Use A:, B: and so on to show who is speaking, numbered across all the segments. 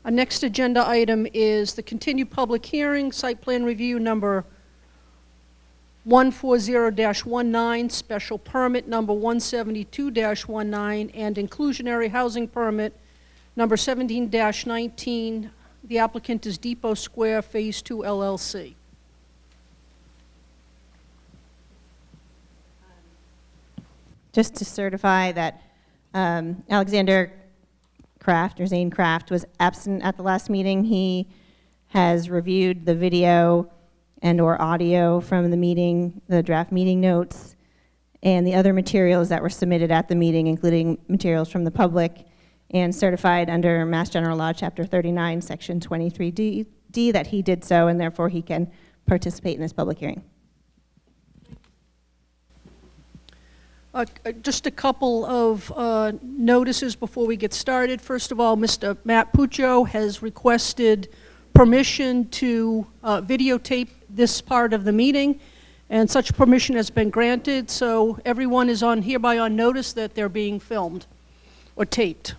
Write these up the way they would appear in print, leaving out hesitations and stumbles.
A: Our next agenda item is the continued public hearing, site plan review number 140-19, special permit number 172-19, and inclusionary housing permit number 17-19. The applicant is Depot Square Phase 2 LLC.
B: Just to certify that Alexander Kraft, or Zane Kraft, was absent at the last meeting. He has reviewed the video and or audio from the meeting, the draft meeting notes, and the other materials that were submitted at the meeting, including materials from the public, and certified under Mass General Law, Chapter 39, Section 23D, that he did so, and therefore he can participate in this public hearing.
A: Just a couple of notices before we get started. First of all, Mr. Matt Puccio has requested permission to videotape this part of the meeting, and such permission has been granted, so everyone is hereby on notice that they're being filmed or taped.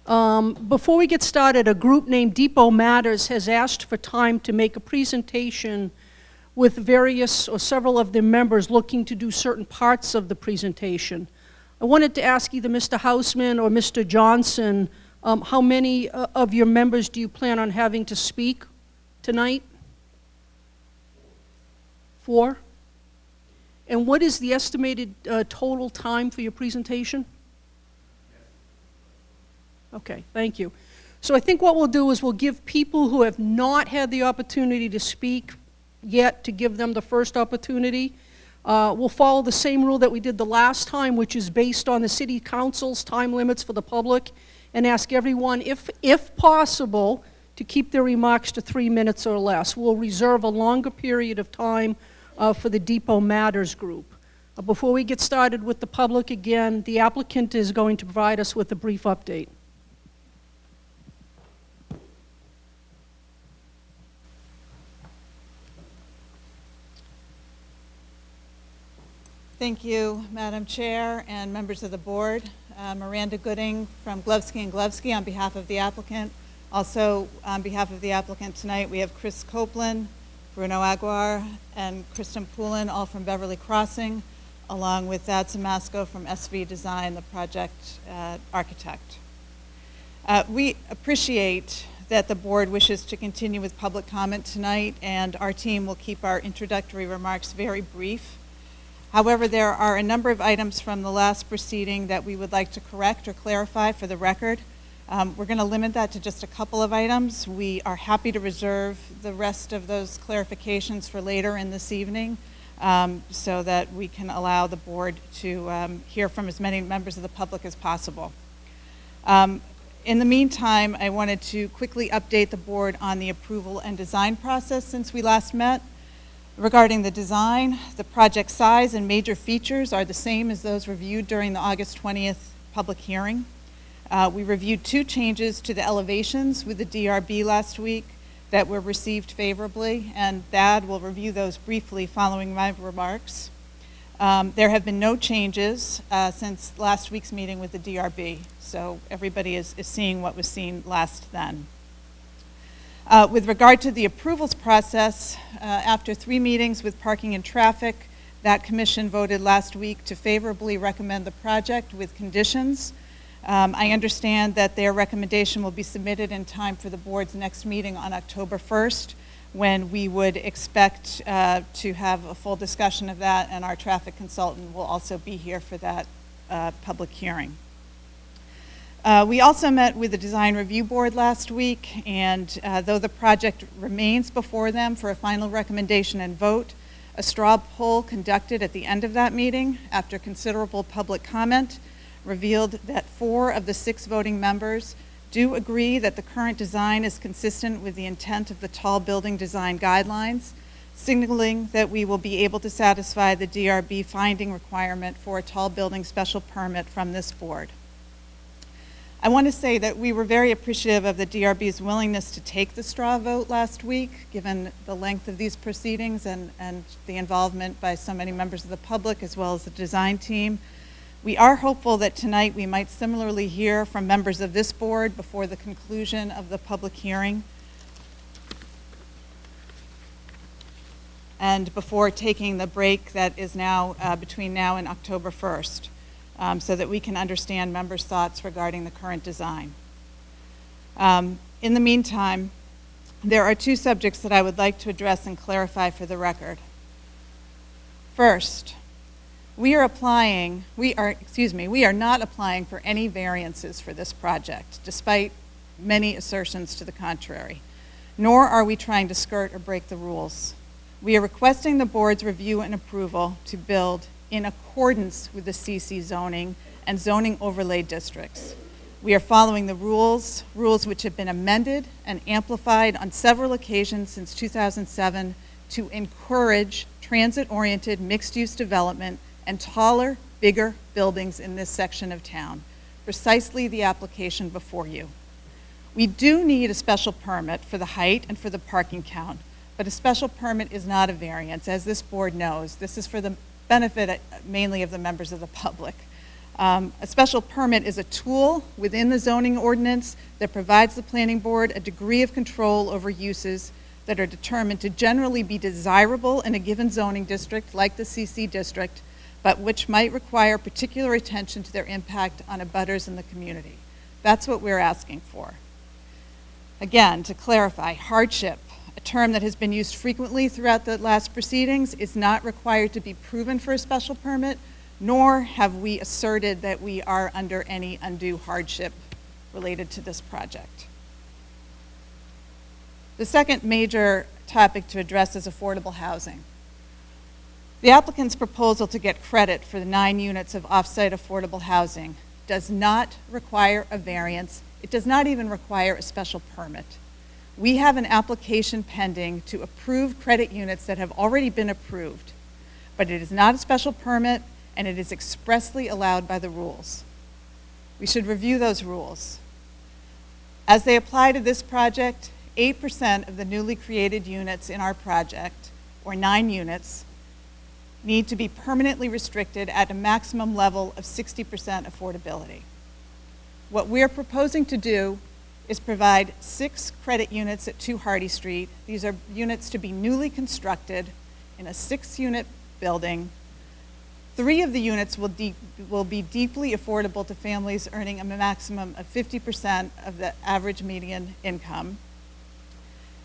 A: Before we get started, a group named Depot Matters has asked for time to make a presentation with various or several of their members looking to do certain parts of the presentation. I wanted to ask either Mr. Hausman or Mr. Johnson, how many of your members do you plan on having to speak tonight? 4? And what is the estimated total time for your presentation? Okay, thank you. So I think what we'll do is we'll give people who have not had the opportunity to speak yet to give them the first opportunity. We'll follow the same rule that we did the last time, which is based on the City Council's time limits for the public, and ask everyone, if possible, to keep their remarks to 3 minutes or less. We'll reserve a longer period of time for the Depot Matters group. Before we get started with the public again, the applicant is going to provide us with a brief update.
C: Thank you, Madam Chair and members of the board. Miranda Gooding from Glovsky & Glovsky on behalf of the applicant. Also on behalf of the applicant tonight, we have Chris Copeland, Bruno Aguiar, and Kristen Poulin, all from Beverly Crossing, along with Thad Samasco from SV Design, the project architect. We appreciate that the board wishes to continue with public comment tonight, and our team will keep our introductory remarks very brief. However, there are a number of items from the last proceeding that we would like to correct or clarify for the record. We're going to limit that to just a couple of items. We are happy to reserve the rest of those clarifications for later in this evening so that we can allow the board to hear from as many members of the public as possible. In the meantime, I wanted to quickly update the board on the approval and design process since we last met. Regarding the design, the project size and major features are the same as those reviewed during the August 20th public hearing. We reviewed 2 changes to the elevations with the DRB last week that were received favorably, and Thad will review those briefly following my remarks. There have been no changes since last week's meeting with the DRB, so everybody is seeing what was seen last then. With regard to the approvals process, after 3 meetings with Parking and Traffic, that commission voted last week to favorably recommend the project with conditions. I understand that their recommendation will be submitted in time for the board's next meeting on October 1st, when we would expect to have a full discussion of that, and our traffic consultant will also be here for that public hearing. We also met with the Design Review Board last week, and though the project remains before them for a final recommendation and vote, a straw poll conducted at the end of that meeting, after considerable public comment, revealed that 4 of the 6 voting members do agree that the current design is consistent with the intent of the tall building design guidelines, signaling that we will be able to satisfy the DRB finding requirement for a tall building special permit from this board. I want to say that we were very appreciative of the DRB's willingness to take the straw vote last week, given the length of these proceedings and the involvement by so many members of the public as well as the design team. We are hopeful that tonight we might similarly hear from members of this board before the conclusion of the public hearing and before taking the break that is now between now and October 1st, so that we can understand members' thoughts regarding the current design. In the meantime, there are two subjects that I would like to address and clarify for the record. First, we are not applying for any variances for this project, despite many assertions to the contrary, nor are we trying to skirt or break the rules. We are requesting the board's review and approval to build in accordance with the CC zoning and zoning overlay districts. We are following the rules which have been amended and amplified on several occasions since 2007 to encourage transit-oriented mixed-use development and taller, bigger buildings in this section of town, precisely the application before you. We do need a special permit for the height and for the parking count, but a special permit is not a variance, as this board knows. This is for the benefit mainly of the members of the public. A special permit is a tool within the zoning ordinance that provides the planning board a degree of control over uses that are determined to generally be desirable in a given zoning district, like the CC district, but which might require particular attention to their impact on abutters in the community. That's what we're asking for. Again, to clarify, hardship, a term that has been used frequently throughout the last proceedings, is not required to be proven for a special permit, nor have we asserted that we are under any undue hardship related to this project. The second major topic to address is affordable housing. The applicant's proposal to get credit for the 9 units of off-site affordable housing does not require a variance. It does not even require a special permit. We have an application pending to approve credit units that have already been approved, but it is not a special permit, and it is expressly allowed by the rules. We should review those rules. As they apply to this project, 8% of the newly created units in our project, or 9 units, need to be permanently restricted at a maximum level of 60% affordability. What we're proposing to do is provide 6 credit units at 2 Hardy Street. These are units to be newly constructed in a 6-unit building. 3 of the units will be deeply affordable to families earning a maximum of 50% of the average median income.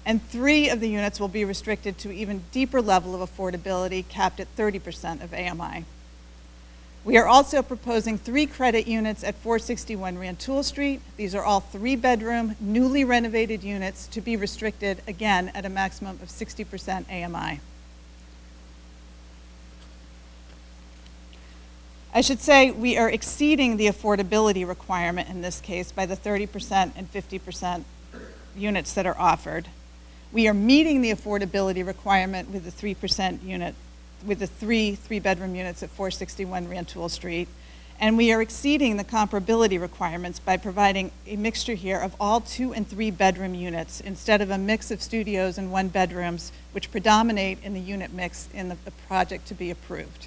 C: And 3 of the units will be restricted to even deeper level of affordability, capped at 30% of AMI. We are also proposing 3 credit units at 461 Rantoul Street. These are all 3-bedroom, newly renovated units to be restricted, again, at a maximum of 60% AMI. I should say we are exceeding the affordability requirement in this case by the 30% and 50% units that are offered. We are meeting the affordability requirement with the 3% unit, with the 3-bedroom units at 461 Rantoul Street, and we are exceeding the comparability requirements by providing a mixture here of all 2- and 3-bedroom units instead of a mix of studios and 1-bedrooms, which predominate in the unit mix in the project to be approved.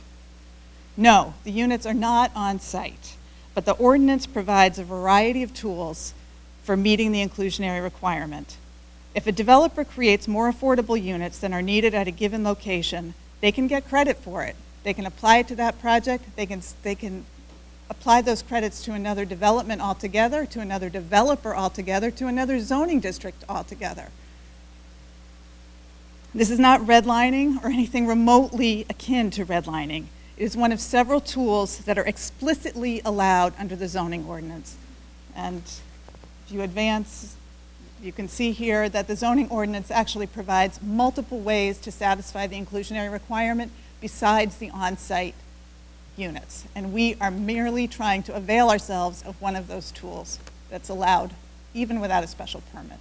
C: No, the units are not on site, but the ordinance provides a variety of tools for meeting the inclusionary requirement. If a developer creates more affordable units than are needed at a given location, they can get credit for it. They can apply it to that project. They can apply those credits to another development altogether, to another developer altogether, to another zoning district altogether. This is not redlining or anything remotely akin to redlining. It is one of several tools that are explicitly allowed under the zoning ordinance. And if you advance, you can see here that the zoning ordinance actually provides multiple ways to satisfy the inclusionary requirement besides the on-site units. And we are merely trying to avail ourselves of one of those tools that's allowed even without a special permit.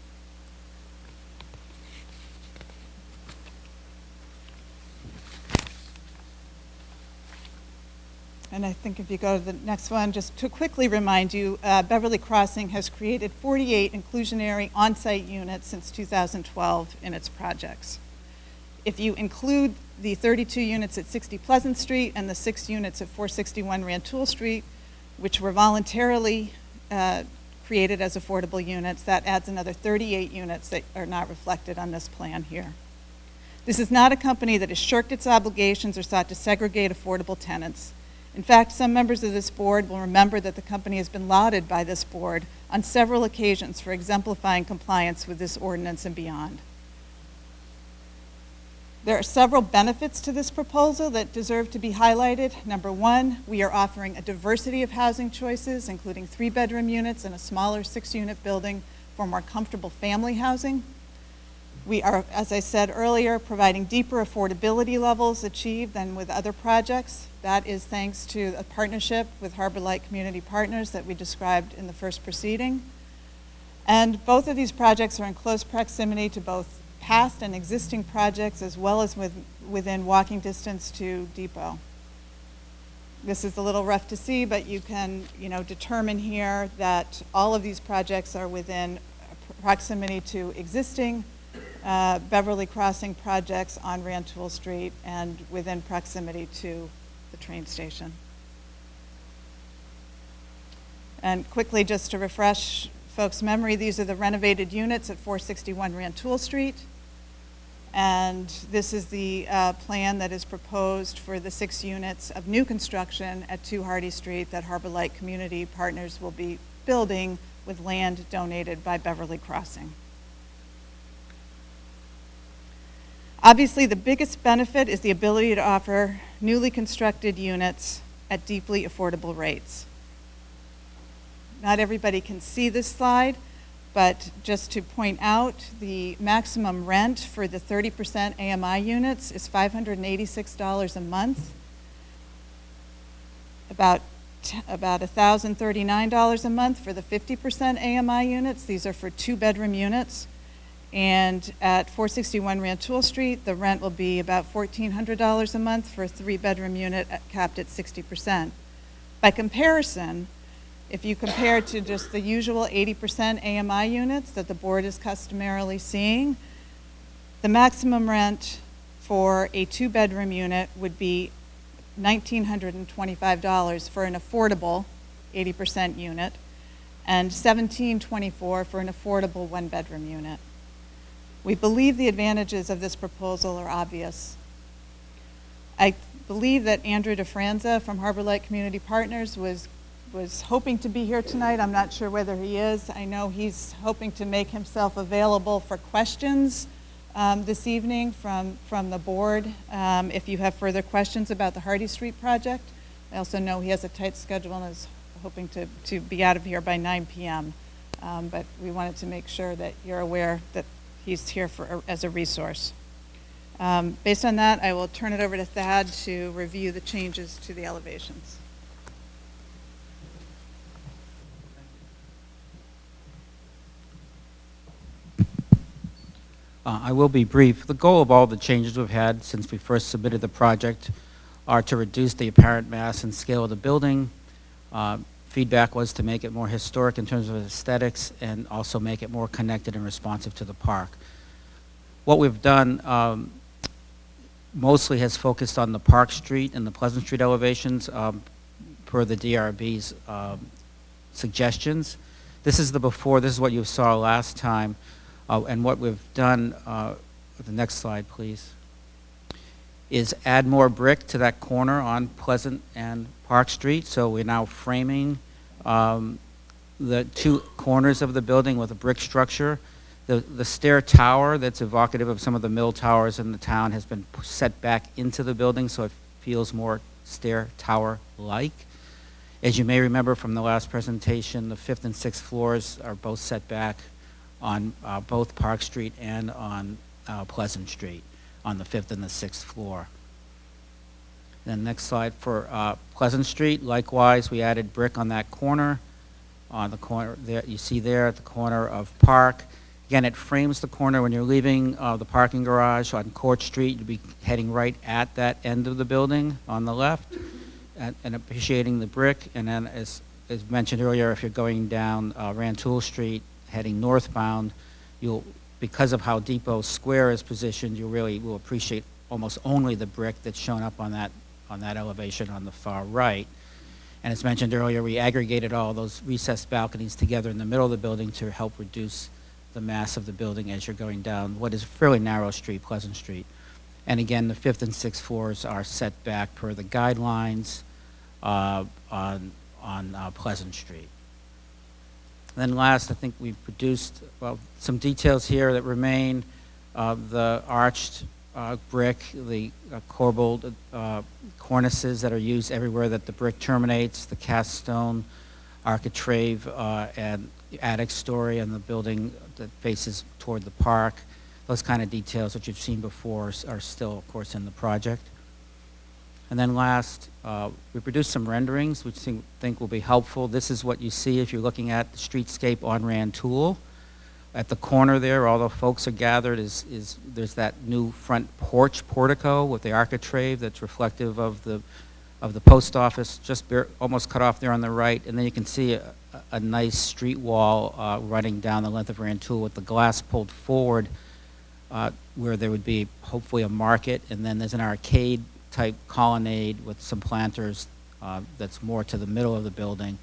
C: And I think if you go to the next one, just to quickly remind you, Beverly Crossing has created 48 inclusionary on-site units since 2012 in its projects. If you include the 32 units at 60 Pleasant Street and the 6 units at 461 Rantoul Street, which were voluntarily created as affordable units. That adds another 38 units that are not reflected on this plan here. This is not a company that has shirked its obligations or sought to segregate affordable tenants. In fact, some members of this board will remember that the company has been lauded by this board on several occasions for exemplifying compliance with this ordinance and beyond. There are several benefits to this proposal that deserve to be highlighted. Number one, we are offering a diversity of housing choices, including 3-bedroom units and a smaller 6-unit building for more comfortable family housing. We are, as I said earlier, providing deeper affordability levels achieved than with other projects. That is thanks to a partnership with Harbor Light Community Partners that we described in the first proceeding. And both of these projects are in close proximity to both past and existing projects, as well as within walking distance to Depot. This is a little rough to see, but you can determine here that all of these projects are within proximity to existing Beverly Crossing projects on Rantoul Street and within proximity to the train station. And quickly, just to refresh folks' memory, these are the renovated units at 461 Rantoul Street. And this is the plan that is proposed for the 6 units of new construction at 2 Hardy Street that Harbor Light Community Partners will be building with land donated by Beverly Crossing. Obviously, the biggest benefit is the ability to offer newly constructed units at deeply affordable rates. Not everybody can see this slide, but just to point out, the maximum rent for the 30% AMI units is $586 a month, about $1,039 a month for the 50% AMI units. These are for 2-bedroom units. And at 461 Rantoul Street, the rent will be about $1,400 a month for a 3-bedroom unit capped at 60%. By comparison, if you compare to just the usual 80% AMI units that the board is customarily seeing, the maximum rent for a 2-bedroom unit would be $1,925 for an affordable 80% unit and $1,724 for an affordable 1-bedroom unit. We believe the advantages of this proposal are obvious. I believe that Andrew DeFranza from Harbor Light Community Partners was hoping to be here tonight. I'm not sure whether he is. I know he's hoping to make himself available for questions this evening from the board if you have further questions about the Hardy Street project. I also know he has a tight schedule and is hoping to be out of here by 9 p.m. But we wanted to make sure that you're aware that he's here as a resource. Based on that, I will turn it over to Thad to review the changes to the elevations.
D: I will be brief. The goal of all the changes we've had since we first submitted the project are to reduce the apparent mass and scale of the building. Feedback was to make it more historic in terms of aesthetics and also make it more connected and responsive to the park. What we've done mostly has focused on the Park Street and the Pleasant Street elevations per the DRB's suggestions. This is the before, this is what you saw last time. And what we've done, the next slide please, is add more brick to that corner on Pleasant and Park Street. So we're now framing the 2 corners of the building with a brick structure. The stair tower that's evocative of some of the mill towers in the town has been set back into the building so it feels more stair tower-like. As you may remember from the last presentation, the 5th and 6th floors are both set back on both Park Street and on Pleasant Street on the 5th and the 6th floor. Then next slide for Pleasant Street. Likewise, we added brick on that corner, on the corner there you see there at the corner of Park. Again, it frames the corner when you're leaving the parking garage on Court Street. You'll be heading right at that end of the building on the left and appreciating the brick. And then as mentioned earlier, if you're going down Rantoul Street heading northbound, you'll, because of how Depot Square is positioned, you really will appreciate almost only the brick that's shown up on that elevation on the far right. And as mentioned earlier, we aggregated all those recessed balconies together in the middle of the building to help reduce the mass of the building as you're going down what is a fairly narrow street, Pleasant Street. And again, the 5th and 6th floors are set back per the guidelines on Pleasant Street. And then last, I think we've produced some details here that remain. The arched brick, the corbelled cornices that are used everywhere that the brick terminates, the cast stone architrave and attic story and the building that faces toward the park. Those kind of details that you've seen before are still, of course, in the project. And then last, we produced some renderings which I think will be helpful. This is what you see if you're looking at the streetscape on Rantoul. At the corner there, all the folks are gathered, there's that new front porch portico with the architrave that's reflective of the post office, just almost cut off there on the right. And then you can see a nice street wall running down the length of Rantoul with the glass pulled forward where there would be hopefully a market. And then there's an arcade type colonnade with some planters that's more to the middle of the building.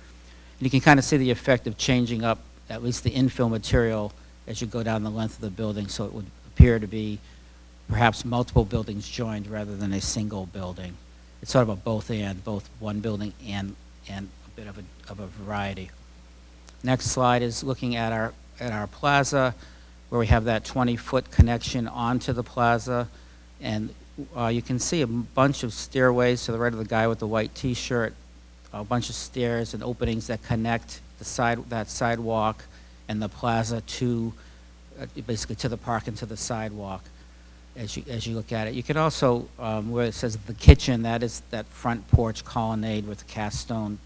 D: And you can kind of see the effect of changing up at least the infill material as you go down the length of the building, so it would appear to be perhaps multiple buildings joined rather than a single building. It's sort of a both one building and a bit of a variety. Next slide is looking at our plaza, where we have that 20-foot connection onto the plaza, and you can see a bunch of stairways to the right of the guy with the white T-shirt, a bunch of stairs and openings that connect that sidewalk and the plaza to basically to the park and to the sidewalk as you look at it. You can also, where it says the kitchen, that is that front porch colonnade with the cast stone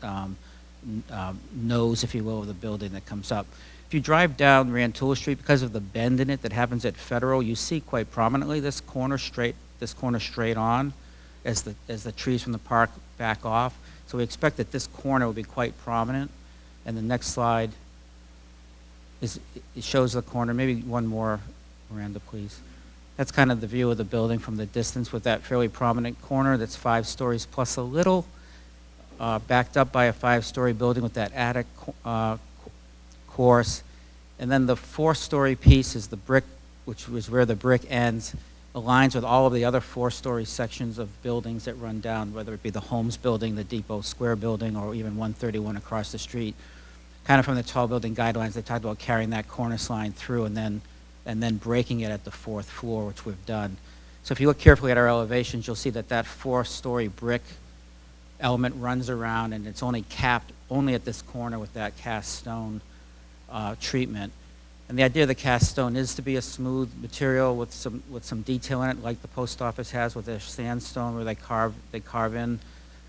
D: nose, if you will, of the building that comes up. If you drive down Rantoul Street, because of the bend in it that happens at Federal, you see quite prominently this corner straight on as the trees from the park back off. So we expect that this corner will be quite prominent. And the next slide it shows the corner. Maybe one more, Miranda, please. That's kind of the view of the building from the distance with that fairly prominent corner that's 5 stories plus a little, backed up by a 5-story building with that attic course. And then the 4-story piece is the brick, which was where the brick ends, aligns with all of the other 4-story sections of buildings that run down, whether it be the Holmes building, the Depot Square building, or even 131 across the street. Kind of from the tall building guidelines, they talked about carrying that cornice line through and then breaking it at the 4th floor, which we've done. So if you look carefully at our elevations, you'll see that 4-story brick element runs around, and it's only capped only at this corner with that cast stone treatment. And the idea of the cast stone is to be a smooth material with some detail in it, like the post office has with their sandstone, where they carve in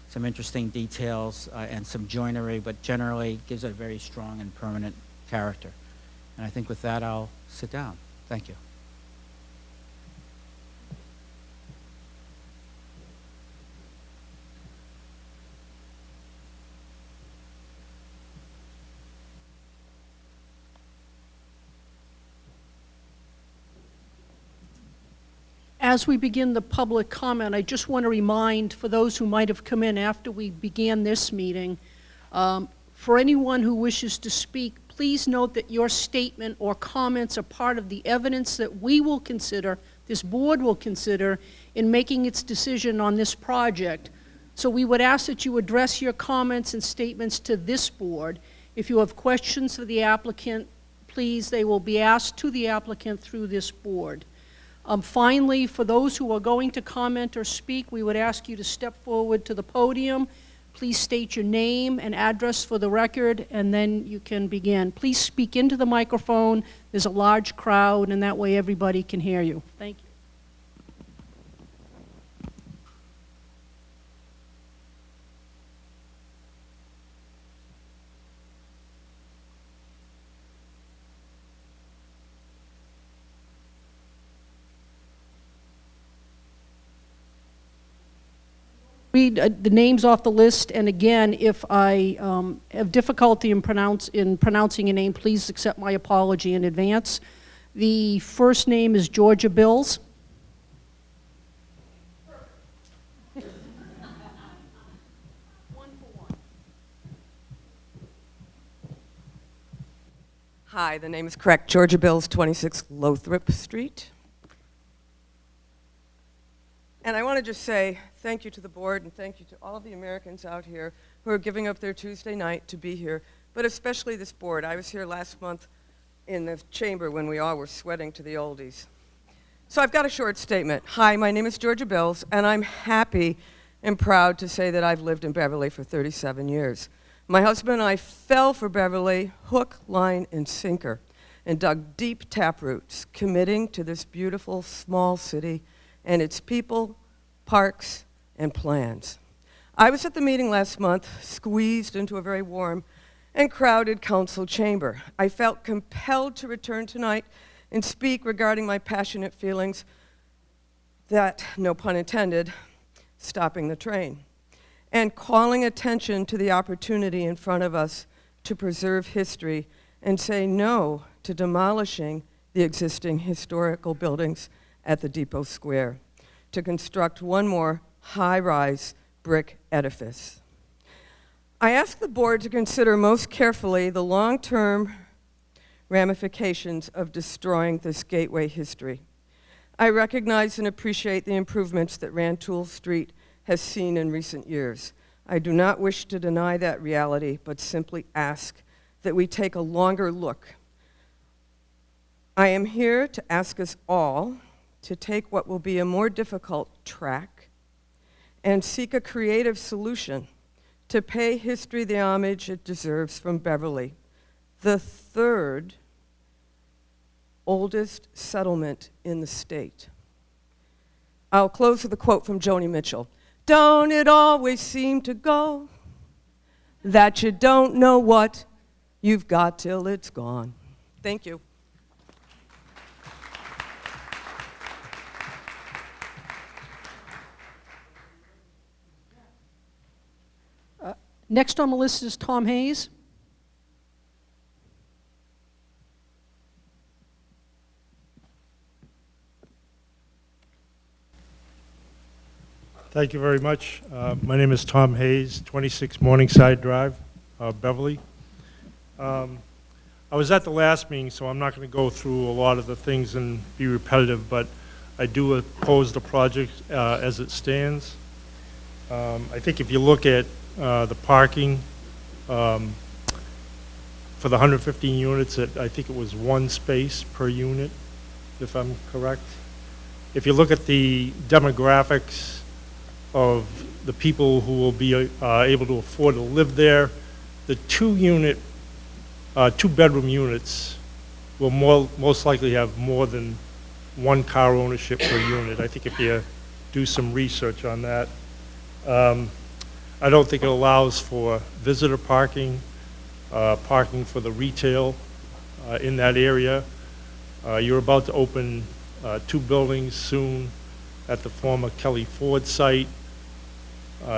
D: some interesting details and some joinery, but generally gives it a very strong and permanent character. And I think with that, I'll sit down. Thank you.
A: As we begin the public comment, I just want to remind, for those who might have come in after we began this meeting, for anyone who wishes to speak, please note that your statement or comments are part of the evidence that we will consider, this board will consider, in making its decision on this project. So we would ask that you address your comments and statements to this board. If you have questions for the applicant, please, they will be asked to the applicant through this board. Finally, for those who are going to comment or speak, we would ask you to step forward to the podium. Please state your name and address for the record, and then you can begin. Please speak into the microphone. There's a large crowd, and that way everybody can hear you. Thank you. Read the names off the list, and again, if I have difficulty in pronouncing a name, please accept my apology in advance. The first name is Georgia Bills.
E: Hi, the name is correct. Georgia Bills, 26 Lothrop Street. And I want to just say thank you to the board and thank you to all of the Americans out here who are giving up their Tuesday night to be here, but especially this board. I was here last month in the chamber when we all were sweating to the oldies. So I've got a short statement. Hi, my name is Georgia Bills, and I'm happy and proud to say that I've lived in Beverly for 37 years. My husband and I fell for Beverly hook, line, and sinker and dug deep taproots, committing to this beautiful small city and its people, parks, and plans. I was at the meeting last month, squeezed into a very warm and crowded council chamber. I felt compelled to return tonight and speak regarding my passionate feelings that, no pun intended, stopping the train, and calling attention to the opportunity in front of us to preserve history and say no to demolishing the existing historical buildings at the Depot Square, to construct one more high-rise brick edifice. I ask the board to consider most carefully the long-term ramifications of destroying this gateway history. I recognize and appreciate the improvements that Rantoul Street has seen in recent years. I do not wish to deny that reality, but simply ask that we take a longer look. I am here to ask us all to take what will be a more difficult track and seek a creative solution to pay history the homage it deserves from Beverly, the third oldest settlement in the state. I'll close with a quote from Joni Mitchell. Don't it always seem to go that you don't know what you've got till it's gone? Thank you.
A: Next on the list is Tom Hayes.
F: Thank you very much. My name is Tom Hayes, 26 Morningside Drive, Beverly. I was at the last meeting, so I'm not going to go through a lot of the things and be repetitive, but I do oppose the project as it stands. I think if you look at the parking for the 115 units, I think it was one space per unit, if I'm correct. If you look at the demographics of the people who will be able to afford to live there, the two-bedroom units will most likely have more than one car ownership per unit. I think if you do some research on that. I don't think it allows for visitor parking, parking for the retail in that area. You're about to open 2 buildings soon at the former Kelly Ford site.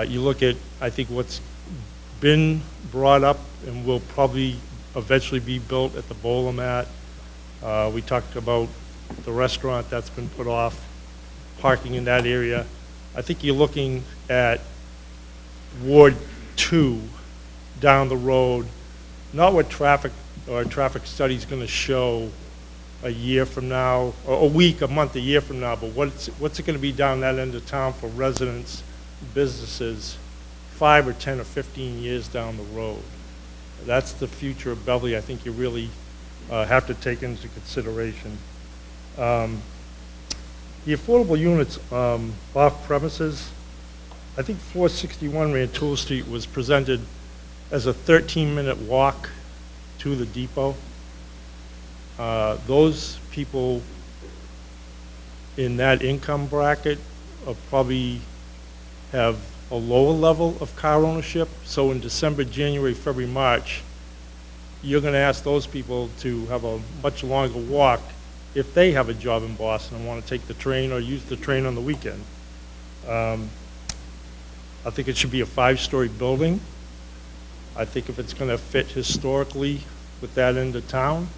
F: You look at, I think, what's been brought up and will probably eventually be built at the Bolomat. We talked about the restaurant that's been put off, parking in that area. I think you're looking at Ward 2 down the road, not what traffic study is going to show a year from now, or a week, a month, a year from now, but what's it going to be down that end of town for residents, businesses, 5 or 10 or 15 years down the road. That's the future of Beverly. I think you really have to take into consideration. The affordable units off premises, I think 461 Rantoul Street was presented as a 13-minute walk to the depot. Those people in that income bracket probably have a lower level of car ownership. So in December, January, February, March, you're going to ask those people to have a much longer walk if they have a job in Boston and want to take the train or use the train on the weekend. I think it should be a 5-story building. I think if it's going to fit historically with that end of town,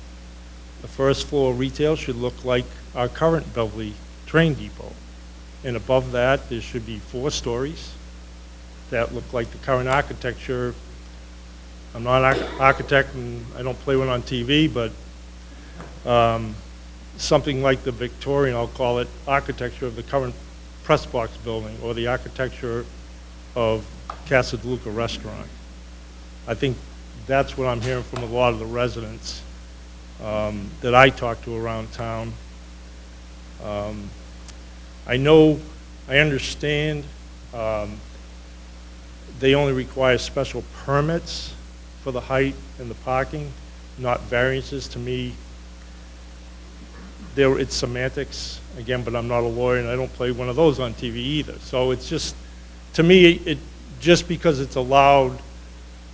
F: the first floor retail should look like our current Beverly train depot. And above that, there should be 4 stories that look like the current architecture. I'm not an architect and I don't play one on TV, but something like the Victorian, I'll call it, architecture of the current press box building or the architecture of Casa de Luca restaurant. I think that's what I'm hearing from a lot of the residents that I talk to around town. I understand they only require special permits for the height and the parking, not variances. To me, it's semantics, again, but I'm not a lawyer and I don't play one of those on TV either. So it's just, to me, just because it's allowed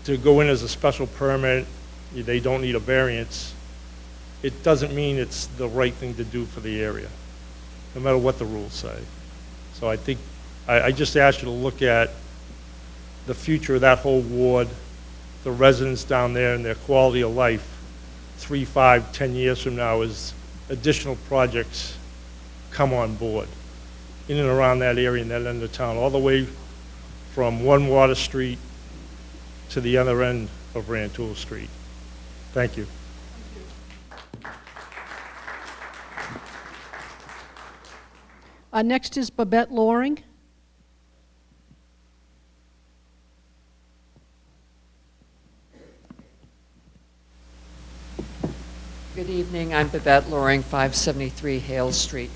F: to go in as a special permit, they don't need a variance, it doesn't mean it's the right thing to do for the area, no matter what the rules say. So I think, I just ask you to look at the future of that whole ward, the residents down there and their quality of life 3, 5, 10 years from now as additional projects come on board in and around that area and that end of town, all the way from 1 Water Street to the other end of Rantoul Street. Thank you.
A: Next is Babette Loring.
G: Good evening. I'm Babette Loring, 573 Hale Street.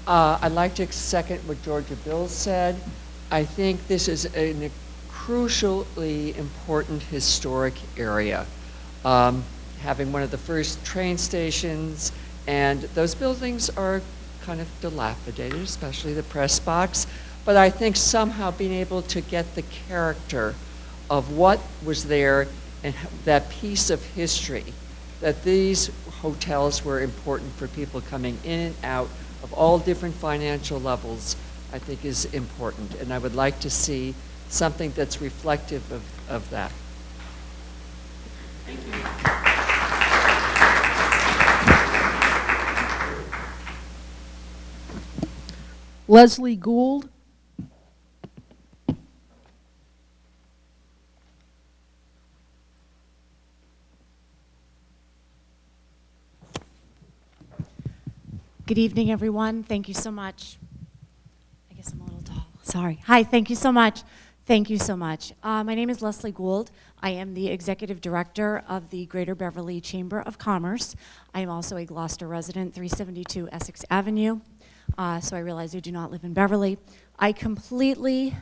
G: I'd like to second what Georgia Bill said. I think this is a crucially important historic area. Having one of the first train stations, and those buildings are kind of dilapidated, especially the press box. But I think somehow being able to get the character of what was there and that piece of history, that these hotels were important for people coming in and out of all different financial levels, I think is important. And I would like to see something that's reflective of that.
A: Thank you. Leslie Gould.
H: Good evening, everyone. Thank you so much. I guess I'm a little tall. Sorry. Hi, thank you so much. Thank you so much. My name is Leslie Gould. I am the Executive Director of the Greater Beverly Chamber of Commerce. I am also a Gloucester resident, 372 Essex Avenue. So I realize I do not live in Beverly. I completely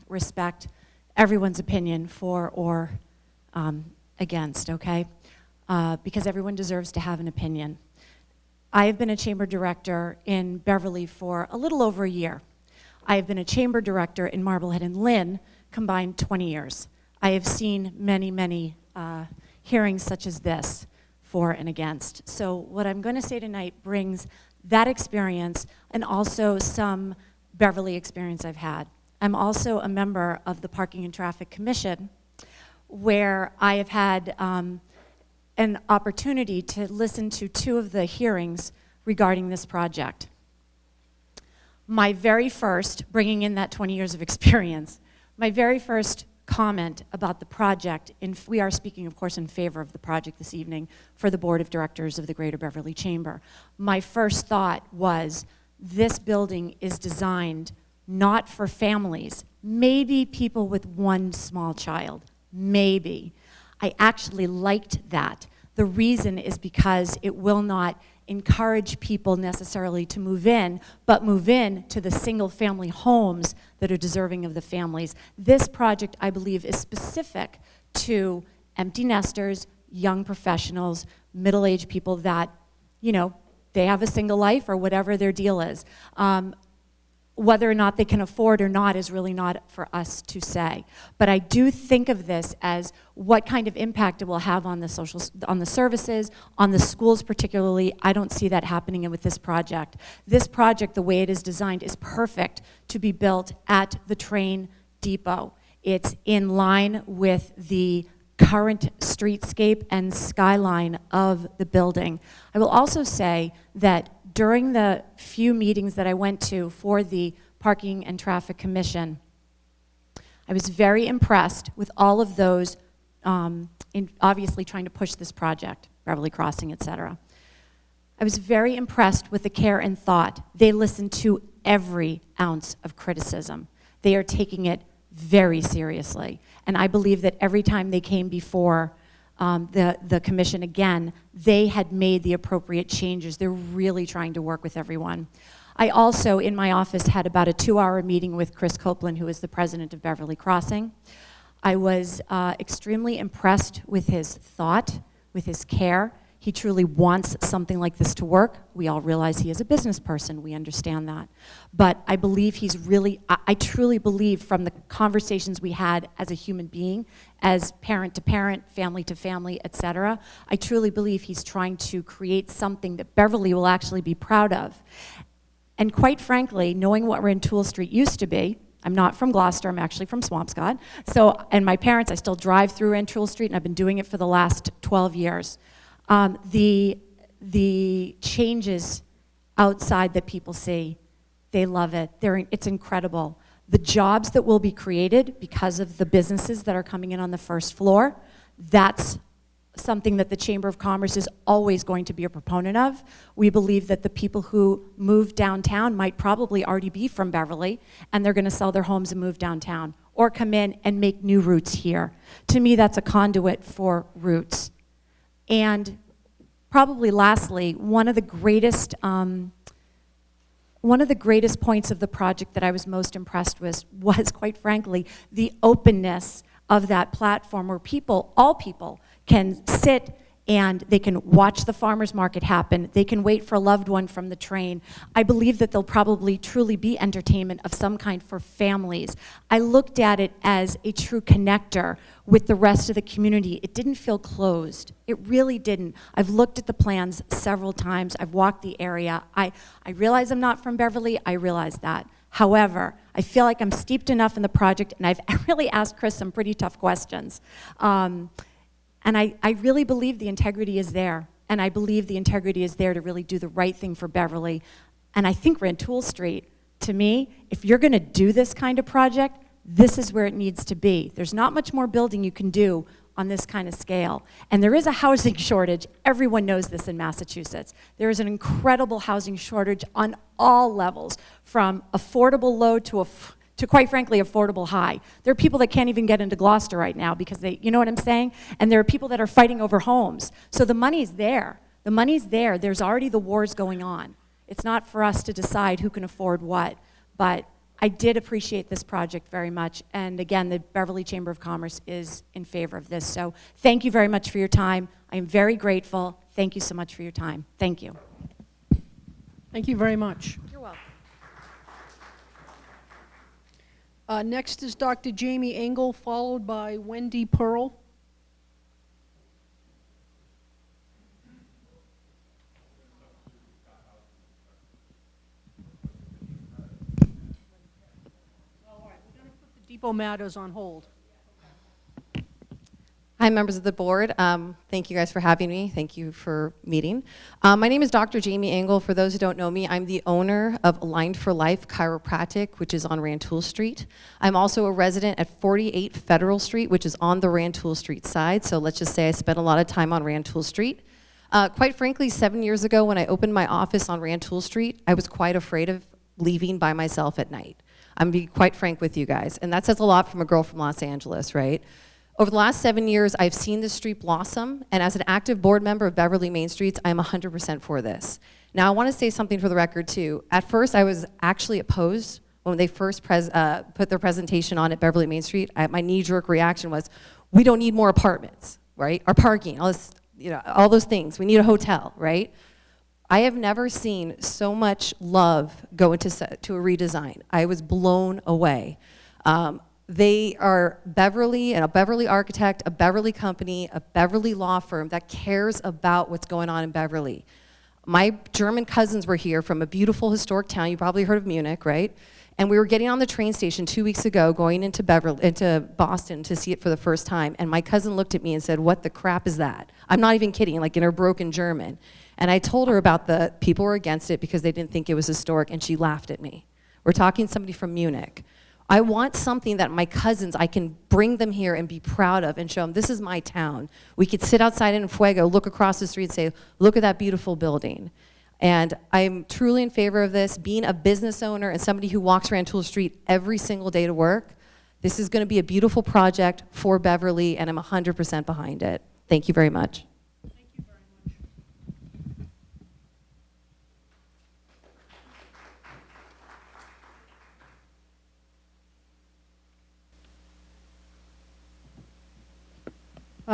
H: respect everyone's opinion for or against, okay? Because everyone deserves to have an opinion. I have been a chamber director in Beverly for a little over a year. I have been a chamber director in Marblehead and Lynn, combined 20 years. I have seen many, many hearings such as this, for and against. So what I'm going to say tonight brings that experience and also some Beverly experience I've had. I'm also a member of the Parking and Traffic Commission, where I have had an opportunity to listen to 2 of the hearings regarding this project. My very first, bringing in that 20 years of experience, my very first comment about the project, we are speaking, of course, in favor of the project this evening for the Board of Directors of the Greater Beverly Chamber. My first thought was, this building is designed not for families, maybe people with 1 small child, maybe. I actually liked that. The reason is because it will not encourage people necessarily to move in, but move in to the single-family homes that are deserving of the families. This project, I believe, is specific to empty nesters, young professionals, middle-aged people that, you know, they have a single life or whatever their deal is. Whether or not they can afford or not is really not for us to say. But I do think of this as what kind of impact it will have on the on the services, on the schools particularly. I don't see that happening with this project. This project, the way it is designed, is perfect to be built at the train depot. It's in line with the current streetscape and skyline of the building. I will also say that during the few meetings that I went to for the Parking and Traffic Commission, I was very impressed with all of those in obviously trying to push this project, Beverly Crossing, et cetera. I was very impressed with the care and thought. They listened to every ounce of criticism. They are taking it very seriously. And I believe that every time they came before the commission again, they had made the appropriate changes. They're really trying to work with everyone. I also, in my office, had about a 2-hour meeting with Chris Copeland, who is the president of Beverly Crossing. I was extremely impressed with his thought, with his care. He truly wants something like this to work. We all realize he is a business person. We understand that. But I believe he's really, I truly believe from the conversations we had as a human being, as parent to parent, family to family, et cetera, I truly believe he's trying to create something that Beverly will actually be proud of. And quite frankly, knowing what Rantoul Street used to be, I'm not from Gloucester, I'm actually from Swampscott. So, and my parents, I still drive through Rantoul Street, and I've been doing it for the last 12 years. The changes outside that people see, they love it. It's incredible. The jobs that will be created because of the businesses that are coming in on the first floor, that's something that the Chamber of Commerce is always going to be a proponent of. We believe that the people who move downtown might probably already be from Beverly, and they're going to sell their homes and move downtown, or come in and make new routes here. To me, that's a conduit for routes. And probably lastly, one of the greatest points of the project that I was most impressed with was, quite frankly, the openness of that platform where people, all people, can sit and they can watch the farmer's market happen. They can wait for a loved one from the train. I believe that there'll probably truly be entertainment of some kind for families. I looked at it as a true connector with the rest of the community. It didn't feel closed. It really didn't. I've looked at the plans several times. I've walked the area. I realize I'm not from Beverly. I realize that. However, I feel like I'm steeped enough in the project, and I've really asked Chris some pretty tough questions. And I really believe the integrity is there. And I believe the integrity is there to really do the right thing for Beverly. And I think Rantoul Street, to me, if you're going to do this kind of project, this is where it needs to be. There's not much more building you can do on this kind of scale. And there is a housing shortage. Everyone knows this in Massachusetts. There is an incredible housing shortage on all levels, from affordable low to quite frankly, affordable high. There are people that can't even get into Gloucester right now because they, you know what I'm saying? And there are people that are fighting over homes. So the money's there. The money's there. There's already the wars going on. It's not for us to decide who can afford what. But I did appreciate this project very much. And again, the Beverly Chamber of Commerce is in favor of this. So thank you very much for your time. I am very grateful. Thank you so much for your time. Thank you.
A: Thank you very much.
H: You're welcome.
A: Next is Dr. Jamie Engel, followed by Wendy Pearl. Depot matters on hold.
I: Hi, members of the board. Thank you guys for having me. Thank you for meeting. My name is Dr. Jamie Engel. For those who don't know me, I'm the owner of Aligned for Life Chiropractic, which is on Rantoul Street. I'm also a resident at 48 Federal Street, which is on the Rantoul Street side. So let's just say I spent a lot of time on Rantoul Street. Quite frankly, 7 years ago when I opened my office on Rantoul Street, I was quite afraid of leaving by myself at night. I'm being quite frank with you guys. And that says a lot from a girl from Los Angeles, right? Over the last 7 years, I've seen this street blossom, and as an active board member of Beverly Main Streets, I'm 100% for this. Now, I want to say something for the record, too. At first, I was actually opposed when they first put their presentation on at Beverly Main Street. My knee-jerk reaction was, we don't need more apartments, right? Or parking, all this, all those things. We need a hotel, right? I have never seen so much love go into to a redesign. I was blown away. They are Beverly, and a Beverly architect, a Beverly company, a Beverly law firm that cares about what's going on in Beverly. My German cousins were here from a beautiful historic town. You probably heard of Munich, right? And we were getting on the train station 2 weeks ago, going into Boston to see it for the first time. And my cousin looked at me and said, "What the crap is that?" I'm not even kidding, like in her broken German. And I told her about the people were against it because they didn't think it was historic, and she laughed at me. We're talking somebody from Munich. I want something that my cousins, I can bring them here and be proud of and show them, this is my town. We could sit outside in Fuego, look across the street and say, look at that beautiful building. And I'm truly in favor of this. Being a business owner and somebody who walks Rantoul Street every single day to work, this is going to be a beautiful project for Beverly, and I'm 100% behind it. Thank you very much.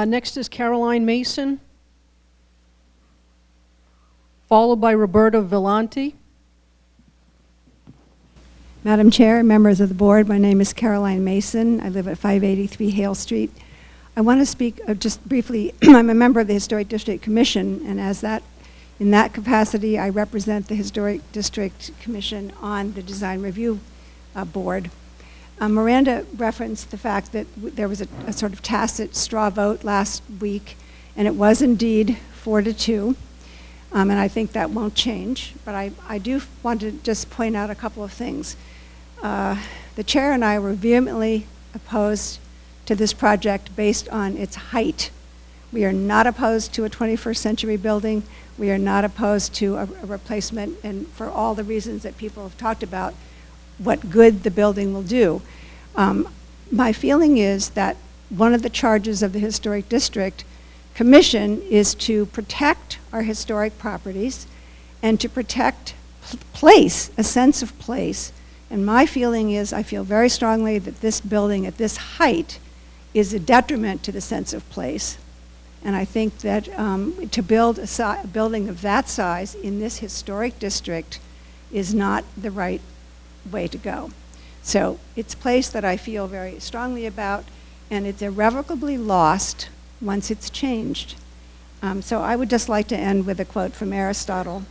A: Next is Caroline Mason, followed by Roberta Villanti.
J: Madam Chair, members of the board, my name is Caroline Mason. I live at 583 Hale Street. I want to speak just briefly. I'm a member of the Historic District Commission, and in that capacity, I represent the Historic District Commission on the Design Review Board. Miranda referenced the fact that there was a sort of tacit straw vote last week, and it was indeed 4-2. And I think that won't change, but I do want to just point out a couple of things. The chair and I were vehemently opposed to this project based on its height. We are not opposed to a 21st century building. We are not opposed to a replacement, and for all the reasons that people have talked about, what good the building will do. My feeling is that one of the charges of the Historic District Commission is to protect our historic properties and to protect place, a sense of place. And my feeling is, I feel very strongly that this building at this height is a detriment to the sense of place. And I think that to build a building of that size in this historic district is not the right way to go. So it's a place that I feel very strongly about, and it's irrevocably lost once it's changed. So I would just like to end with a quote from Aristotle,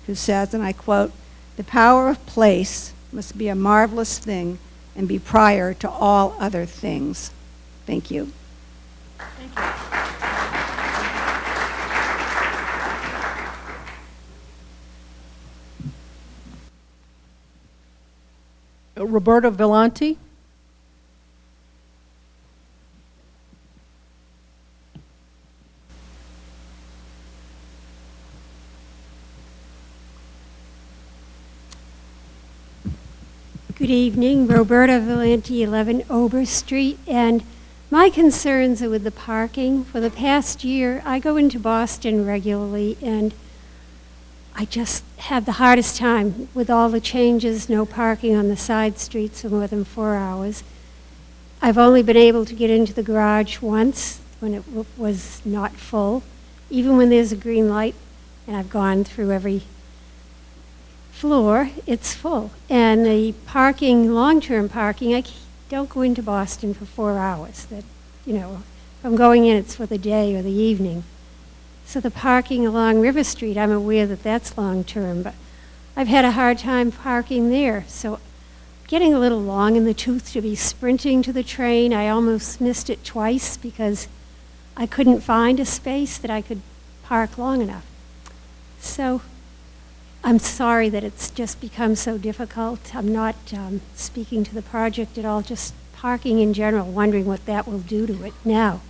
J: who says, and I quote, "The power of place must be a marvelous thing and be prior to all other things." Thank you.
A: Roberta Villanti.
K: Good evening, Roberta Villanti, 11 Ober Street, and my concerns are with the parking. For the past year, I go into Boston regularly, and I just have the hardest time with all the changes, no parking on the side streets for more than 4 hours. I've only been able to get into the garage once when it was not full, even when there's a green light, and I've gone through every floor, it's full. And the parking, long-term parking, I don't go into Boston for 4 hours. That, if I'm going in, it's for the day or the evening. So the parking along River Street, I'm aware that that's long-term, but I've had a hard time parking there. So getting a little long in the tooth to be sprinting to the train. I almost missed it twice because I couldn't find a space that I could park long enough. So I'm sorry that it's just become so difficult. I'm not speaking to the project at all, just parking in general, wondering what that will do to it now,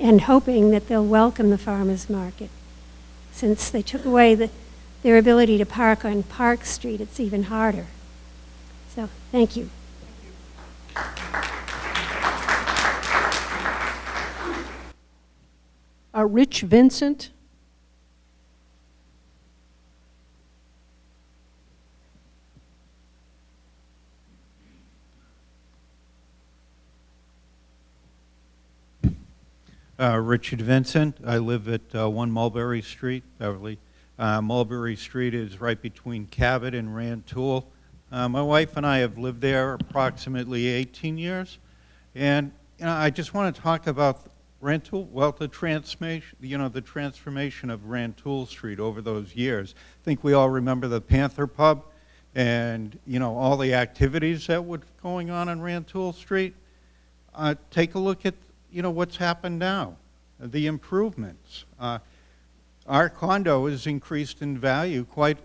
K: and hoping that they'll welcome the farmers market. Since they took away their ability to park on Park Street, it's even harder. So, thank you.
A: Rich Vincent.
L: Richard Vincent. I live at 1 Mulberry Street, Beverly. Mulberry Street is right between Cabot and Rantoul. My wife and I have lived there approximately 18 years. And I just want to talk about Rantoul, well, the transformation of Rantoul Street over those years. I think we all remember the Panther Pub and, all the activities that were going on Rantoul Street. Take a look at what's happened now, the improvements. Our condo has increased in value quite,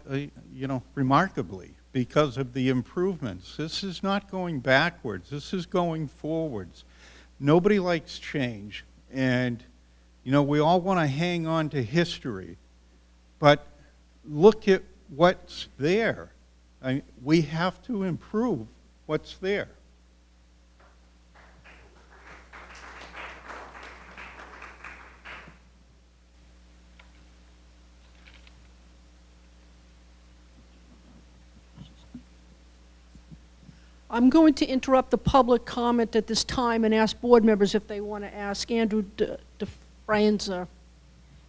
L: remarkably because of the improvements. This is not going backwards. This is going forwards. Nobody likes change. And, you know, we all want to hang on to history. But look at what's there. We have to improve what's there.
A: I'm going to interrupt the public comment at this time and ask board members if they want to ask Andrew DeFranza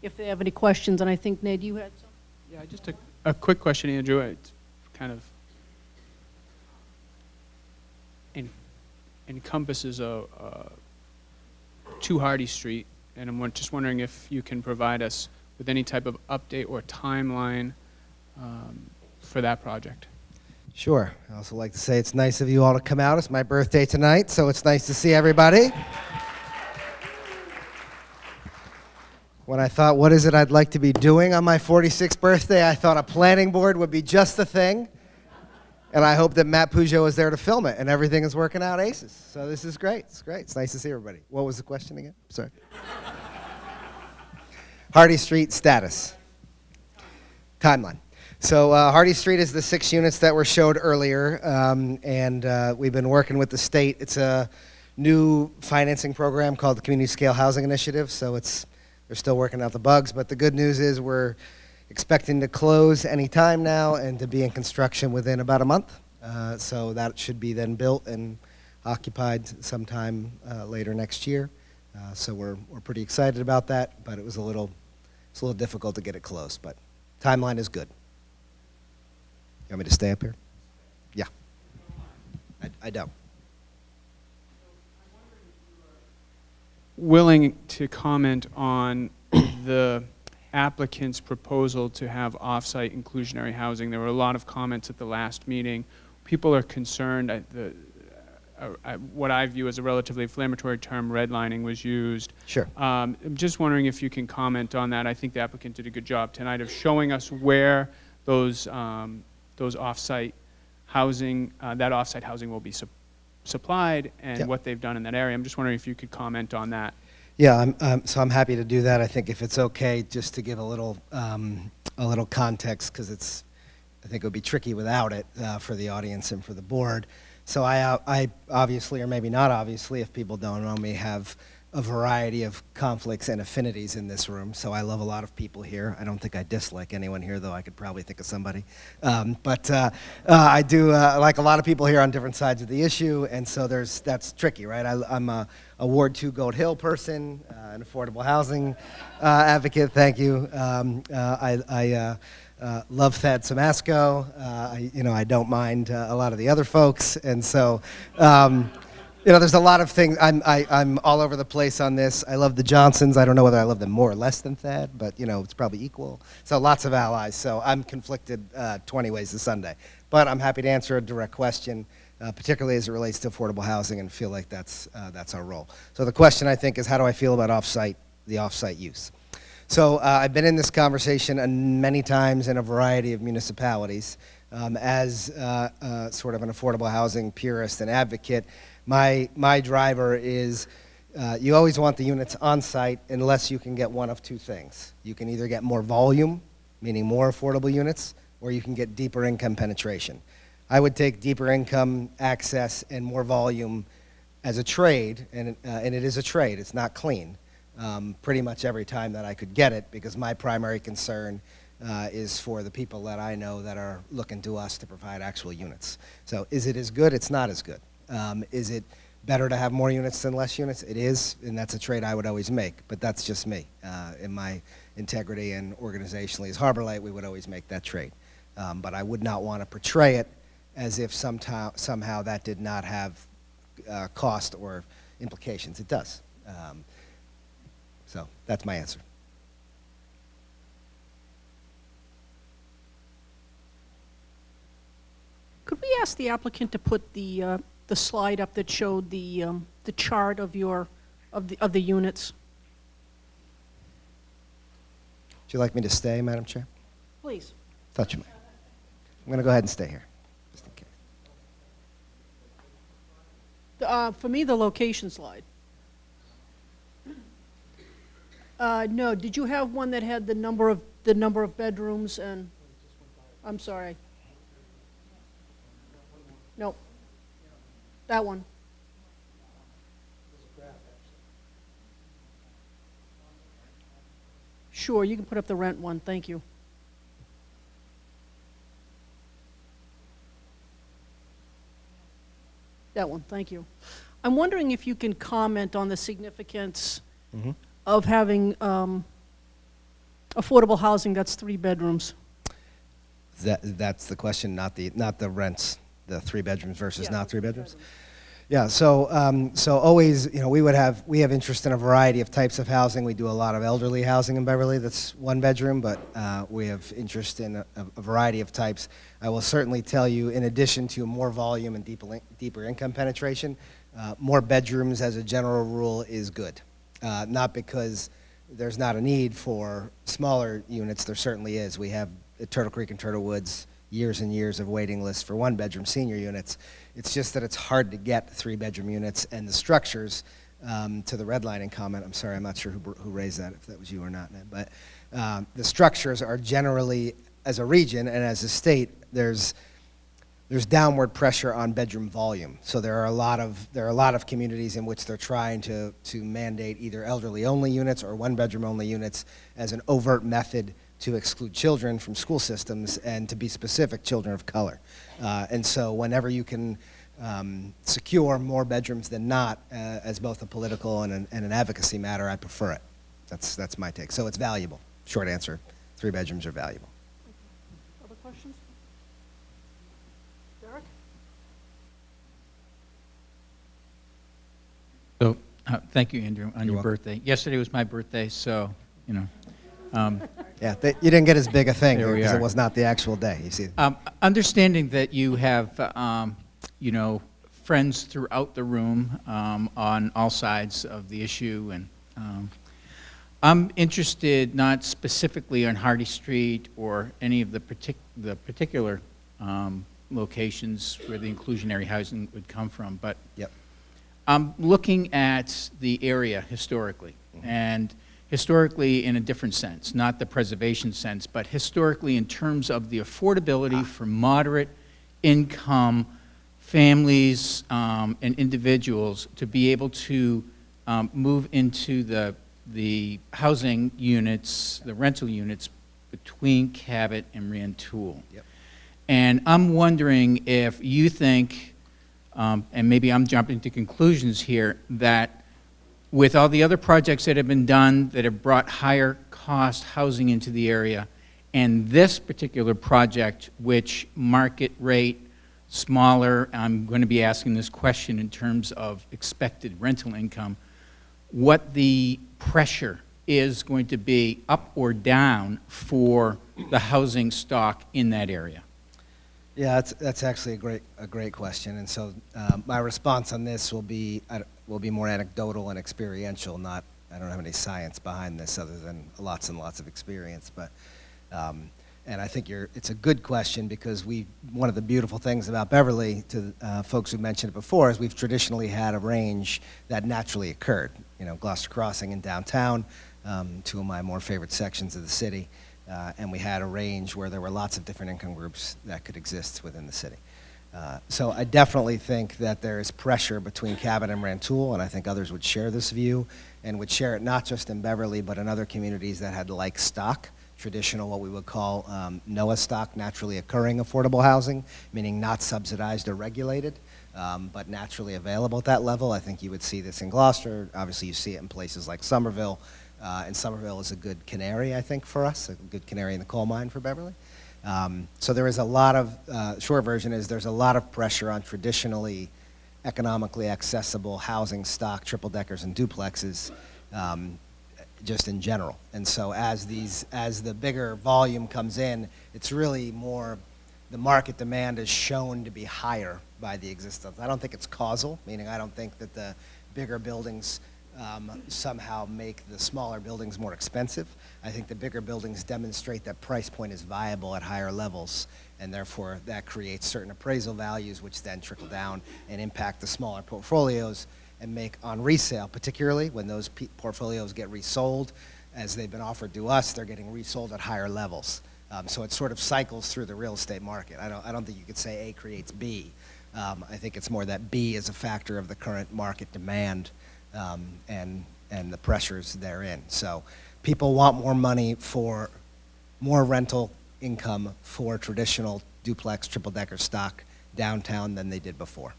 A: if they have any questions, and I think, Ned, you had some?
M: Yeah, just a quick question, Andrew. It kind of encompasses 2 Hardy Street, and I'm just wondering if you can provide us with any type of update or timeline for that project.
N: Sure. I also like to say it's nice of you all to come out. It's my birthday tonight, so it's nice to see everybody. When I thought, what is it I'd like to be doing on my 46th birthday, I thought a planning board would be just the thing. And I hope that Matt Pujo is there to film it, and everything is working out aces. So this is great. It's great. It's nice to see everybody. What was the question again? Sorry. Hardy Street status. Timeline. So Hardy Street is the 6 units that were showed earlier, and we've been working with the state. It's a new financing program called the Community Scale Housing Initiative, so they're still working out the bugs, but the good news is we're expecting to close any time now and to be in construction within about a month. So that should be then built and occupied sometime later next year. So we're pretty excited about that, but it's a little difficult to get it closed, but timeline is good. You want me to stay up here? Yeah. I don't.
M: Willing to comment on the applicant's proposal to have off-site inclusionary housing. There were a lot of comments at the last meeting. People are concerned. What I view as a relatively inflammatory term, redlining, was used.
N: Sure.
M: I'm just wondering if you can comment on that. I think the applicant did a good job tonight of showing us where those off-site housing, that off-site housing will be supplied and
N: Yep.
M: what they've done in that area. I'm just wondering if you could comment on that.
N: Yeah, so I'm happy to do that. I think if it's okay, just to give a little context, because I think it would be tricky without it for the audience and for the board. So I obviously, or maybe not obviously, if people don't know me, have a variety of conflicts and affinities in this room. So I love a lot of people here. I don't think I dislike anyone here, though I could probably think of somebody. But I do like a lot of people here on different sides of the issue, and so that's tricky, right? I'm a Ward 2 Goat Hill person, an affordable housing advocate. Thank you. I love Thad Samasco. I don't mind a lot of the other folks, and so. There's a lot of things. I'm all over the place on this. I love the Johnsons. I don't know whether I love them more or less than Thad, but it's probably equal. So lots of allies. So I'm conflicted 20 ways to Sunday. But I'm happy to answer a direct question, particularly as it relates to affordable housing, and feel like that's our role. So the question, I think, is how do I feel about the off-site use? So I've been in this conversation many times in a variety of municipalities. As sort of an affordable housing purist and advocate, my driver is you always want the units on site unless you can get one of 2 things. You can either get more volume, meaning more affordable units, or you can get deeper income penetration. I would take deeper income access and more volume as a trade, and it is a trade. It's not clean. Pretty much every time that I could get it, because my primary concern is for the people that I know that are looking to us to provide actual units. So is it as good? It's not as good. Is it better to have more units than less units? It is, and that's a trade I would always make, but that's just me. In my integrity and organizationally as Harbor Light, we would always make that trade. But I would not want to portray it as if somehow that did not have cost or implications. It does. So that's my answer.
A: Could we ask the applicant to put the slide up that showed the chart of the units?
N: Would you like me to stay, Madam Chair?
A: Please.
N: Thought you might. I'm going to go ahead and stay here.
A: For me, the location slide. No, did you have one that had the number of bedrooms and, I'm sorry. No. That one. Sure, you can put up the rent one, thank you. That one, thank you. I'm wondering if you can comment on the significance of having affordable housing that's 3 bedrooms.
N: That's the question, not the rents, the 3 bedrooms versus
A: Yeah,
N: not 3
A: 3
N: bedrooms. Yeah, so always, we have interest in a variety of types of housing. We do a lot of elderly housing in Beverly that's 1 bedroom, but we have interest in a variety of types. I will certainly tell you, in addition to more volume and deeper income penetration, more bedrooms as a general rule is good. Not because there's not a need for smaller units, there certainly is. We have at Turtle Creek and Turtle Woods years and years of waiting lists for 1-bedroom senior units. It's just that it's hard to get 3-bedroom units, and the structures, to the redlining comment, I'm sorry, I'm not sure who raised that, if that was you or not, Ned, but the structures are generally, as a region and as a state, there's downward pressure on bedroom volume. So there are a lot of communities in which they're trying to mandate either elderly-only units or 1-bedroom-only units as an overt method to exclude children from school systems, and to be specific, children of color. And so whenever you can secure more bedrooms than not, as both a political and an advocacy matter, I prefer it. That's my take. So it's valuable. Short answer, 3 bedrooms are valuable.
A: Other questions? Derek?
D: So, thank you, Andrew, on
N: You're
D: your
N: welcome.
D: birthday. Yesterday was my birthday, so, you know.
N: Yeah, you didn't get as big a thing
D: There we
N: because
D: are.
N: it was not the actual day. You see.
D: Understanding that you have, friends throughout the room on all sides of the issue, and I'm interested not specifically on Hardy Street or any of the particular locations where the inclusionary housing would come from, but
N: Yep.
D: I'm looking at the area historically, and historically in a different sense, not the preservation sense, but historically in terms of the affordability for moderate income families and individuals to be able to move into the housing units, the rental units between Cabot and Rantoul.
N: Yep.
D: And I'm wondering if you think, and maybe I'm jumping to conclusions here, that with all the other projects that have been done that have brought higher cost housing into the area, and this particular project, which market rate, smaller, I'm going to be asking this question in terms of expected rental income, what the pressure is going to be up or down for the housing stock in that area.
N: Yeah, that's actually a great question, and so my response on this will be more anecdotal and experiential. I don't have any science behind this other than lots and lots of experience. But and I think it's a good question because one of the beautiful things about Beverly, to folks who mentioned it before, is we've traditionally had a range that naturally occurred. You know, Gloucester Crossing and downtown, 2 of my more favorite sections of the city. And we had a range where there were lots of different income groups that could exist within the city. So I definitely think that there is pressure between Cabot and Rantoul, and I think others would share this view, and would share it not just in Beverly, but in other communities that had like stock, traditional, what we would call NOAA stock, naturally occurring affordable housing, meaning not subsidized or regulated, but naturally available at that level. I think you would see this in Gloucester. Obviously, you see it in places like Somerville. And Somerville is a good canary, I think, for us, a good canary in the coal mine for Beverly. So there is a lot of, short version is there's a lot of pressure on traditionally economically accessible housing stock, triple-deckers and duplexes, just in general. And so as the bigger volume comes in, it's really more, the market demand is shown to be higher by the existence. I don't think it's causal, meaning I don't think that the bigger buildings somehow make the smaller buildings more expensive. I think the bigger buildings demonstrate that price point is viable at higher levels, and therefore that creates certain appraisal values, which then trickle down and impact the smaller portfolios and make on resale, particularly when those portfolios get resold, as they've been offered to us, they're getting resold at higher levels. So it sort of cycles through the real estate market. I don't think you could say A creates B. I think it's more that B is a factor of the current market demand and the pressures therein. So people want more money for more rental income for traditional duplex, triple-decker stock downtown than they did before.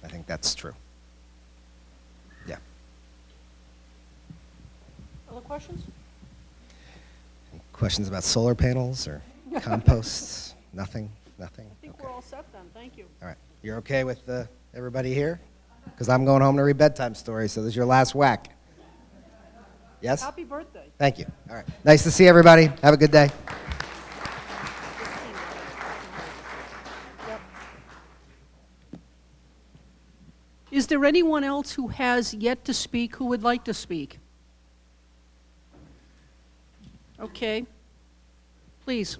N: I think that's true. Yeah.
A: Other questions?
N: Questions about solar panels or composts? Nothing? Nothing?
A: I think we're all set then, thank you.
N: All right. You're okay with everybody here? Because I'm going home to read bedtime stories, so this is your last whack. Yes?
A: Happy birthday.
N: Thank you. All right. Nice to see everybody. Have a good day.
A: Is there anyone else who has yet to speak who would like to speak? Okay. Please.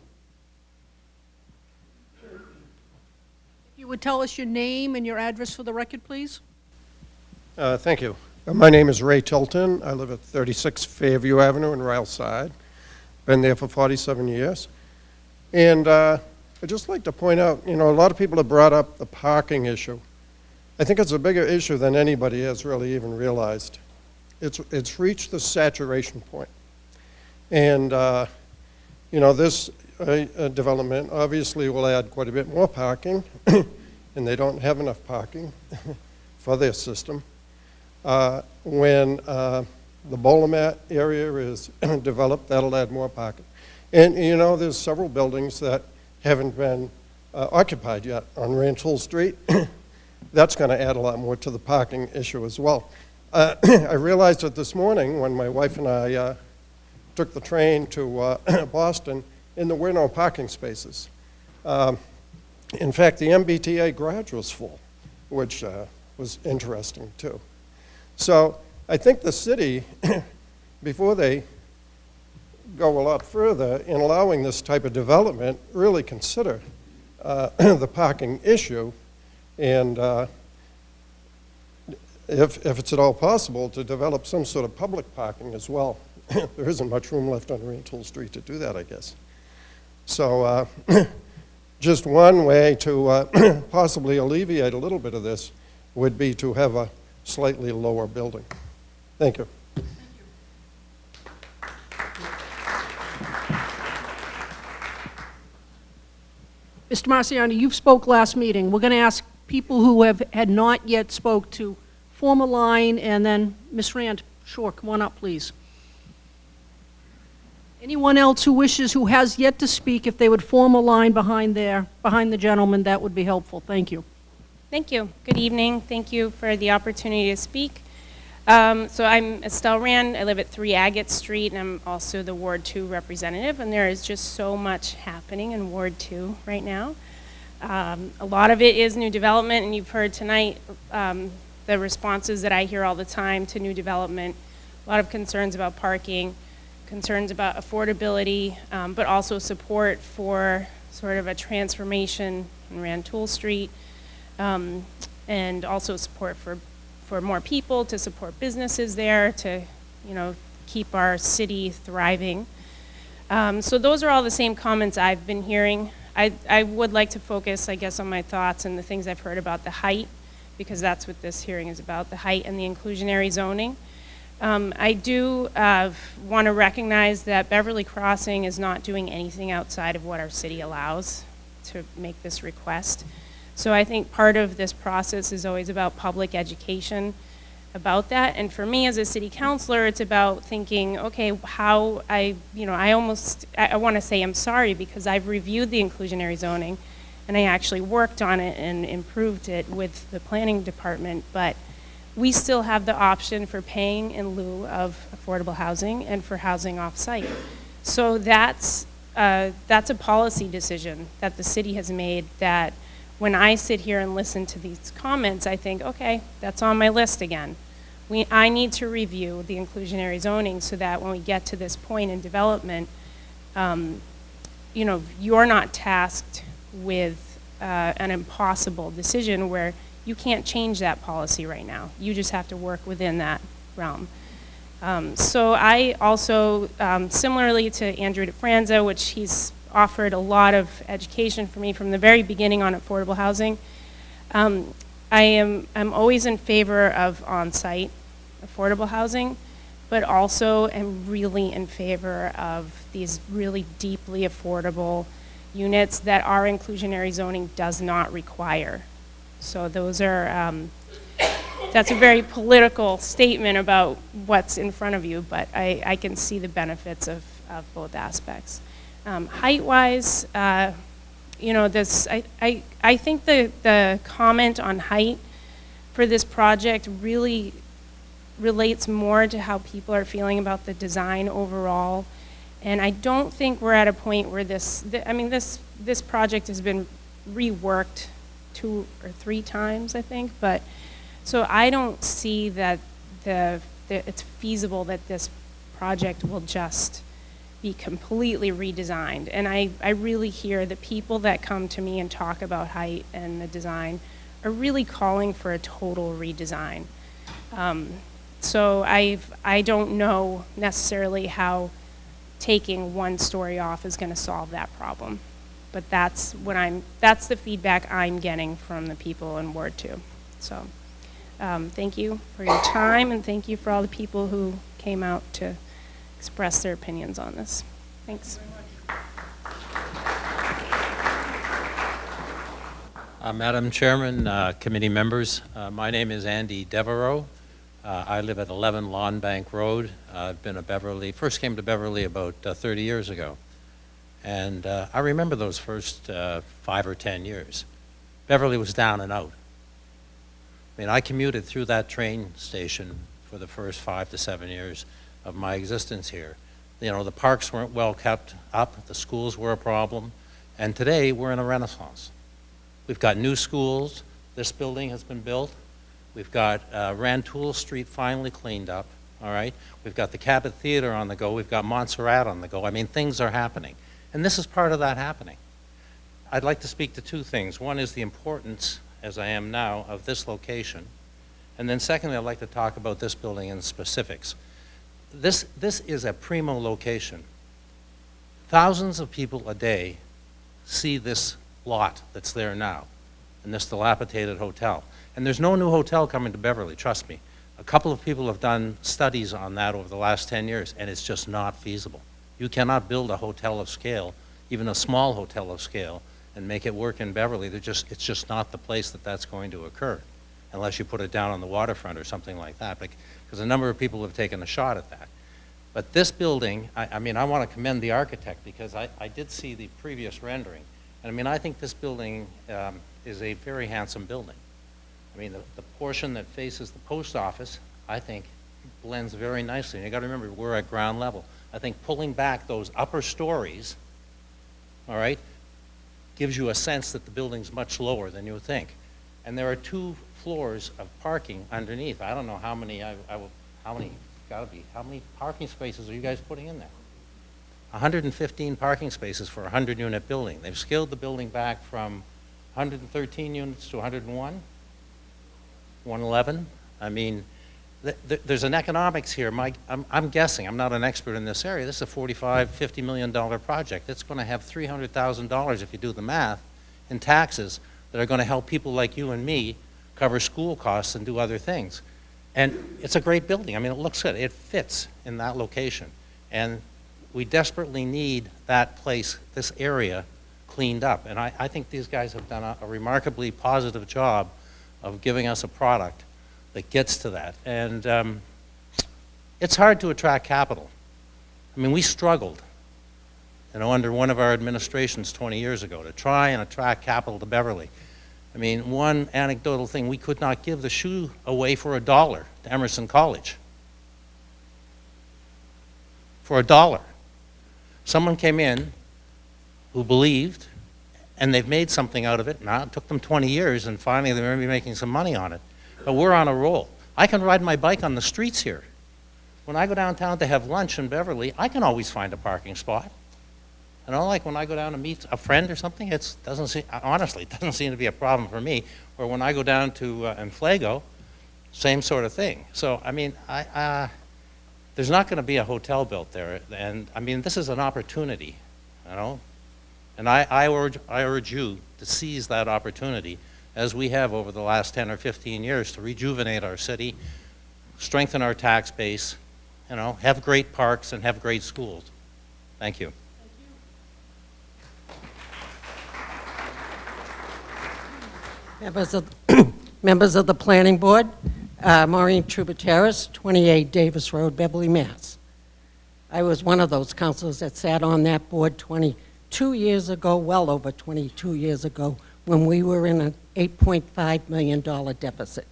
A: If you would tell us your name and your address for the record, please.
O: Thank you. My name is Ray Tilton. I live at 36 Fairview Avenue in Ryleside. Been there for 47 years. And I'd just like to point out, a lot of people have brought up the parking issue. I think it's a bigger issue than anybody has really even realized. It's reached the saturation point. And, this development obviously will add quite a bit more parking, and they don't have enough parking for their system. When the Bolomat area is developed, that'll add more parking. And, there's several buildings that haven't been occupied yet on Rantoul Street. That's going to add a lot more to the parking issue as well. I realized it this morning when my wife and I took the train to Boston, and there were no parking spaces. In fact, the MBTA garage was full, which was interesting too. So I think the city, before they go a lot further in allowing this type of development, really consider the parking issue, and if it's at all possible, to develop some sort of public parking as well. There isn't much room left on Rantoul Street to do that, I guess. So just one way to possibly alleviate a little bit of this would be to have a slightly lower building. Thank you.
A: Mr. Marciani, you've spoke last meeting. We're going to ask people who had not yet spoke to form a line, and then Ms. Rand, sure, come on up, please. Anyone else who has yet to speak, if they would form a line behind the gentleman, that would be helpful. Thank you.
P: Thank you. Good evening. Thank you for the opportunity to speak. So I'm Estelle Rand. I live at 3 Agate Street, and I'm also the Ward 2 representative, and there is just so much happening in Ward 2 right now. A lot of it is new development, and you've heard tonight the responses that I hear all the time to new development. A lot of concerns about parking, concerns about affordability, but also support for sort of a transformation in Rantoul Street, and also support for more people, to support businesses there, to keep our city thriving. So those are all the same comments I've been hearing. I would like to focus, I guess, on my thoughts and the things I've heard about the height, because that's what this hearing is about, the height and the inclusionary zoning. I do want to recognize that Beverly Crossing is not doing anything outside of what our city allows to make this request. So I think part of this process is always about public education about that. And for me as a city councilor, it's about thinking, okay, how I want to say I'm sorry, because I've reviewed the inclusionary zoning and I actually worked on it and improved it with the planning department, but we still have the option for paying in lieu of affordable housing and for housing off-site. So that's a policy decision that the city has made, that when I sit here and listen to these comments, I think, okay, that's on my list again. I need to review the inclusionary zoning so that when we get to this point in development, you know, you're not tasked with an impossible decision where you can't change that policy right now. You just have to work within that realm. So I also, similarly to Andrew DeFranza, which he's offered a lot of education for me from the very beginning on affordable housing, I'm always in favor of on-site affordable housing, but also am really in favor of these really deeply affordable units that our inclusionary zoning does not require. So those are, that's a very political statement about what's in front of you, but I can see the benefits of both aspects. Height-wise, you know, this, I think the comment on height for this project really relates more to how people are feeling about the design overall. And I don't think we're at a point where this project has been reworked 2 or 3 times, I think. But so I don't see that it's feasible that this project will just be completely redesigned. And I really hear the people that come to me and talk about height and the design are really calling for a total redesign. So I don't know necessarily how taking 1 story off is going to solve that problem. But that's the feedback I'm getting from the people in Ward 2. So thank you for your time, and thank you for all the people who came out to express their opinions on this. Thanks.
Q: Madam Chairman, committee members, my name is Andy Devereaux. I live at 11 Lawn Bank Road. I've been first came to Beverly about 30 years ago. And I remember those first 5 or 10 years. Beverly was down and out. I mean, I commuted through that train station for the first 5 to 7 years of my existence here. You know, the parks weren't well kept up, the schools were a problem, and today we're in a renaissance. We've got new schools, this building has been built, we've got Rantoul Street finally cleaned up, all right? We've got the Cabot Theater on the go, we've got Montserrat on the go. I mean, things are happening, and this is part of that happening. I'd like to speak to 2 things. One is the importance, as I am now, of this location, and then secondly, I'd like to talk about this building in specifics. This is a primo location. Thousands of people a day see this lot that's there now in this dilapidated hotel. And there's no new hotel coming to Beverly, trust me. A couple of people have done studies on that over the last 10 years, and it's just not feasible. You cannot build a hotel of scale, even a small hotel of scale, and make it work in Beverly. It's just not the place that's going to occur, unless you put it down on the waterfront or something like that, because a number of people have taken a shot at that. But this building, I mean, I want to commend the architect, because I did see the previous rendering. And I mean, I think this building is a very handsome building. I mean, the portion that faces the post office, I think, blends very nicely. And you got to remember, we're at ground level. I think pulling back those upper stories, all right, gives you a sense that the building's much lower than you would think. And there are 2 floors of parking underneath. I don't know how many, how many parking spaces are you guys putting in there? 115 parking spaces for a 100-unit building. They've scaled the building back from 113 units to 101, 111. I mean, there's an economics here. I'm guessing, I'm not an expert in this area, this is a $45, $50 million project. It's going to have $300,000, if you do the math, in taxes that are going to help people like you and me cover school costs and do other things. And it's a great building. I mean, it looks good. It fits in that location. And we desperately need that place, this area, cleaned up. And I think these guys have done a remarkably positive job of giving us a product that gets to that. And it's hard to attract capital. I mean, we struggled, under one of our administrations 20 years ago to try and attract capital to Beverly. I mean, one anecdotal thing, we could not give the shoe away for $1 to Emerson College. For $1. Someone came in who believed, and they've made something out of it. Now, it took them 20 years, and finally they're going to be making some money on it. But we're on a roll. I can ride my bike on the streets here. When I go downtown to have lunch in Beverly, I can always find a parking spot. You know, like when I go down to meet a friend or something, it doesn't seem, honestly, it doesn't seem to be a problem for me. Or when I go down to Enflago, same sort of thing. So, I mean, there's not going to be a hotel built there. And, I mean, this is an opportunity, you know. And I urge you to seize that opportunity, as we have over the last 10 or 15 years, to rejuvenate our city, strengthen our tax base, you know, have great parks and have great schools. Thank you.
R: Members of the Planning Board, Maureen Trubateris, 28 Davis Road, Beverly, Mass. I was one of those councilors that sat on that board 22 years ago, well over 22 years ago, when we were in an $8.5 million deficit.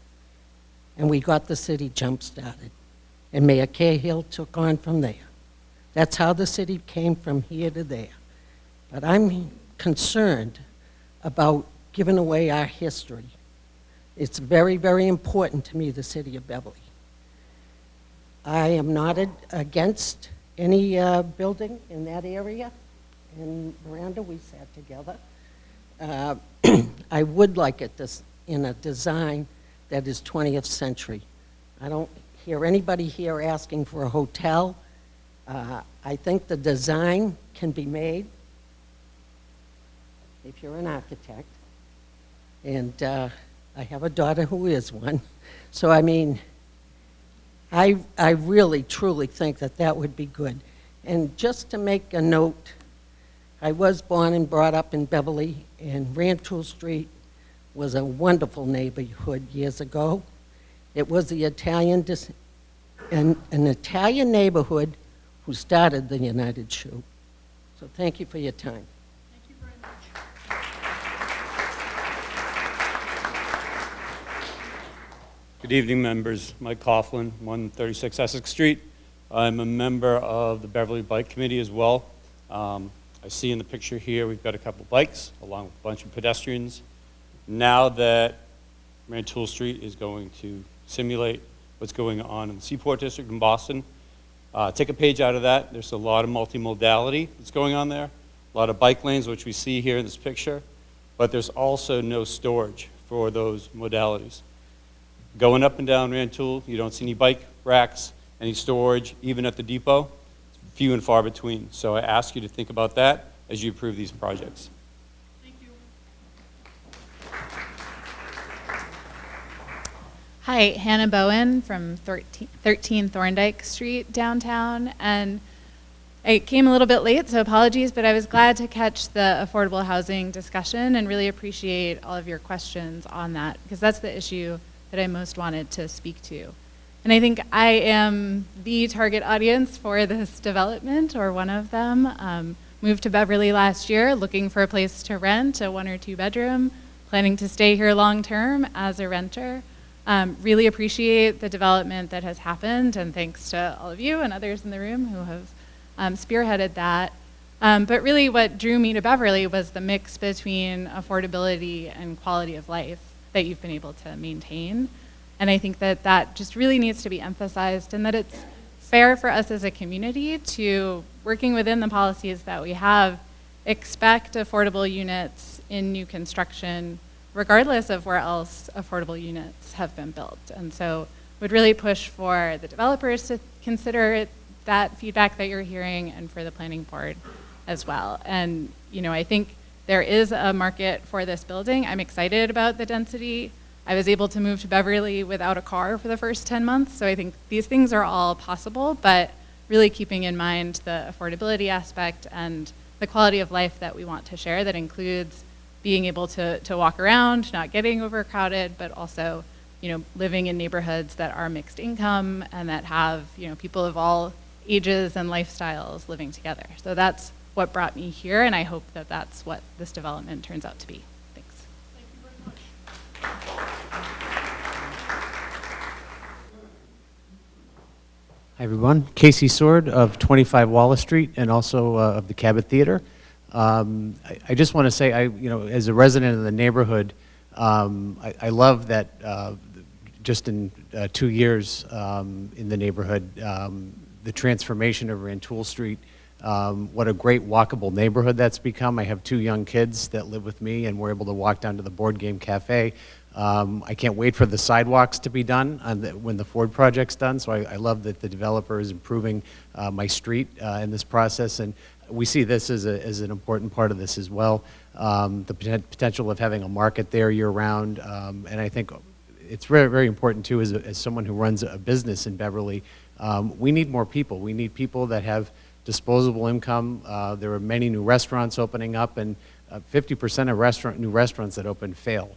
R: And we got the city jump-started. And Mayor Cahill took on from there. That's how the city came from here to there. But I'm concerned about giving away our history. It's very, very important to me, the city of Beverly. I am not against any building in that area. And Miranda, we sat together. I would like it in a design that is 20th century. I don't hear anybody here asking for a hotel. I think the design can be made if you're an architect. And I have a daughter who is one. So, I mean, I really, truly think that that would be good. And just to make a note, I was born and brought up in Beverly, and Rantoul Street was a wonderful neighborhood years ago. It was the an Italian neighborhood who started the United Shoe. So thank you for your time.
A: Thank you very much.
S: Good evening, members. Mike Coughlin, 136 Essex Street. I'm a member of the Beverly Bike Committee as well. I see in the picture here we've got a couple bikes along with a bunch of pedestrians. Now that Rantoul Street is going to simulate what's going on in the Seaport District in Boston, take a page out of that. There's a lot of multimodality that's going on there, a lot of bike lanes, which we see here in this picture, but there's also no storage for those modalities. Going up and down Rantoul, you don't see any bike racks, any storage, even at the depot. It's few and far between. So I ask you to think about that as you approve these projects.
A: Thank you.
T: Hi, Hannah Bowen from 13 Thorndike Street downtown. And I came a little bit late, so apologies, but I was glad to catch the affordable housing discussion and really appreciate all of your questions on that, because that's the issue that I most wanted to speak to. And I think I am the target audience for this development, or one of them. Moved to Beverly last year looking for a place to rent, a 1 or 2 bedroom, planning to stay here long term as a renter. Really appreciate the development that has happened, and thanks to all of you and others in the room who have spearheaded that. But really what drew me to Beverly was the mix between affordability and quality of life that you've been able to maintain. And I think that that just really needs to be emphasized, and that it's fair for us as a community to, working within the policies that we have, expect affordable units in new construction, regardless of where else affordable units have been built. And so would really push for the developers to consider that feedback that you're hearing, and for the planning board as well. And you know, I think there is a market for this building. I'm excited about the density. I was able to move to Beverly without a car for the first 10 months, so I think these things are all possible, but really keeping in mind the affordability aspect and the quality of life that we want to share, that includes being able to walk around, not getting overcrowded, but also, you know, living in neighborhoods that are mixed income and that have, you know, people of all ages and lifestyles living together. So that's what brought me here, and I hope that that's what this development turns out to be. Thanks.
A: Thank you very much.
U: Hi, everyone. Casey Sword of 25 Wallace Street, and also of the Cabot Theater. I just want to say, you know, as a resident of the neighborhood, I love that just in 2 years in the neighborhood, the transformation of Rantoul Street, what a great walkable neighborhood that's become. I have 2 young kids that live with me, and we're able to walk down to the Board Game Cafe. I can't wait for the sidewalks to be done when the Ford project's done, so I love that the developer is improving my street in this process, and we see this as an important part of this as well. The potential of having a market there year-round, and I think it's very, very important too, as someone who runs a business in Beverly, we need more people. We need people that have disposable income. There are many new restaurants opening up, and 50% of new restaurants that open fail.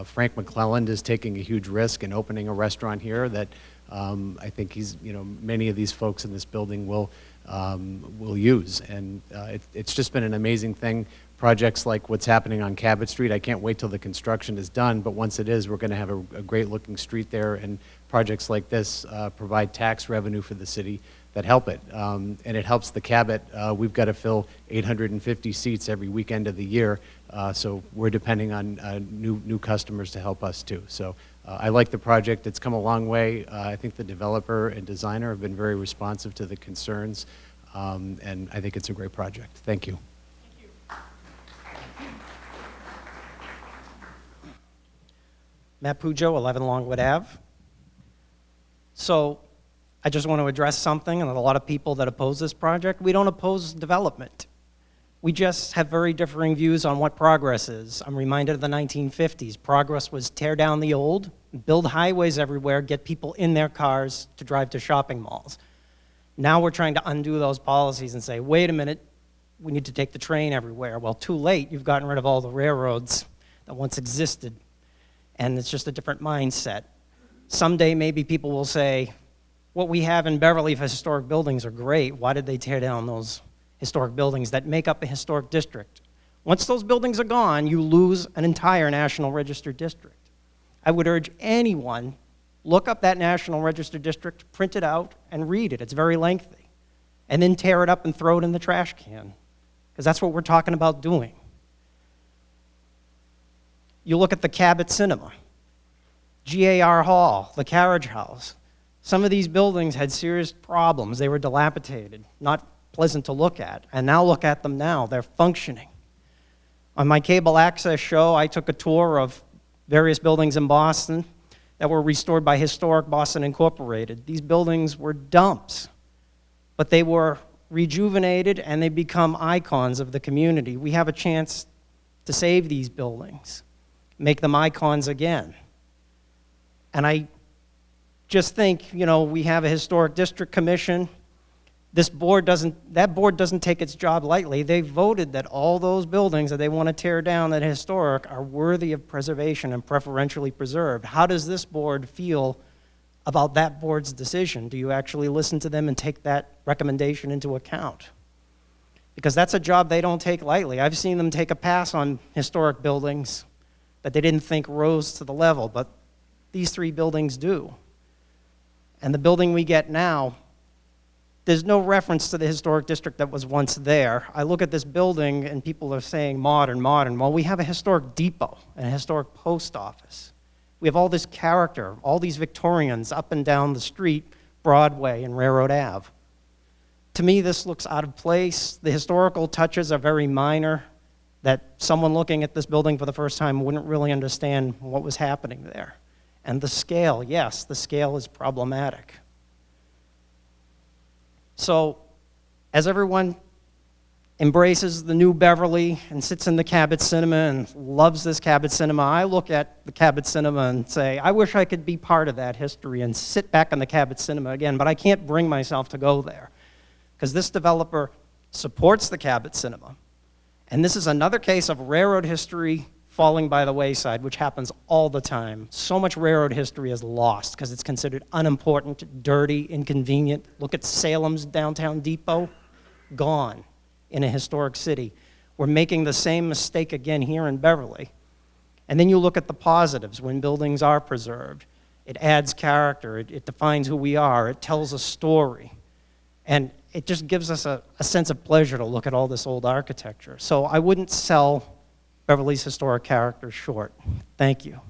U: Frank McClelland is taking a huge risk in opening a restaurant here that I think many of these folks in this building will use, and it's just been an amazing thing. Projects like what's happening on Cabot Street, I can't wait till the construction is done, but once it is, we're going to have a great looking street there, and projects like this provide tax revenue for the city that help it, and it helps the Cabot. We've got to fill 850 seats every weekend of the year, so we're depending on new customers to help us too. So I like the project. It's come a long way. I think the developer and designer have been very responsive to the concerns, and I think it's a great project. Thank you.
B: Matt Pujo, 11 Longwood Ave. So I just want to address something, and a lot of people that oppose this project, we don't oppose development. We just have very differing views on what progress is. I'm reminded of the 1950s. Progress was tear down the old, build highways everywhere, get people in their cars to drive to shopping malls. Now we're trying to undo those policies and say, wait a minute, we need to take the train everywhere. Well, too late. You've gotten rid of all the railroads that once existed, and it's just a different mindset. Someday maybe people will say, what we have in Beverly for historic buildings are great. Why did they tear down those historic buildings that make up a historic district? Once those buildings are gone, you lose an entire National Register district. I would urge anyone, look up that National Register district, print it out, and read it. It's very lengthy. And then tear it up and throw it in the trash can, because that's what we're talking about doing. You look at the Cabot Cinema, GAR Hall, the Carriage House. Some of these buildings had serious problems. They were dilapidated, not pleasant to look at. And now look at them now. They're functioning. On my cable access show, I took a tour of various buildings in Boston that were restored by Historic Boston Incorporated. These buildings were dumps, but they were rejuvenated and they become icons of the community. We have a chance to save these buildings, make them icons again. And I just think, we have a historic district commission. That board doesn't take its job lightly. They voted that all those buildings that they want to tear down that are historic are worthy of preservation and preferentially preserved. How does this board feel about that board's decision? Do you actually listen to them and take that recommendation into account? Because that's a job they don't take lightly. I've seen them take a pass on historic buildings that they didn't think rose to the level, but these 3 buildings do. And the building we get now, there's no reference to the historic district that was once there. I look at this building and people are saying modern, modern. Well, we have a historic depot and a historic post office. We have all this character, all these Victorians up and down the street, Broadway and Railroad Ave. To me, this looks out of place. The historical touches are very minor, that someone looking at this building for the first time wouldn't really understand what was happening there. And the scale, yes, the scale is problematic. So, as everyone embraces the new Beverly and sits in the Cabot Cinema and loves this Cabot Cinema, I look at the Cabot Cinema and say, I wish I could be part of that history and sit back in the Cabot Cinema again, but I can't bring myself to go there, because this developer supports the Cabot Cinema. And this is another case of railroad history falling by the wayside, which happens all the time. So much railroad history is lost because it's considered unimportant, dirty, inconvenient. Look at Salem's downtown depot, gone in a historic city. We're making the same mistake again here in Beverly. And then you look at the positives when buildings are preserved. It adds character, it defines who we are, it tells a story. And it just gives us a sense of pleasure to look at all this old architecture. So I wouldn't sell Beverly's historic character short. Thank you.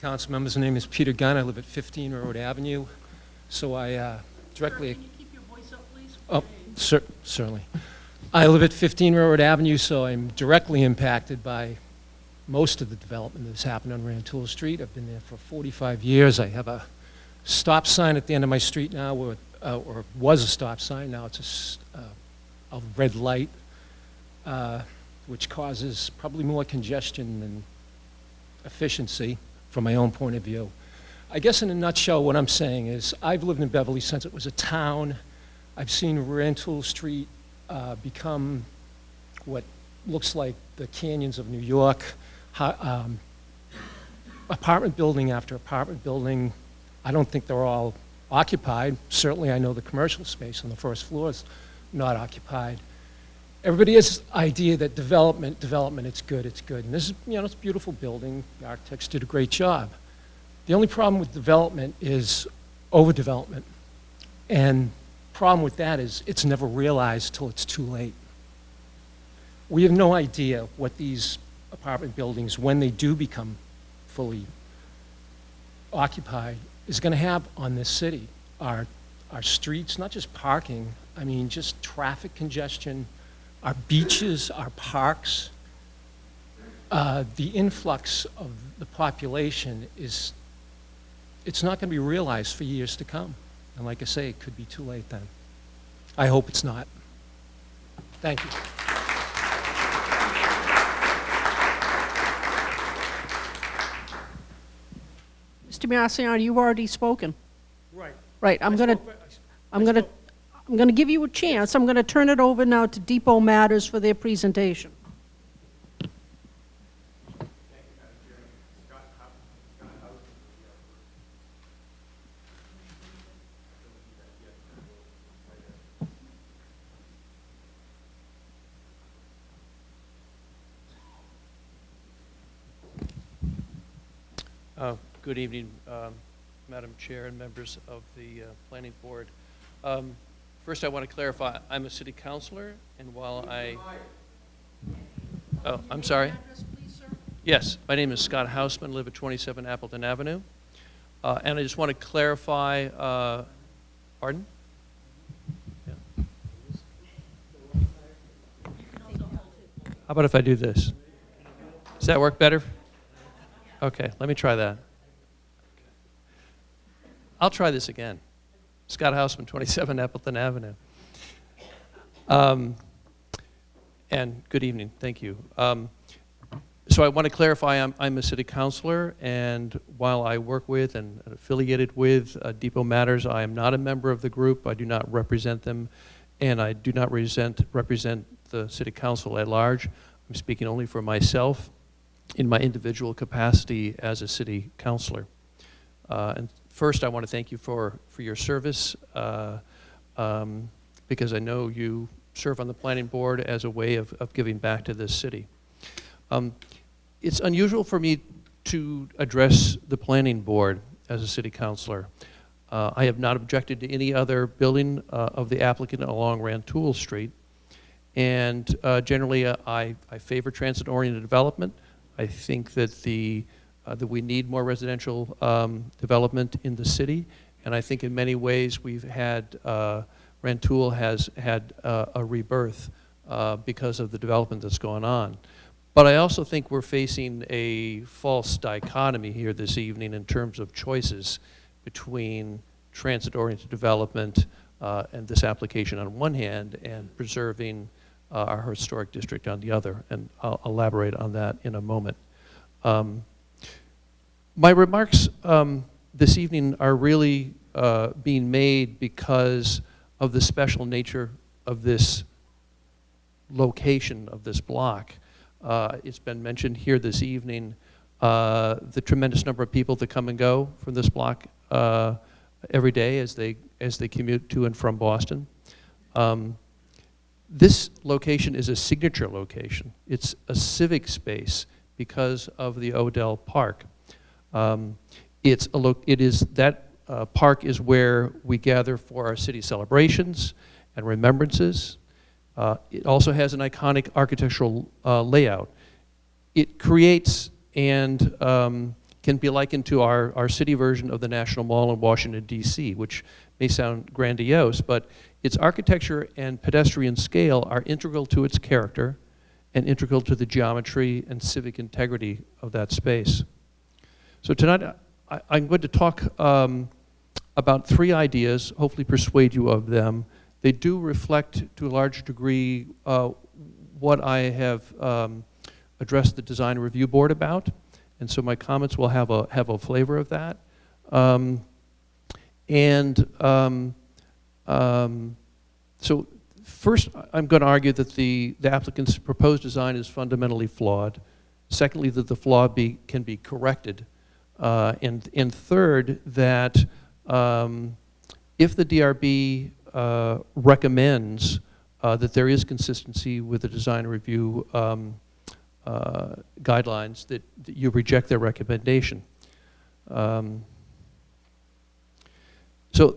C: council members. My name is Peter Gunn. I live at 15 Railroad Avenue. So I directly...
A: Can you keep your voice up, please?
C: Oh, certainly. I live at 15 Railroad Avenue, so I'm directly impacted by most of the development that's happened on Rantoul Street. I've been there for 45 years. I have a stop sign at the end of my street now, or was a stop sign. Now it's a red light, which causes probably more congestion than efficiency from my own point of view. I guess in a nutshell, what I'm saying is I've lived in Beverly since it was a town. I've seen Rantoul Street become what looks like the canyons of New York. Apartment building after apartment building. I don't think they're all occupied. Certainly I know the commercial space on the first floor is not occupied. Everybody has the idea that development, it's good. And this is, it's a beautiful building. The architects did a great job. The only problem with development is overdevelopment. And the problem with that is it's never realized till it's too late. We have no idea what these apartment buildings, when they do become fully occupied, is going to have on this city. Our streets, not just parking, I mean just traffic congestion, our beaches, our parks, the influx of the population it's not going to be realized for years to come. And like I say, it could be too late then. I hope it's not. Thank you.
A: Mr. Marciano, you've already spoken.
F: Right.
A: Right, I'm going to give you a chance. I'm going to turn it over now to Depot Matters for their presentation.
V: Good evening, Madam Chair and members of the Planning Board. First, I want to clarify, I'm a city councilor, and while Oh, I'm sorry. Yes, my name is Scott Hausman, live at 27 Appleton Avenue. And I just want to clarify, pardon? Yeah. How about if I do this? Does that work better? Okay, let me try that. I'll try this again. Scott Hausman, 27 Appleton Avenue. And good evening, thank you. So I want to clarify, I'm a city councilor, and while I work with and affiliated with Depot Matters, I am not a member of the group. I do not represent them, and I do not represent the city council at large. I'm speaking only for myself in my individual capacity as a city councilor. And first, I want to thank you for your service, because I know you serve on the planning board as a way of giving back to this city. It's unusual for me to address the planning board as a city councilor. I have not objected to any other building of the applicant along Rantoul Street. And generally, I favor transit-oriented development. I think that that we need more residential development in the city. And I think in many ways we've had, Rantoul has had a rebirth because of the development that's going on. But I also think we're facing a false dichotomy here this evening in terms of choices between transit-oriented development and this application on one hand, and preserving our historic district on the other. And I'll elaborate on that in a moment. My remarks this evening are really being made because of the special nature of this location of this block. It's been mentioned here this evening, the tremendous number of people that come and go from this block every day as they commute to and from Boston. This location is a signature location. It's a civic space because of the Odell Park. That park is where we gather for our city celebrations and remembrances. It also has an iconic architectural layout. It creates and can be likened to our city version of the National Mall in Washington, D.C., which may sound grandiose, but its architecture and pedestrian scale are integral to its character and integral to the geometry and civic integrity of that space. So tonight, I'm going to talk about 3 ideas, hopefully persuade you of them. They do reflect, to a large degree, what I have addressed the Design Review Board about, and so my comments will have a flavor of that. So first, I'm going to argue that the applicant's proposed design is fundamentally flawed. Secondly, that the flaw can be corrected. And third, that if the DRB recommends that there is consistency with the design review guidelines, that you reject their recommendation. So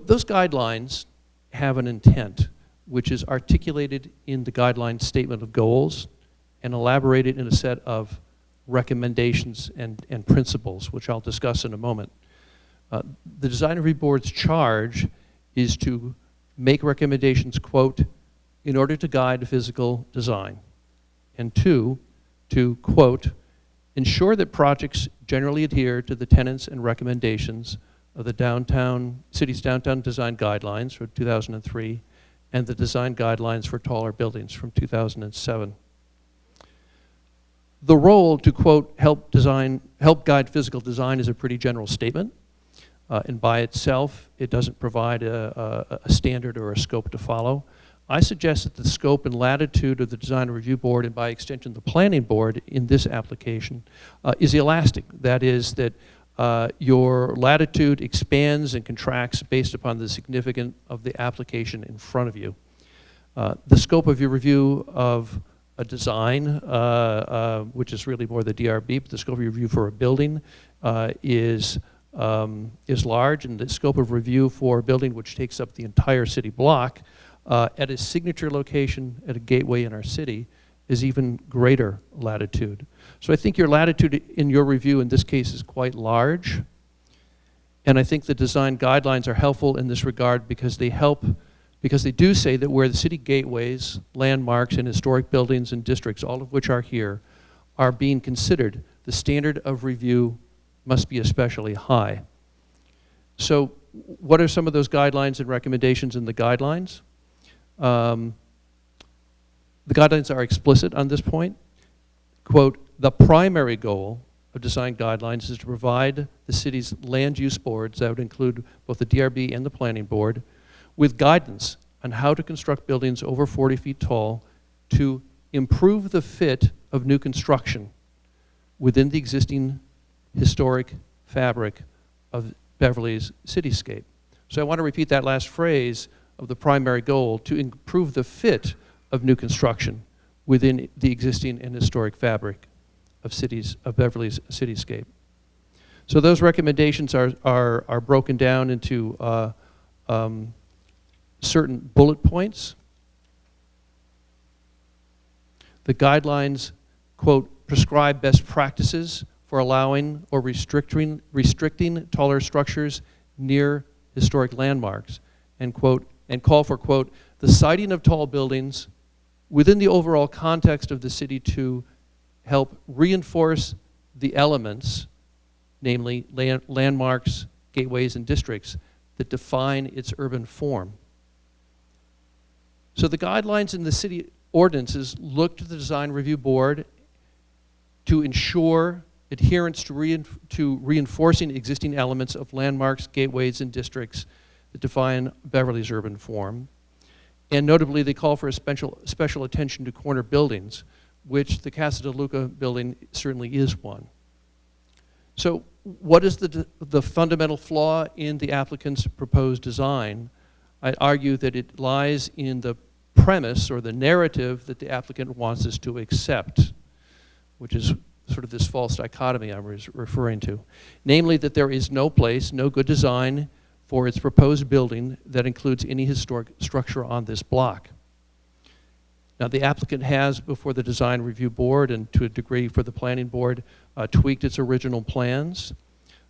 V: those guidelines have an intent, which is articulated in the guideline statement of goals and elaborated in a set of recommendations and principles, which I'll discuss in a moment. The Design Review Board's charge is to make recommendations, quote, in order to guide physical design, and 2, to, quote, ensure that projects generally adhere to the tenets and recommendations of the city's downtown design guidelines from 2003 and the design guidelines for taller buildings from 2007. The role to, quote, help guide physical design is a pretty general statement, and by itself, it doesn't provide a standard or a scope to follow. I suggest that the scope and latitude of the Design Review Board, and by extension the Planning Board in this application, is elastic. That is, that your latitude expands and contracts based upon the significance of the application in front of you. The scope of your review of a design, which is really more the DRB, but the scope of review for a building is large, and the scope of review for a building which takes up the entire city block at a signature location at a gateway in our city is even greater latitude. So I think your latitude in your review in this case is quite large, and I think the design guidelines are helpful in this regard because they do say that where the city gateways, landmarks, and historic buildings and districts, all of which are here, are being considered, the standard of review must be especially high. So what are some of those guidelines and recommendations in the guidelines? The guidelines are explicit on this point. Quote, the primary goal of design guidelines is to provide the city's land use boards, that would include both the DRB and the Planning Board, with guidance on how to construct buildings over 40 feet tall to improve the fit of new construction within the existing historic fabric of Beverly's cityscape. So I want to repeat that last phrase of the primary goal, to improve the fit of new construction within the existing and historic fabric of Beverly's cityscape. So those recommendations are broken down into certain bullet points. The guidelines, quote, prescribe best practices for allowing or restricting taller structures near historic landmarks, and quote, and call for, quote, the siting of tall buildings within the overall context of the city to help reinforce the elements, namely landmarks, gateways, and districts that define its urban form. So the guidelines in the city ordinances look to the Design Review Board to ensure adherence to reinforcing existing elements of landmarks, gateways, and districts that define Beverly's urban form. And notably, they call for a special attention to corner buildings, which the Casa de Luca building certainly is one. So what is the fundamental flaw in the applicant's proposed design? I'd argue that it lies in the premise or the narrative that the applicant wants us to accept, which is sort of this false dichotomy I was referring to. Namely, that there is no place, no good design for its proposed building that includes any historic structure on this block. Now, the applicant has, before the Design Review Board and to a degree for the Planning Board, tweaked its original plans.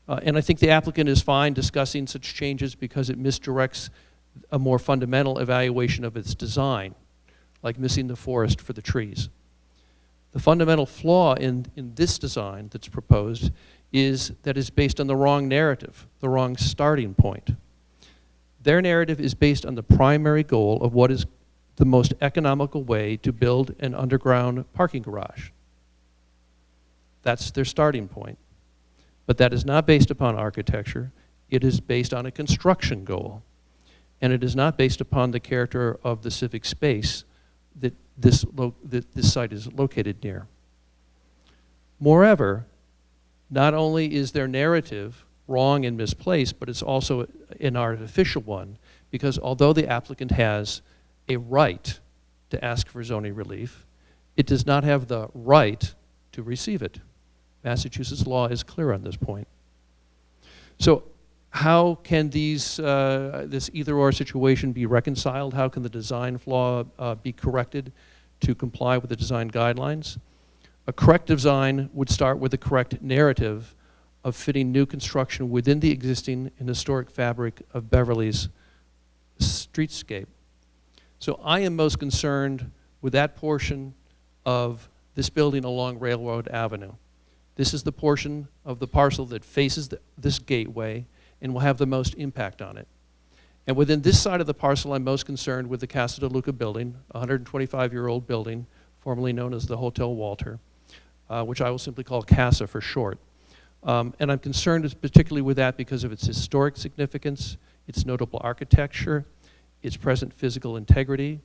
V: And I think the applicant is fine discussing such changes because it misdirects a more fundamental evaluation of its design, like missing the forest for the trees. The fundamental flaw in this design that's proposed is that it's based on the wrong narrative, the wrong starting point. Their narrative is based on the primary goal of what is the most economical way to build an underground parking garage. That's their starting point. But that is not based upon architecture. It is based on a construction goal. And it is not based upon the character of the civic space that this site is located near. Moreover, not only is their narrative wrong and misplaced, but it's also an artificial one, because although the applicant has a right to ask for zoning relief, it does not have the right to receive it. Massachusetts law is clear on this point. So how can this either-or situation be reconciled? How can the design flaw be corrected to comply with the design guidelines? A correct design would start with the correct narrative of fitting new construction within the existing and historic fabric of Beverly's streetscape. So I am most concerned with that portion of this building along Railroad Avenue. This is the portion of the parcel that faces this gateway and will have the most impact on it. And within this side of the parcel, I'm most concerned with the Casa de Luca building, a 125-year-old building, formerly known as the Hotel Walter, which I will simply call Casa for short. And I'm concerned particularly with that because of its historic significance, its notable architecture, its present physical integrity,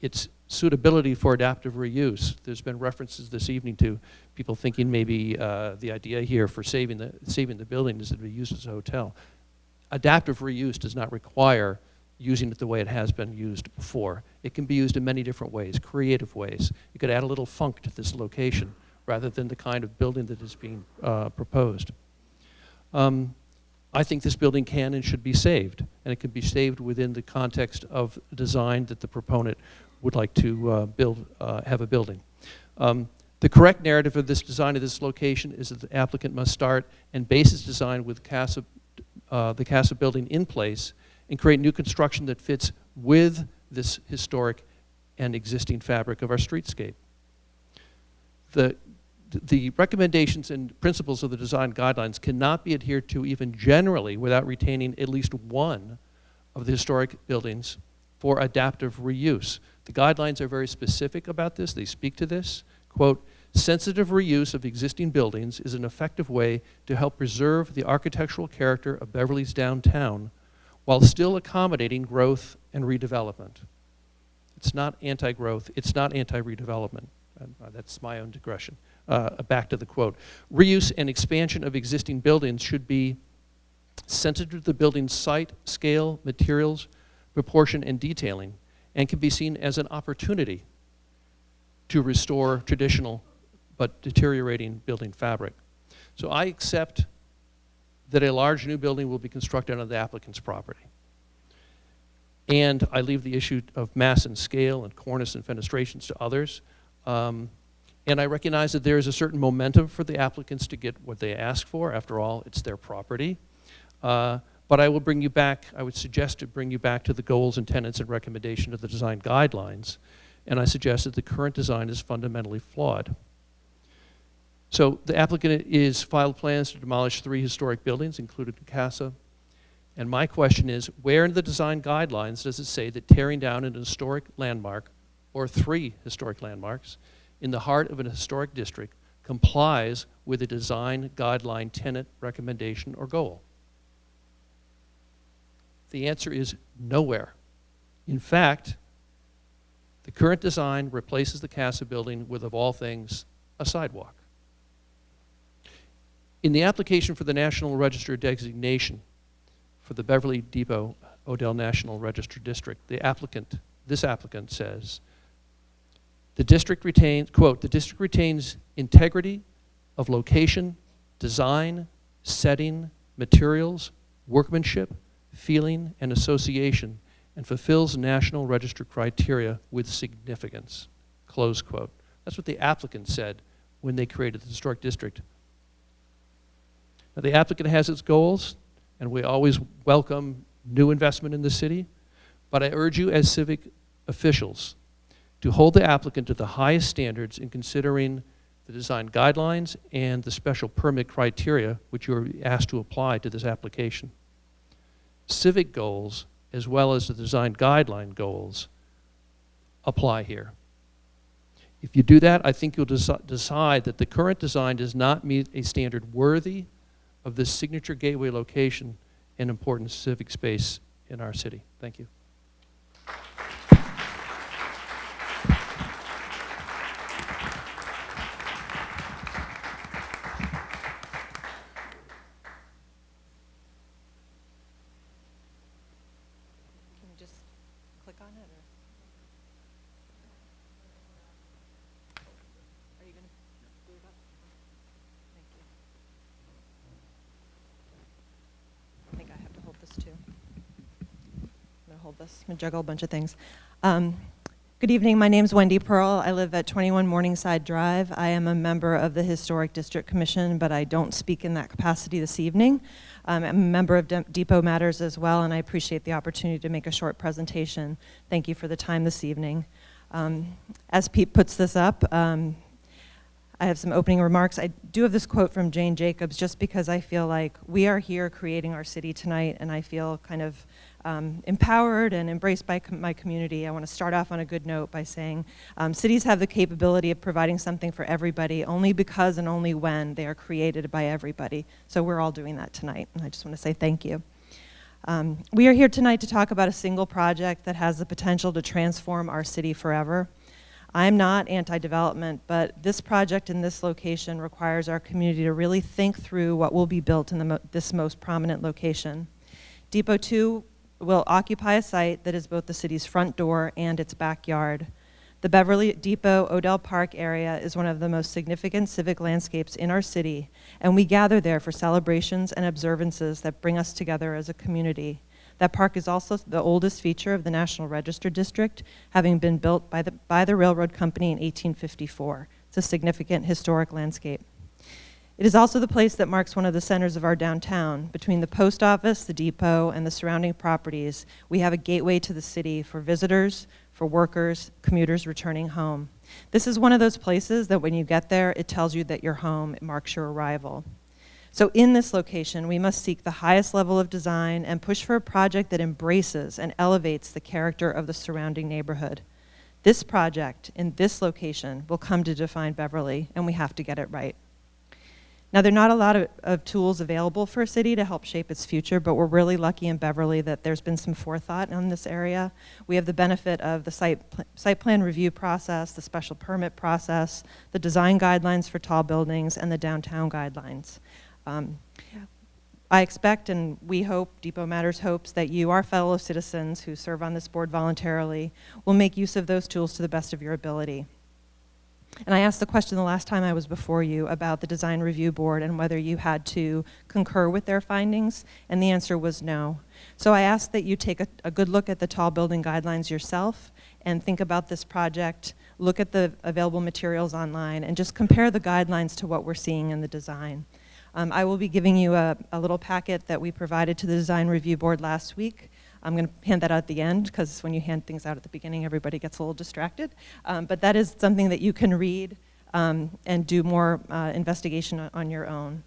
V: its suitability for adaptive reuse. There's been references this evening to people thinking maybe the idea here for saving the building is to be used as a hotel. Adaptive reuse does not require using it the way it has been used before. It can be used in many different ways, creative ways. You could add a little funk to this location rather than the kind of building that is being proposed. I think this building can and should be saved, and it can be saved within the context of design that the proponent would like to have a building. The correct narrative of this design of this location is that the applicant must start and base its design with the Casa building in place and create new construction that fits with this historic and existing fabric of our streetscape. The recommendations and principles of the design guidelines cannot be adhered to even generally without retaining at least one of the historic buildings for adaptive reuse. The guidelines are very specific about this. They speak to this. Quote, sensitive reuse of existing buildings is an effective way to help preserve the architectural character of Beverly's downtown while still accommodating growth and redevelopment. It's not anti-growth. It's not anti-redevelopment. That's my own digression. Back to the quote. Reuse and expansion of existing buildings should be sensitive to the building's site, scale, materials, proportion, and detailing, and can be seen as an opportunity to restore traditional but deteriorating building fabric. So I accept that a large new building will be constructed on the applicant's property. And I leave the issue of mass and scale and cornice and fenestrations to others. And I recognize that there is a certain momentum for the applicants to get what they ask for. After all, it's their property. But I will bring you back, I would suggest to bring you back to the goals and tenets and recommendation of the design guidelines. And I suggest that the current design is fundamentally flawed. So the applicant is filed plans to demolish 3 historic buildings, including Casa. And my question is, where in the design guidelines does it say that tearing down an historic landmark, or 3 historic landmarks, in the heart of an historic district complies with a design guideline tenet, recommendation, or goal? The answer is nowhere. In fact, the current design replaces the Casa building with, of all things, a sidewalk. In the application for the National Register designation for the Beverly Depot Odell National Register District, this applicant says, the district retains, quote, the district retains integrity of location, design, setting, materials, workmanship, feeling, and association, and fulfills National Register criteria with significance, close quote. That's what the applicant said when they created the historic district. Now, the applicant has its goals, and we always welcome new investment in the city, but I urge you as civic officials to hold the applicant to the highest standards in considering the design guidelines and the special permit criteria which you are asked to apply to this application. Civic goals, as well as the design guideline goals, apply here. If you do that, I think you'll decide that the current design does not meet a standard worthy of this signature gateway location and important civic space in our city. Thank you.
E: I think I have to hold this too. I'm going to hold this. I'm going to juggle a bunch of things. Good evening. My name is Wendy Pearl. I live at 21 Morningside Drive. I am a member of the Historic District Commission, but I don't speak in that capacity this evening. I'm a member of Depot Matters as well, and I appreciate the opportunity to make a short presentation. Thank you for the time this evening. As Pete puts this up, I have some opening remarks. I do have this quote from Jane Jacobs just because I feel like we are here creating our city tonight, and I feel kind of empowered and embraced by my community. I want to start off on a good note by saying cities have the capability of providing something for everybody only because and only when they are created by everybody. So we're all doing that tonight, and I just want to say thank you. We are here tonight to talk about a single project that has the potential to transform our city forever. I'm not anti-development, but this project in this location requires our community to really think through what will be built in this most prominent location. Depot 2 will occupy a site that is both the city's front door and its backyard. The Beverly Depot Odell Park area is one of the most significant civic landscapes in our city, and we gather there for celebrations and observances that bring us together as a community. That park is also the oldest feature of the National Register District, having been built by the railroad company in 1854. It's a significant historic landscape. It is also the place that marks one of the centers of our downtown. Between the post office, the depot, and the surrounding properties, we have a gateway to the city for visitors, for workers, commuters returning home. This is one of those places that when you get there, it tells you that you're home, it marks your arrival. So in this location, we must seek the highest level of design and push for a project that embraces and elevates the character of the surrounding neighborhood. This project in this location will come to define Beverly, and we have to get it right. Now, there are not a lot of tools available for a city to help shape its future, but we're really lucky in Beverly that there's been some forethought in this area. We have the benefit of the site plan review process, the special permit process, the design guidelines for tall buildings, and the downtown guidelines. I expect and we hope, Depot Matters hopes, that you, our fellow citizens who serve on this board voluntarily, will make use of those tools to the best of your ability. And I asked the question the last time I was before you about the Design Review Board and whether you had to concur with their findings, and the answer was no. So I asked that you take a good look at the tall building guidelines yourself and think about this project, look at the available materials online, and just compare the guidelines to what we're seeing in the design. I will be giving you a little packet that we provided to the Design Review Board last week. I'm going to hand that out at the end because when you hand things out at the beginning, everybody gets a little distracted. But that is something that you can read and do more investigation on your own.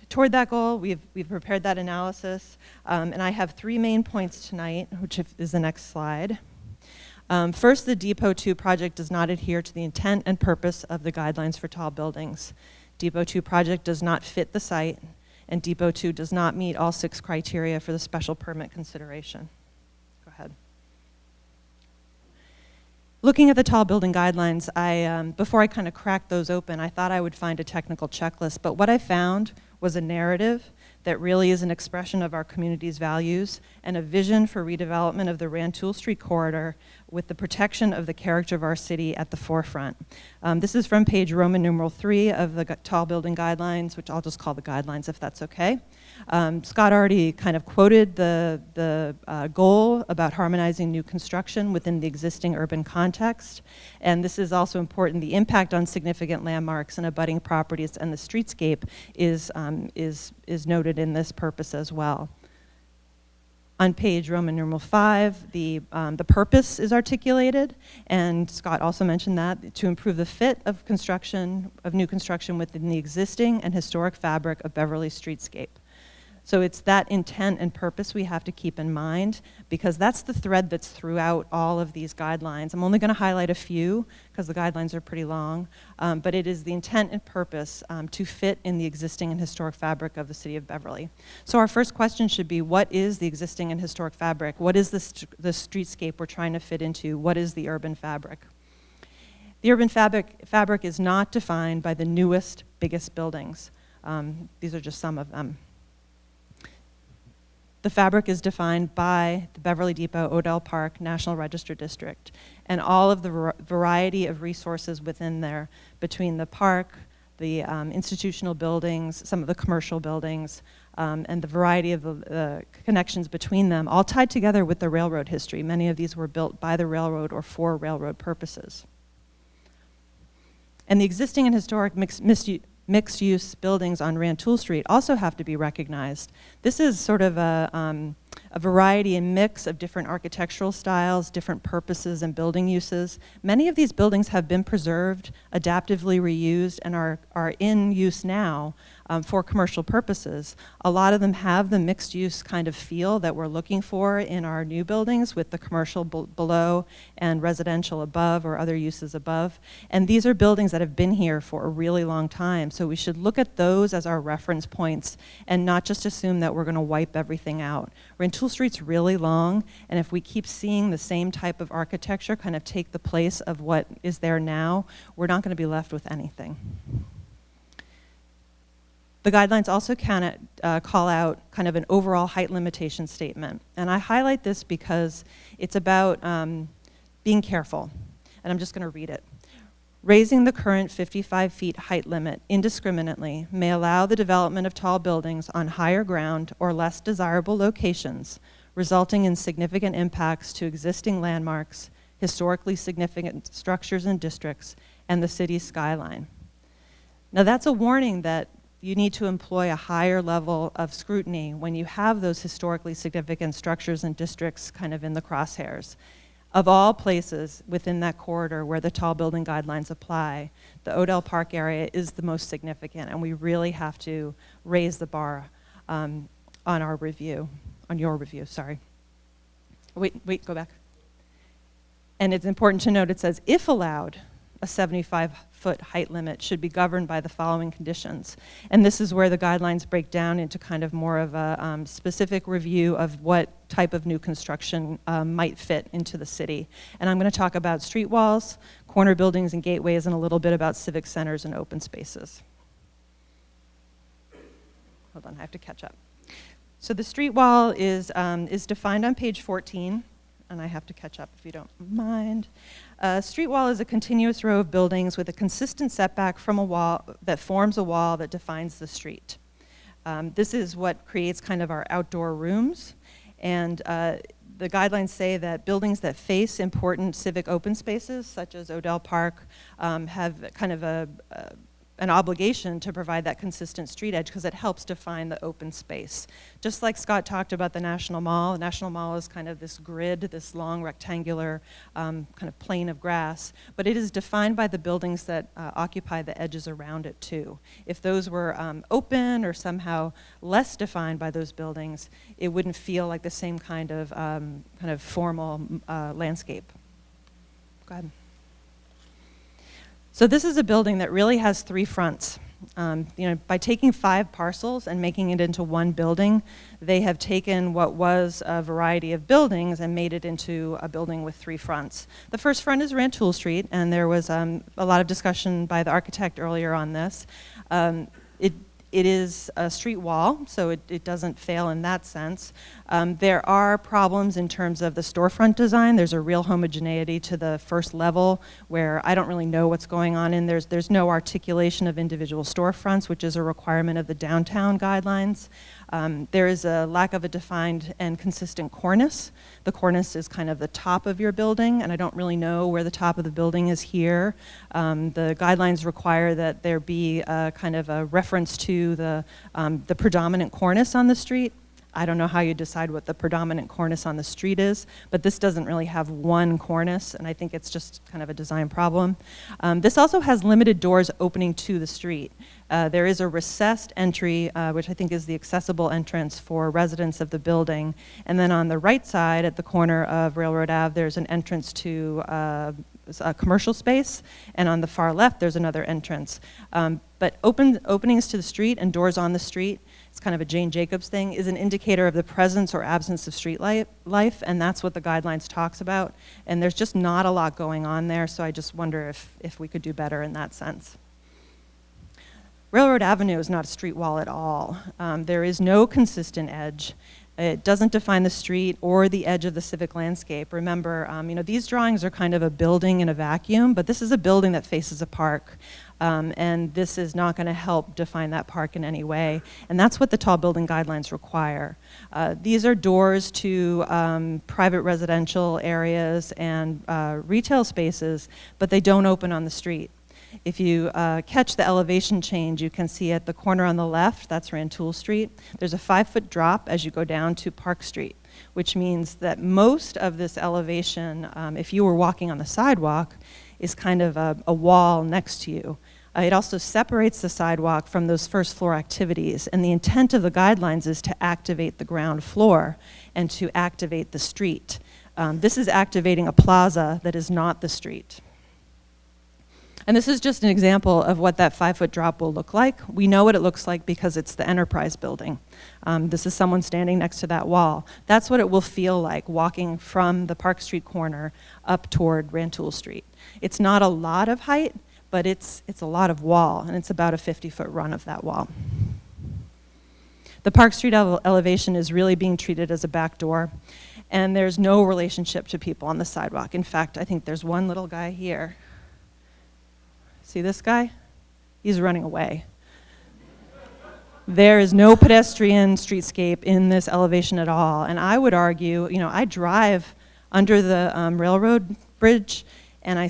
E: Toward that goal, we've prepared that analysis, and I have 3 main points tonight, which is the next slide. First, the Depot 2 project does not adhere to the intent and purpose of the guidelines for tall buildings. Depot 2 project does not fit the site, and Depot 2 does not meet all 6 criteria for the special permit consideration. Go ahead. Looking at the tall building guidelines, before I kind of cracked those open, I thought I would find a technical checklist, but what I found was a narrative that really is an expression of our community's values and a vision for redevelopment of the Rantoul Street corridor with the protection of the character of our city at the forefront. This is from page Roman numeral 3 of the tall building guidelines, which I'll just call the guidelines if that's okay. Scott already kind of quoted the goal about harmonizing new construction within the existing urban context. And this is also important. The impact on significant landmarks and abutting properties and the streetscape is noted in this purpose as well. On page Roman numeral 5, the purpose is articulated, and Scott also mentioned that, to improve the fit of new construction within the existing and historic fabric of Beverly streetscape. So it's that intent and purpose we have to keep in mind, because that's the thread that's throughout all of these guidelines. I'm only going to highlight a few because the guidelines are pretty long, but it is the intent and purpose to fit in the existing and historic fabric of the city of Beverly. So our first question should be, what is the existing and historic fabric? What is the streetscape we're trying to fit into? What is the urban fabric? The urban fabric is not defined by the newest, biggest buildings. These are just some of them. The fabric is defined by the Beverly Depot Odell Park National Register District and all of the variety of resources within there, between the park, the institutional buildings, some of the commercial buildings, and the variety of the connections between them, all tied together with the railroad history. Many of these were built by the railroad or for railroad purposes. And the existing and historic mixed-use buildings on Rantoul Street also have to be recognized. This is sort of a variety and mix of different architectural styles, different purposes and building uses. Many of these buildings have been preserved, adaptively reused, and are in use now for commercial purposes. A lot of them have the mixed-use kind of feel that we're looking for in our new buildings, with the commercial below and residential above, or other uses above. And these are buildings that have been here for a really long time, so we should look at those as our reference points and not just assume that we're going to wipe everything out. Rantoul Street's really long, and if we keep seeing the same type of architecture kind of take the place of what is there now, we're not going to be left with anything. The guidelines also call out kind of an overall height limitation statement. And I highlight this because it's about being careful. And I'm just going to read it. Raising the current 55 feet height limit indiscriminately may allow the development of tall buildings on higher ground or less desirable locations, resulting in significant impacts to existing landmarks, historically significant structures and districts, and the city's skyline. Now that's a warning that you need to employ a higher level of scrutiny when you have those historically significant structures and districts kind of in the crosshairs. Of all places within that corridor where the tall building guidelines apply, the Odell Park area is the most significant, and we really have to raise the bar on your review, sorry. Wait, go back. And it's important to note, it says, if allowed, a 75-foot height limit should be governed by the following conditions. And this is where the guidelines break down into kind of more of a specific review of what type of new construction might fit into the city. And I'm going to talk about street walls, corner buildings and gateways, and a little bit about civic centers and open spaces. Hold on, I have to catch up. So the street wall is defined on page 14, and I have to catch up if you don't mind. Street wall is a continuous row of buildings with a consistent setback from a wall that forms a wall that defines the street. This is what creates kind of our outdoor rooms, and the guidelines say that buildings that face important civic open spaces, such as Odell Park, have kind of an obligation to provide that consistent street edge because it helps define the open space. Just like Scott talked about the National Mall is kind of this grid, this long rectangular kind of plane of grass, but it is defined by the buildings that occupy the edges around it too. If those were open or somehow less defined by those buildings, it wouldn't feel like the same kind of formal landscape. Go ahead. So this is a building that really has three fronts. By taking 5 parcels and making it into one building, they have taken what was a variety of buildings and made it into a building with 3 fronts. The first front is Rantoul Street, and there was a lot of discussion by the architect earlier on this. It is a street wall, so it doesn't fail in that sense. There are problems in terms of the storefront design. There's a real homogeneity to the first level where I don't really know what's going on in. There's no articulation of individual storefronts, which is a requirement of the downtown guidelines. There is a lack of a defined and consistent cornice. The cornice is kind of the top of your building, and I don't really know where the top of the building is here. The guidelines require that there be a kind of a reference to the predominant cornice on the street. I don't know how you decide what the predominant cornice on the street is, but this doesn't really have one cornice, and I think it's just kind of a design problem. This also has limited doors opening to the street. There is a recessed entry, which I think is the accessible entrance for residents of the building. And then on the right side, at the corner of Railroad Ave, there's an entrance to a commercial space, and on the far left, there's another entrance. But openings to the street and doors on the street, it's kind of a Jane Jacobs thing, is an indicator of the presence or absence of street life, and that's what the guidelines talks about. And there's just not a lot going on there, so I just wonder if we could do better in that sense. Railroad Avenue is not a street wall at all. There is no consistent edge. It doesn't define the street or the edge of the civic landscape. Remember, these drawings are kind of a building in a vacuum, but this is a building that faces a park. And this is not going to help define that park in any way. And that's what the tall building guidelines require. These are doors to private residential areas and retail spaces, but they don't open on the street. If you catch the elevation change, you can see at the corner on the left, that's Rantoul Street, there's a 5-foot drop as you go down to Park Street, which means that most of this elevation, if you were walking on the sidewalk, is kind of a wall next to you. It also separates the sidewalk from those first floor activities, and the intent of the guidelines is to activate the ground floor and to activate the street. This is activating a plaza that is not the street. And this is just an example of what that 5-foot drop will look like. We know what it looks like because it's the Enterprise building. This is someone standing next to that wall. That's what it will feel like walking from the Park Street corner up toward Rantoul Street. It's not a lot of height, but it's a lot of wall, and it's about a 50-foot run of that wall. The Park Street elevation is really being treated as a back door, and there's no relationship to people on the sidewalk. In fact, I think there's one little guy here. See this guy? He's running away. There is no pedestrian streetscape in this elevation at all, and I would argue, I drive under the railroad bridge, and I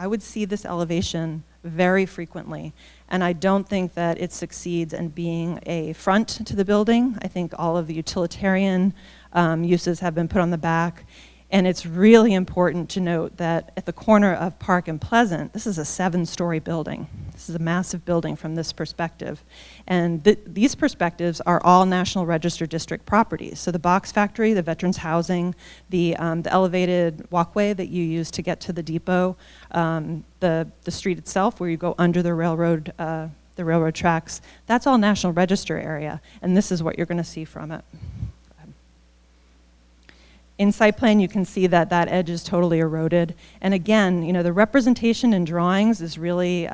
E: would see this elevation very frequently. And I don't think that it succeeds in being a front to the building. I think all of the utilitarian uses have been put on the back. And it's really important to note that at the corner of Park and Pleasant, this is a 7-story building. This is a massive building from this perspective. And these perspectives are all National Register District properties. So the box factory, the veterans housing, the elevated walkway that you use to get to the depot, the street itself where you go under the railroad tracks, that's all National Register area. And this is what you're going to see from it. In site plan, you can see that that edge is totally eroded. And again, the representation in drawings is really,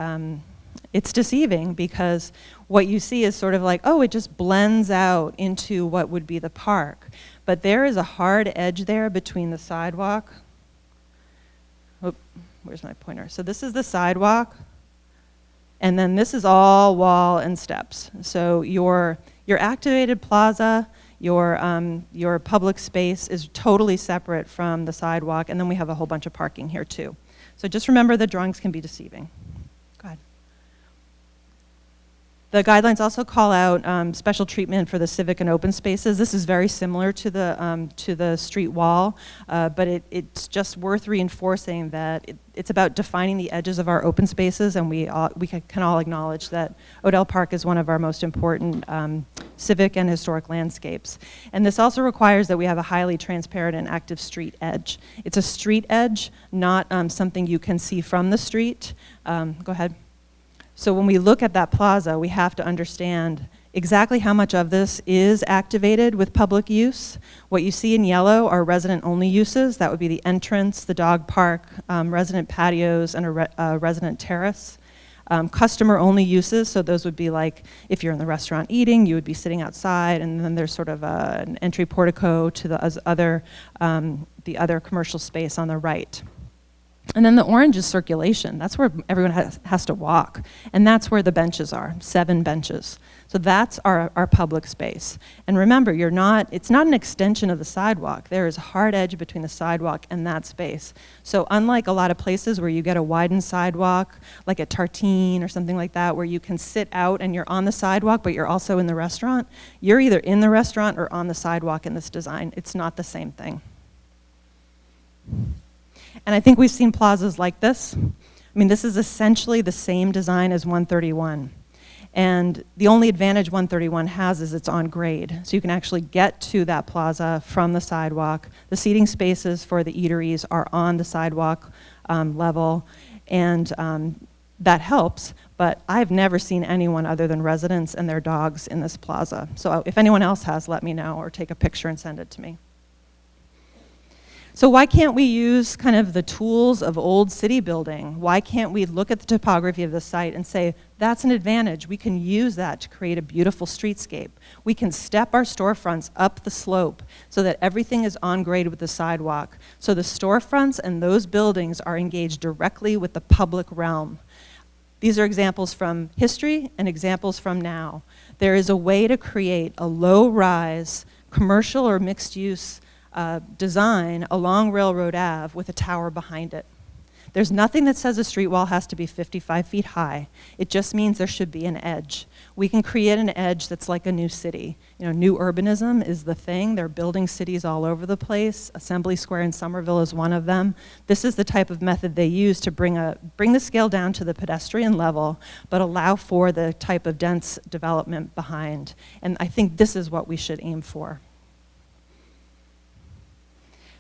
E: it's deceiving because what you see is sort of like, oh, it just blends out into what would be the park. But there is a hard edge there between the sidewalk. Oh, where's my pointer? So this is the sidewalk, and then this is all wall and steps. So your activated plaza, your public space is totally separate from the sidewalk, and then we have a whole bunch of parking here too. So just remember the drawings can be deceiving. Go ahead. The guidelines also call out special treatment for the civic and open spaces. This is very similar to the street wall, but it's just worth reinforcing that it's about defining the edges of our open spaces, and we can all acknowledge that Odell Park is one of our most important civic and historic landscapes. And this also requires that we have a highly transparent and active street edge. It's a street edge, not something you can see from the street. Go ahead. So when we look at that plaza, we have to understand exactly how much of this is activated with public use. What you see in yellow are resident-only uses. That would be the entrance, the dog park, resident patios, and a resident terrace. Customer-only uses, so those would be like if you're in the restaurant eating, you would be sitting outside, and then there's sort of an entry portico to the other commercial space on the right. And then the orange is circulation. That's where everyone has to walk. And that's where the benches are, 7 benches. So that's our public space. And remember, it's not an extension of the sidewalk. There is a hard edge between the sidewalk and that space. So unlike a lot of places where you get a widened sidewalk, like at Tartine or something like that, where you can sit out and you're on the sidewalk, but you're also in the restaurant, you're either in the restaurant or on the sidewalk in this design. It's not the same thing. And I think we've seen plazas like this. I mean, this is essentially the same design as 131. And the only advantage 131 has is it's on grade. So you can actually get to that plaza from the sidewalk. The seating spaces for the eateries are on the sidewalk level, and that helps. But I've never seen anyone other than residents and their dogs in this plaza. So if anyone else has, let me know, or take a picture and send it to me. So why can't we use kind of the tools of old city building? Why can't we look at the topography of the site and say, that's an advantage. We can use that to create a beautiful streetscape. We can step our storefronts up the slope so that everything is on grade with the sidewalk. So the storefronts and those buildings are engaged directly with the public realm. These are examples from history and examples from now. There is a way to create a low-rise, commercial or mixed-use design along Railroad Ave with a tower behind it. There's nothing that says a street wall has to be 55 feet high. It just means there should be an edge. We can create an edge that's like a new city. You know, new urbanism is the thing. They're building cities all over the place. Assembly Square in Somerville is one of them. This is the type of method they use to bring the scale down to the pedestrian level, but allow for the type of dense development behind. And I think this is what we should aim for.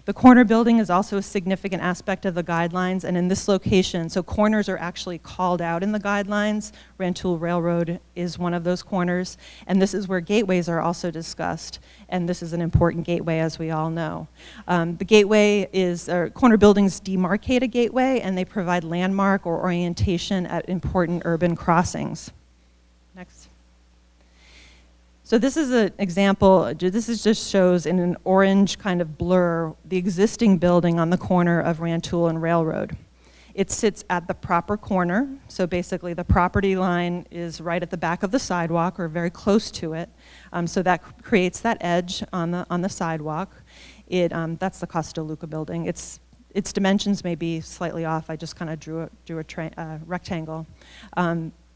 E: The corner building is also a significant aspect of the guidelines, and in this location, so corners are actually called out in the guidelines. Rantoul Railroad is one of those corners, and this is where gateways are also discussed, and this is an important gateway, as we all know. The gateway corner buildings demarcate a gateway, and they provide landmark or orientation at important urban crossings. Next. So this is an example, this just shows in an orange kind of blur the existing building on the corner of Rantoul and Railroad. It sits at the proper corner, so basically the property line is right at the back of the sidewalk or very close to it, so that creates that edge on the sidewalk. That's the Costa Luca building. Its dimensions may be slightly off. I just kind of drew a rectangle.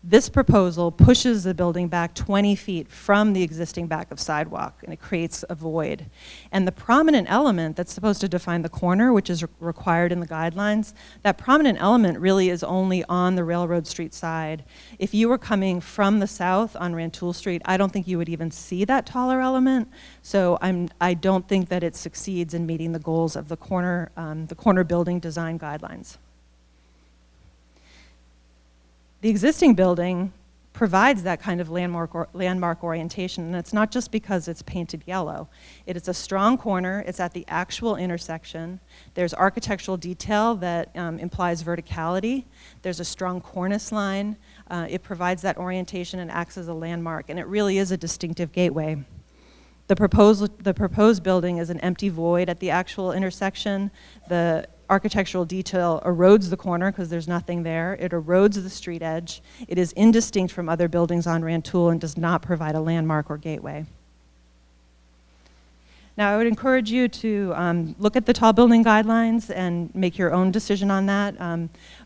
E: This proposal pushes the building back 20 feet from the existing back of sidewalk, and it creates a void. And the prominent element that's supposed to define the corner, which is required in the guidelines, that prominent element really is only on the Railroad Street side. If you were coming from the south on Rantoul Street, I don't think you would even see that taller element. So I don't think that it succeeds in meeting the goals of the corner building design guidelines. The existing building provides that kind of landmark orientation, and it's not just because it's painted yellow. It is a strong corner. It's at the actual intersection. There's architectural detail that implies verticality. There's a strong cornice line. It provides that orientation and acts as a landmark, and it really is a distinctive gateway. The proposed building is an empty void at the actual intersection. The architectural detail erodes the corner because there's nothing there. It erodes the street edge. It is indistinct from other buildings on Rantoul and does not provide a landmark or gateway. Now, I would encourage you to look at the tall building guidelines and make your own decision on that.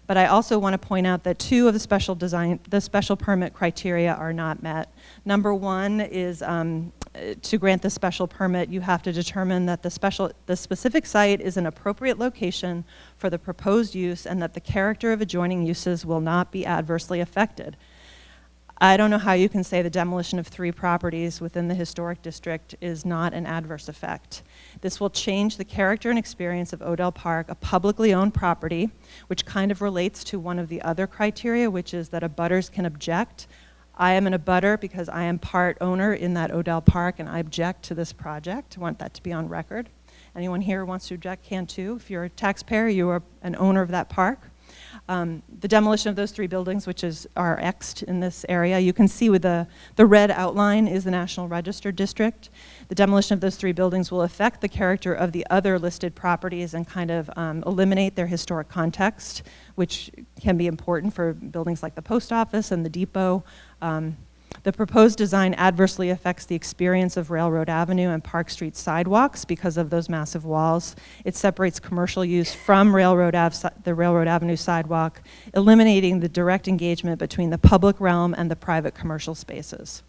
E: But I also want to point out that 2 of the special permit criteria are not met. Number 1 is to grant the special permit, you have to determine that the specific site is an appropriate location for the proposed use and that the character of adjoining uses will not be adversely affected. I don't know how you can say the demolition of 3 properties within the historic district is not an adverse effect. This will change the character and experience of Odell Park, a publicly owned property, which kind of relates to one of the other criteria, which is that abutters can object. I am an abutter because I am part owner in that Odell Park, and I object to this project. I want that to be on record. Anyone here who wants to object can too. If you're a taxpayer, you are an owner of that park. The demolition of those 3 buildings, which are X'd in this area, you can see with the red outline is the National Register District. The demolition of those 3 buildings will affect the character of the other listed properties and kind of eliminate their historic context, which can be important for buildings like the post office and the depot. The proposed design adversely affects the experience of Railroad Avenue and Park Street sidewalks because of those massive walls. It separates commercial use from the Railroad Avenue sidewalk, eliminating the direct engagement between the public realm and the private commercial spaces.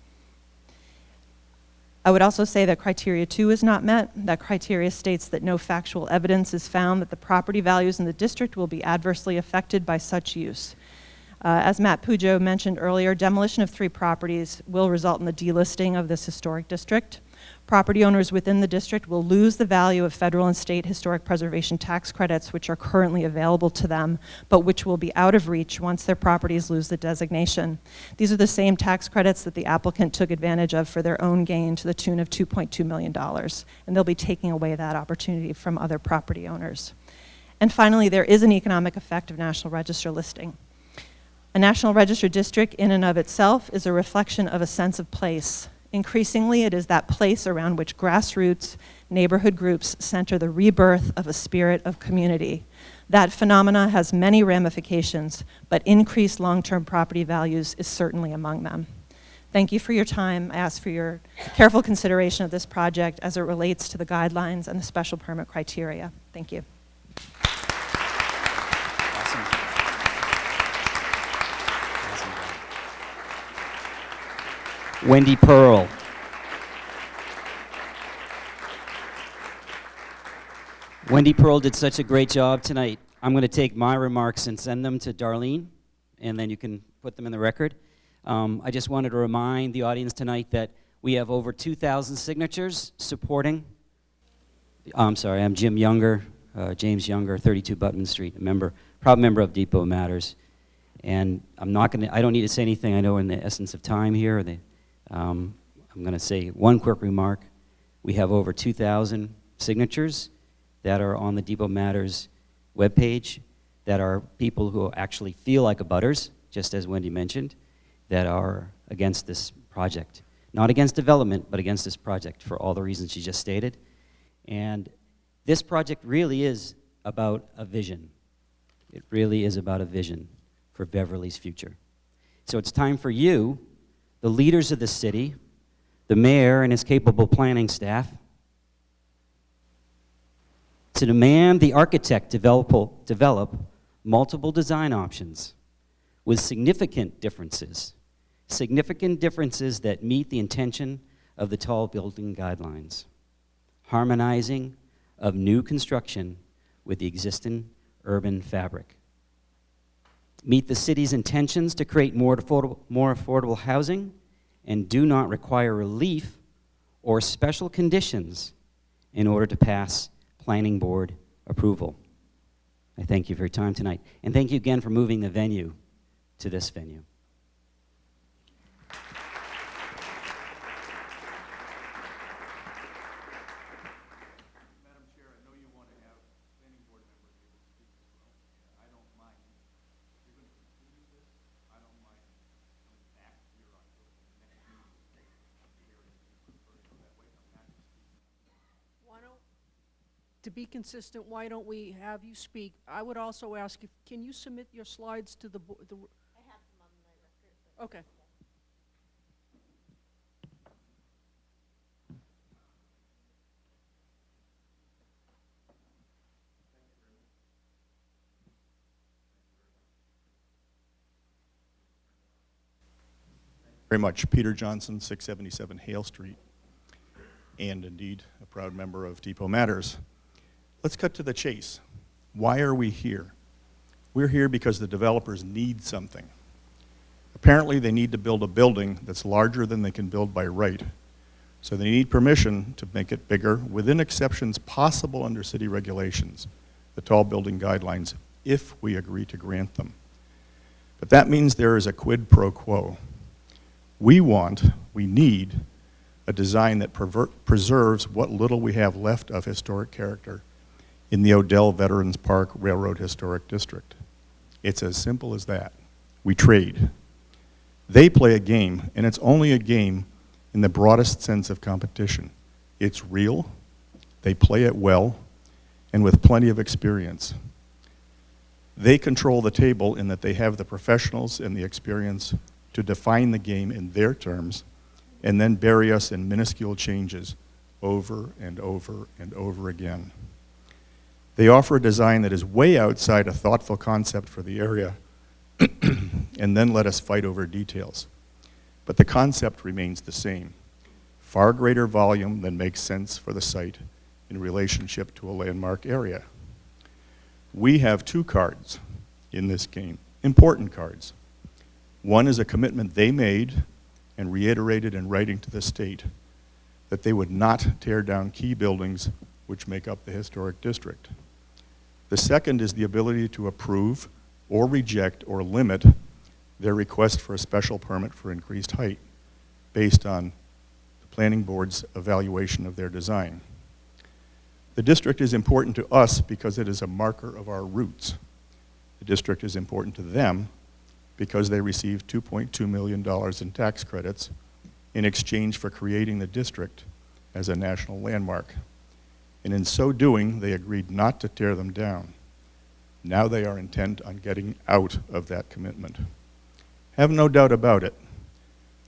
E: I would also say that criteria 2 is not met. That criteria states that no factual evidence is found that the property values in the district will be adversely affected by such use. As Matt Pujo mentioned earlier, demolition of 3 properties will result in the delisting of this historic district. Property owners within the district will lose the value of federal and state historic preservation tax credits, which are currently available to them, but which will be out of reach once their properties lose the designation. These are the same tax credits that the applicant took advantage of for their own gain to the tune of $2.2 million, and they'll be taking away that opportunity from other property owners. And finally, there is an economic effect of National Register listing. A National Register district in and of itself is a reflection of a sense of place. Increasingly, it is that place around which grassroots neighborhood groups center the rebirth of a spirit of community. That phenomena has many ramifications, but increased long-term property values is certainly among them. Thank you for your time. I ask for your careful consideration of this project as it relates to the guidelines and the special permit criteria. Thank you.
G: Wendy Pearl. Wendy Pearl did such a great job tonight. I'm going to take my remarks and send them to Darlene, and then you can put them in the record. I just wanted to remind the audience tonight that we have over 2,000 signatures supporting. I'm sorry, I'm Jim Younger, James Younger, 32 Butman Street, proud member of Depot Matters. And I don't need to say anything. I know in the essence of time here, I'm going to say one quick remark. We have over 2,000 signatures that are on the Depot Matters webpage that are people who actually feel like abutters, just as Wendy mentioned, that are against this project. Not against development, but against this project for all the reasons she just stated. And this project really is about a vision. It really is about a vision for Beverly's future. So it's time for you, the leaders of the city, the mayor and his capable planning staff, to demand the architect develop multiple design options with significant differences that meet the intention of the tall building guidelines, harmonizing of new construction with the existing urban fabric. Meet the city's intentions to create more affordable housing and do not require relief or special conditions in order to pass planning board approval. I thank you for your time tonight. And thank you again for moving the venue to this venue.
A: To be consistent, why don't we have you speak? I would also ask if, can you submit your slides to the board? I have them on my record. Okay.
H: Very much. Peter Johnson, 677 Hale Street, and indeed a proud member of Depot Matters. Let's cut to the chase. Why are we here? We're here because the developers need something. Apparently they need to build a building that's larger than they can build by right. So they need permission to make it bigger within exceptions possible under city regulations, the tall building guidelines, if we agree to grant them. But that means there is a quid pro quo. We need a design that preserves what little we have left of historic character in the Odell Veterans Park Railroad Historic District. It's as simple as that. We trade. They play a game, and it's only a game in the broadest sense of competition. It's real, they play it well, and with plenty of experience. They control the table in that they have the professionals and the experience to define the game in their terms and then bury us in minuscule changes over and over and over again. They offer a design that is way outside a thoughtful concept for the area and then let us fight over details. But the concept remains the same. Far greater volume than makes sense for the site in relationship to a landmark area. We have two cards in this game, important cards. One is a commitment they made and reiterated in writing to the state that they would not tear down key buildings which make up the historic district. The second is the ability to approve or reject or limit their request for a special permit for increased height based on the planning board's evaluation of their design. The district is important to us because it is a marker of our roots. The district is important to them because they received $2.2 million in tax credits in exchange for creating the district as a national landmark. And in so doing, they agreed not to tear them down. Now they are intent on getting out of that commitment. Have no doubt about it.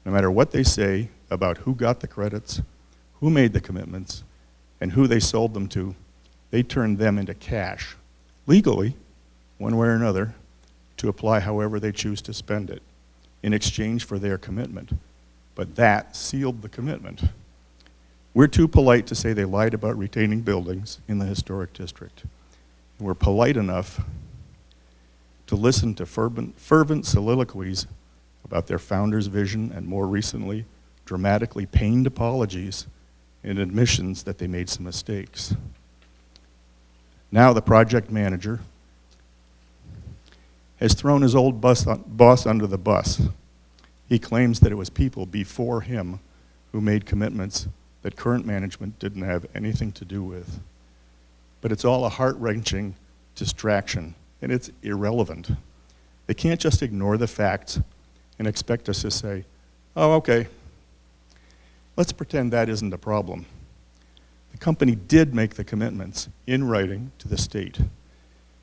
H: No matter what they say about who got the credits, who made the commitments, and who they sold them to, they turned them into cash, legally, one way or another, to apply however they choose to spend it, in exchange for their commitment. But that sealed the commitment. We're too polite to say they lied about retaining buildings in the historic district. And we're polite enough to listen to fervent soliloquies about their founder's vision and, more recently, dramatically pained apologies and admissions that they made some mistakes. Now the project manager has thrown his old boss under the bus. He claims that it was people before him who made commitments that current management didn't have anything to do with. But it's all a heart-wrenching distraction, and it's irrelevant. They can't just ignore the facts and expect us to say, oh, okay, let's pretend that isn't a problem. The company did make the commitments in writing to the state.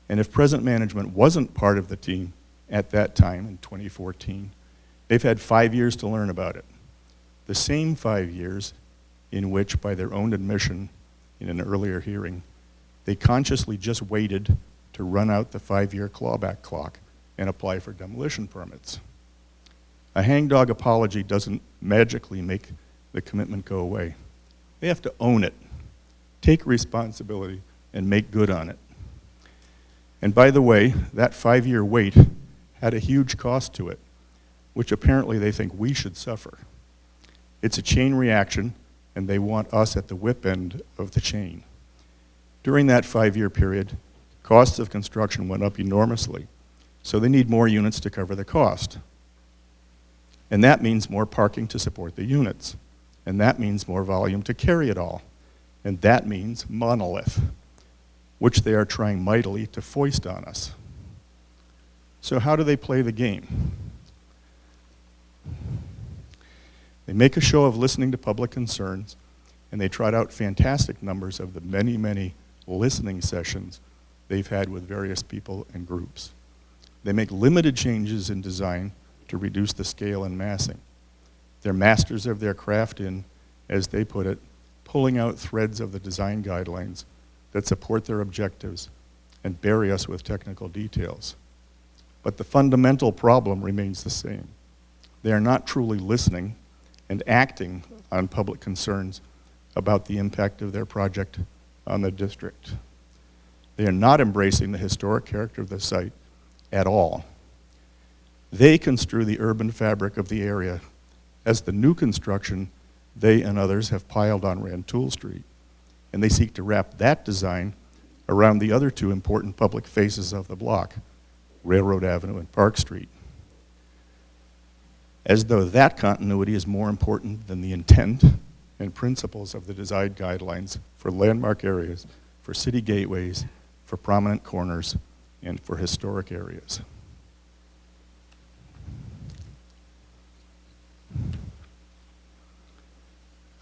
H: And if present management wasn't part of the team at that time in 2014, they've had 5 years to learn about it. The same 5 years in which, by their own admission in an earlier hearing, they consciously just waited to run out the 5-year clawback clock and apply for demolition permits. A hangdog apology doesn't magically make the commitment go away. They have to own it, take responsibility, and make good on it. And by the way, that 5-year wait had a huge cost to it, which apparently they think we should suffer. It's a chain reaction, and they want us at the whip end of the chain. During that 5-year period, costs of construction went up enormously, so they need more units to cover the cost. And that means more parking to support the units. And that means more volume to carry it all. And that means monolith, which they are trying mightily to foist on us. So how do they play the game? They make a show of listening to public concerns, and they trot out fantastic numbers of the many, many listening sessions they've had with various people and groups. They make limited changes in design to reduce the scale and massing. They're masters of their craft in, as they put it, pulling out threads of the design guidelines that support their objectives and bury us with technical details. But the fundamental problem remains the same. They are not truly listening and acting on public concerns about the impact of their project on the district. They are not embracing the historic character of the site at all. They construe the urban fabric of the area as the new construction they and others have piled on Rantoul Street, and they seek to wrap that design around the other two important public faces of the block, Railroad Avenue and Park Street, as though that continuity is more important than the intent and principles of the design guidelines for landmark areas, for city gateways, for prominent corners, and for historic areas.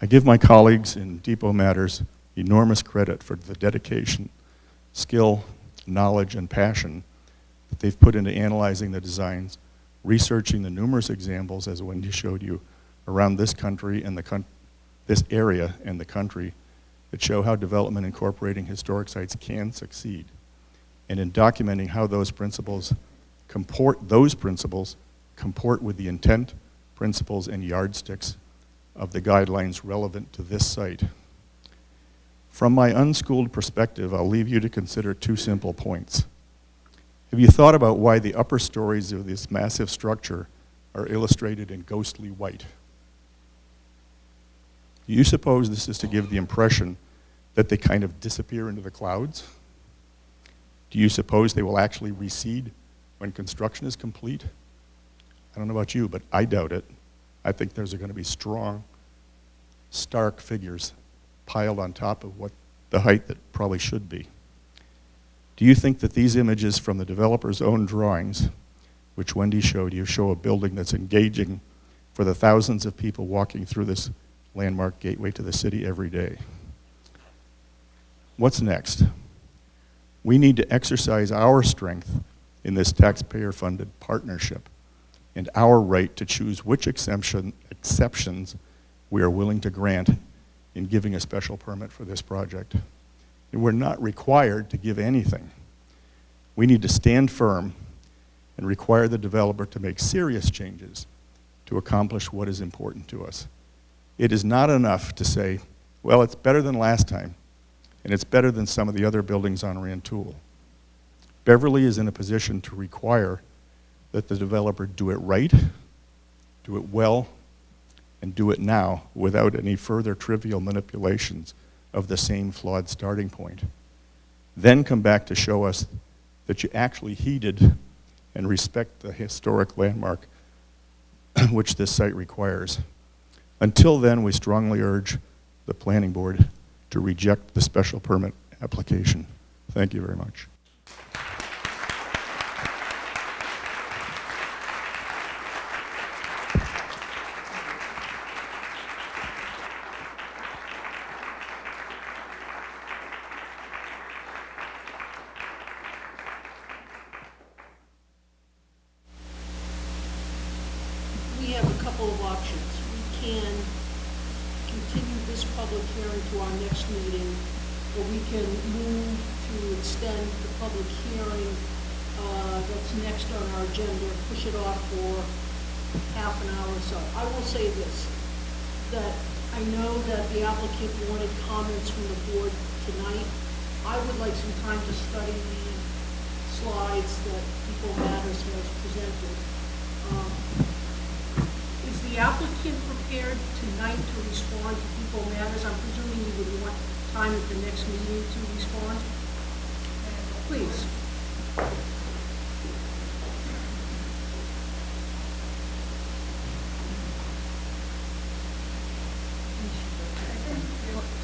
H: I give my colleagues in Depot Matters enormous credit for the dedication, skill, knowledge, and passion that they've put into analyzing the designs, researching the numerous examples, as Wendy showed you, around this country and this area and the country that show how development incorporating historic sites can succeed, and in documenting how those principles comport with the intent, principles, and yardsticks of the guidelines relevant to this site. From my unschooled perspective, I'll leave you to consider two simple points. Have you thought about why the upper stories of this massive structure are illustrated in ghostly white? Do you suppose this is to give the impression that they kind of disappear into the clouds? Do you suppose they will actually recede when construction is complete? I don't know about you, but I doubt it. I think there's going to be strong, stark figures piled on top of what the height that probably should be. Do you think that these images from the developer's own drawings, which Wendy showed you, show a building that's engaging for the thousands of people walking through this landmark gateway to the city every day? What's next? We need to exercise our strength in this taxpayer-funded partnership and our right to choose which exceptions we are willing to grant in giving a special permit for this project. And we're not required to give anything. We need to stand firm and require the developer to make serious changes to accomplish what is important to us. It is not enough to say, well, it's better than last time, and it's better than some of the other buildings on Rantoul. Beverly is in a position to require that the developer do it right, do it well, and do it now without any further trivial manipulations of the same flawed starting point. Then come back to show us that you actually heeded and respect the historic landmark which this site requires. Until then, we strongly urge the planning board to reject the special permit application. Thank you very much.
A: We have a couple of options. We can continue this public hearing to our next meeting, or we can move to extend the public hearing that's next on our agenda, push it off for half an hour or so. I will say this, that I know that the applicant wanted comments from the board tonight. I would like some time to study the slides that People Matters has presented. Is the applicant prepared tonight to respond to People Matters? I'm presuming you would want time at the next meeting to respond. Please.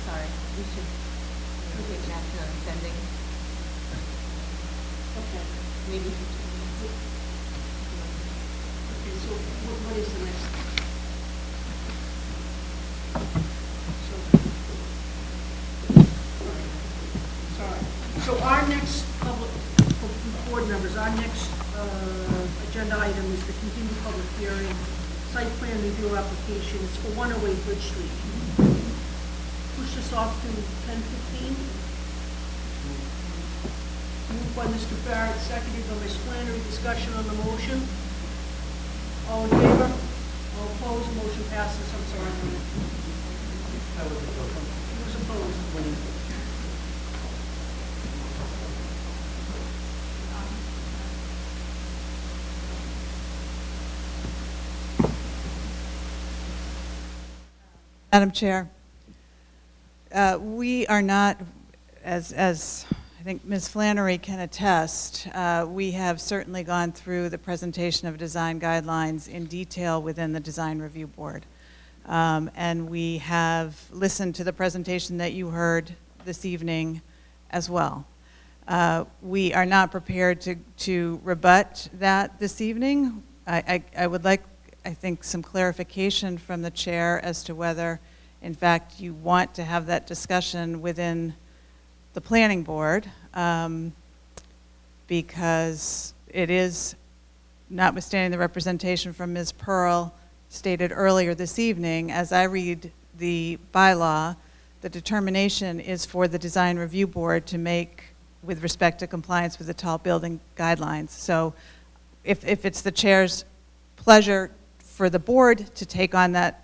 I: Sorry, we should take action on sending.
A: Okay.
I: Maybe.
A: Okay, so what is the next? Sorry. So our next public, board members, our next agenda item is the continued public hearing, site plan review application. It's for 108 Bridge Street. Push this off to 10:15. Moved by Mr. Barrett, seconded by Ms. Flannery. Discussion on the motion. All in favor? All opposed? Motion passes. I'm sorry. Who's opposed?
J: Madam Chair, we are not, as I think Ms. Flannery can attest, we have certainly gone through the presentation of design guidelines in detail within the Design Review Board. And we have listened to the presentation that you heard this evening as well. We are not prepared to rebut that this evening. I would like, I think, some clarification from the chair as to whether in fact, you want to have that discussion within the planning board, because it is, notwithstanding the representation from Ms. Pearl stated earlier this evening, as I read the bylaw, the determination is for the design review board to make with respect to compliance with the tall building guidelines. So if it's the chair's pleasure for the board to take on that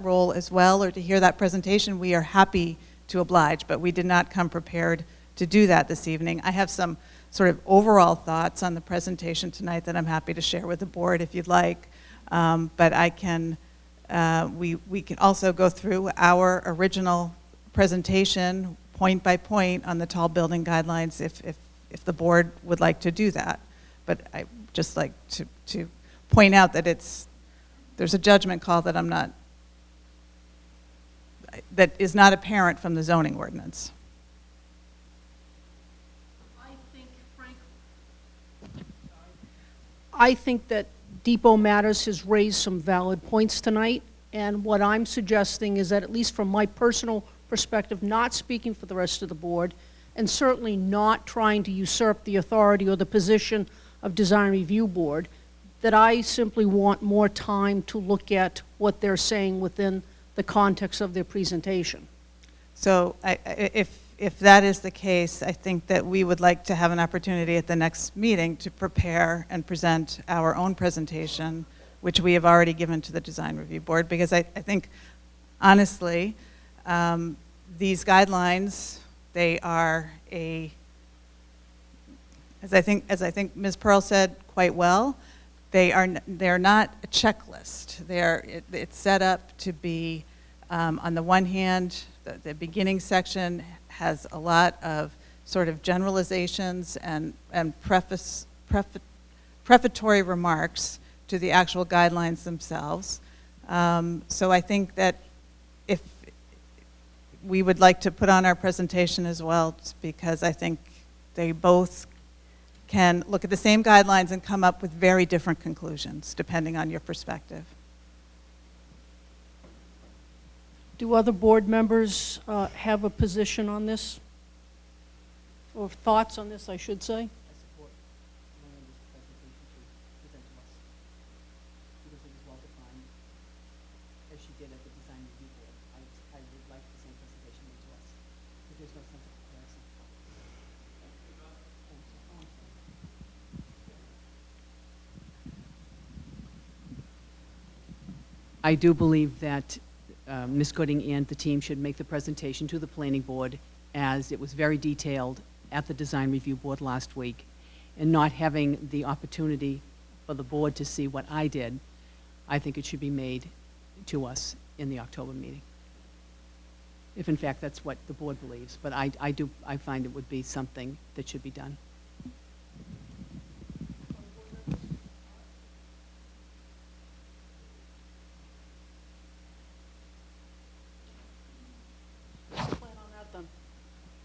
J: role as well, or to hear that presentation, we are happy to oblige, but we did not come prepared to do that this evening. I have some sort of overall thoughts on the presentation tonight that I'm happy to share with the board if you'd like, but I can, we can also go through our original presentation point by point on the tall building guidelines if the board would like to do that. But I just like to point out that there's a judgment call that that is not apparent from the zoning ordinance.
A: I think that Depot Matters has raised some valid points tonight, and what I'm suggesting is that, at least from my personal perspective, not speaking for the rest of the board, and certainly not trying to usurp the authority or the position of Design Review Board, that I simply want more time to look at what they're saying within the context of their presentation.
J: So if that is the case, I think that we would like to have an opportunity at the next meeting to prepare and present our own presentation, which we have already given to the Design Review Board, because I think, honestly, these guidelines, they are as I think Ms. Pearl said quite well, they're not a checklist. It's set up to be, on the one hand, the beginning section has a lot of sort of generalizations and prefatory remarks to the actual guidelines themselves. So I think that if we would like to put on our presentation as well, because I think they both can look at the same guidelines and come up with very different conclusions, depending on your perspective.
A: Do other board members have a position on this? Or thoughts on this, I should say?
K: I do believe that Ms. Gooding and the team should make the presentation to the planning board, as it was very detailed at the Design Review Board last week, and not having the opportunity for the board to see what I did. I think it should be made to us in the October meeting, if in fact that's what the board believes. But I find it would be something that should be done.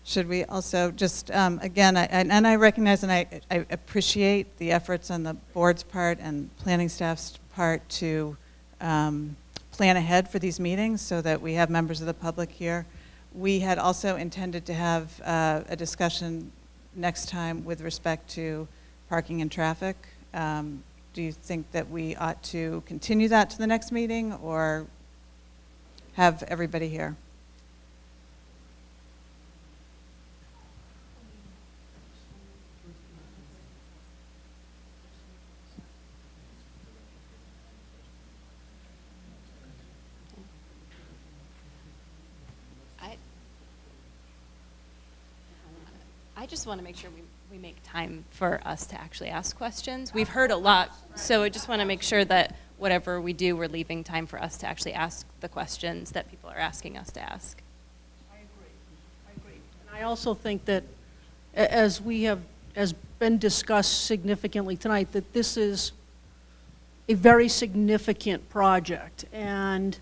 J: Should we also just, again, I recognize and I appreciate the efforts on the board's part and planning staff's part to plan ahead for these meetings so that we have members of the public here. We had also intended to have a discussion next time with respect to parking and traffic. Do you think that we ought to continue that to the next meeting or have everybody here?
L: I just want to make sure we make time for us to actually ask questions. We've heard a lot, so I just want to make sure that whatever we do, we're leaving time for us to actually ask the questions that people are asking us to ask.
A: I agree. And I also think that, as been discussed significantly tonight, that this is a very significant project. And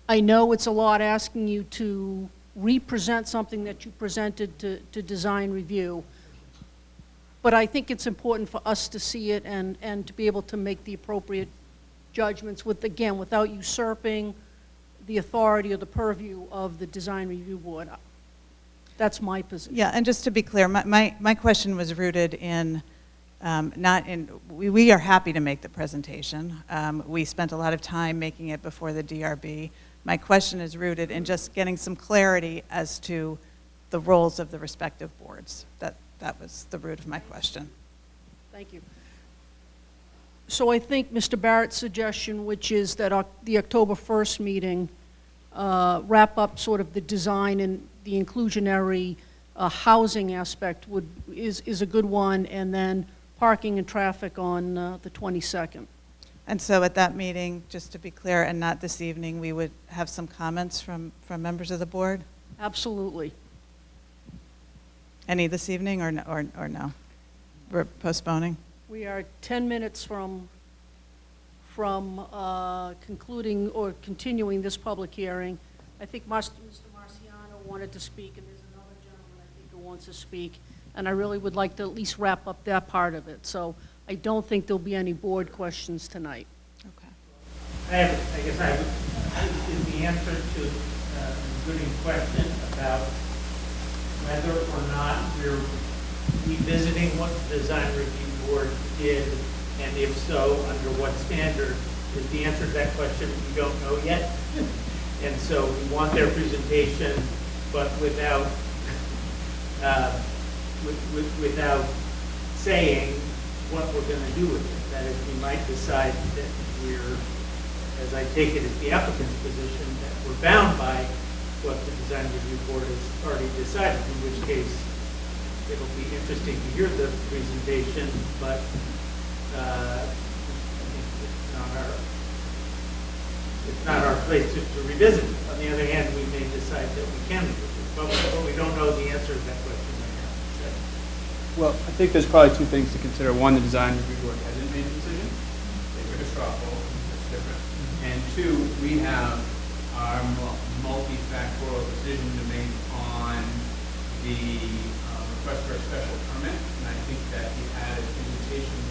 A: I know it's a lot asking you to represent something that you presented to Design Review. But I think it's important for us to see it and to be able to make the appropriate judgments with, again, without usurping the authority or the purview of the Design Review Board. That's my position.
J: Yeah, and just to be clear, my question was rooted in, not in, we are happy to make the presentation. We spent a lot of time making it before the DRB. My question is rooted in just getting some clarity as to the roles of the respective boards. That was the root of my question.
A: Thank you. So I think Mr. Barrett's suggestion, which is that the October 1st meeting wrap up sort of the design and the inclusionary housing aspect is a good one, and then parking and traffic on the 22nd.
J: And so at that meeting, just to be clear, and not this evening, we would have some comments from members of the board?
A: Absolutely.
J: Any this evening or no? We're postponing?
A: We are 10 minutes from concluding or continuing this public hearing. I think Mr. Marciano wanted to speak, and there's another gentleman I think who wants to speak, and I really would like to at least wrap up that part of it. So I don't think there'll be any board questions tonight.
J: Okay.
D: Is the answer to Gooding's question about whether or not we're revisiting what the Design Review Board did, and if so, under what standard, is the answer to that question we don't know yet. And so we want their presentation, but without without saying what we're going to do with it. That is, we might decide that we're, as I take it as the applicant's position, that we're bound by what the Design Review Board has already decided, in which case it'll be interesting to hear the presentation, but I think it's not our place to revisit it. On the other hand, we may decide that we can revisit it, but we don't know the answer to that question right now.
M: Well, I think there's probably two things to consider. One, the Design Review Board hasn't made a decision. They took a straw poll. That's different. And two, we have our multifactorial decision to make on the request for a special permit. And I think that we had a presentation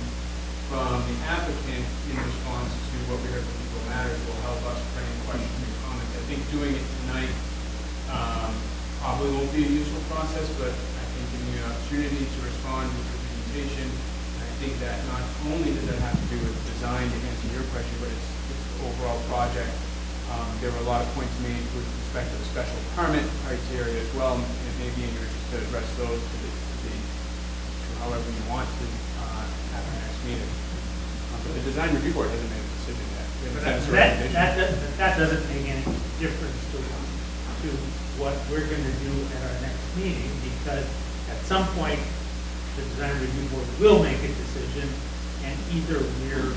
M: from the applicant in response to what we heard from People Matters will help us frame questions and comments. I think doing it tonight probably won't be a useful process, but I think giving you an opportunity to respond with your presentation, and I think that not only does that have to do with design to answer your question, but it's the overall project. There were a lot of points made with respect to the special permit criteria as well, and it may be in your interest to address those to however you want to have our next meeting. But the Design Review Board hasn't made a decision yet.
D: That doesn't make any difference to what we're going to do at our next meeting, because at some point the Design Review Board will make a decision, and either we're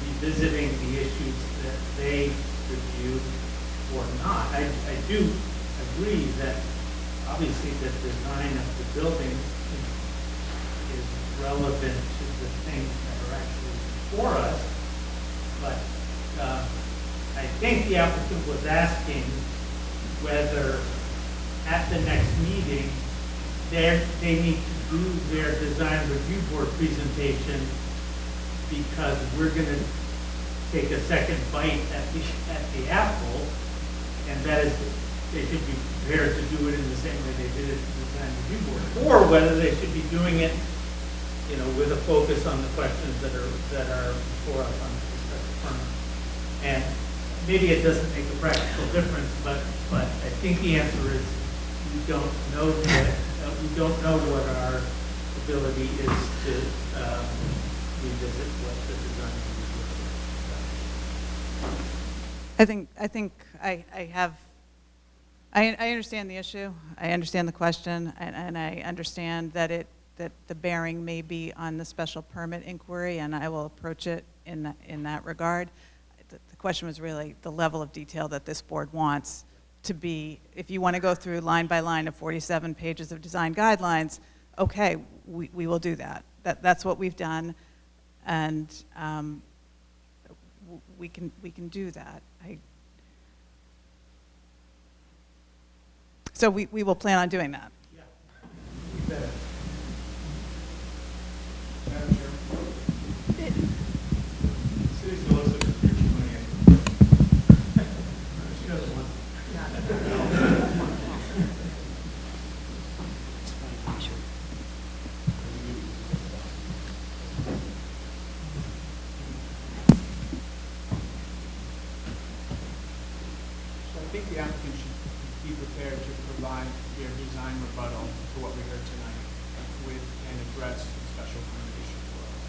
D: revisiting the issues that they reviewed or not. I do agree that obviously the design of the building is relevant to the things that are actually before us, but I think the applicant was asking whether at the next meeting they need to do their Design Review Board presentation, because we're going to take a second bite at the apple, and that is they should be prepared to do it in the same way they did it at the Design Review Board, or whether they should be doing it, with a focus on the questions that are before us on the special permit. And maybe it doesn't make a practical difference, but I think the answer is we don't know that we don't know what our ability is to revisit what the design review.
J: I understand the issue. I understand the question, and I understand that the bearing may be on the special permit inquiry, and I will approach it in that regard. The question was really the level of detail that this board wants to be. If you want to go through line by line of 47 pages of design guidelines, okay, we will do that. That's what we've done, and we can do that. So we will plan on doing that.
D: Yeah. You better. Susie looks like she's doing it. She doesn't
M: So I think the applicant should be prepared to provide their design rebuttal to what we heard tonight with and address the special permit issue for us.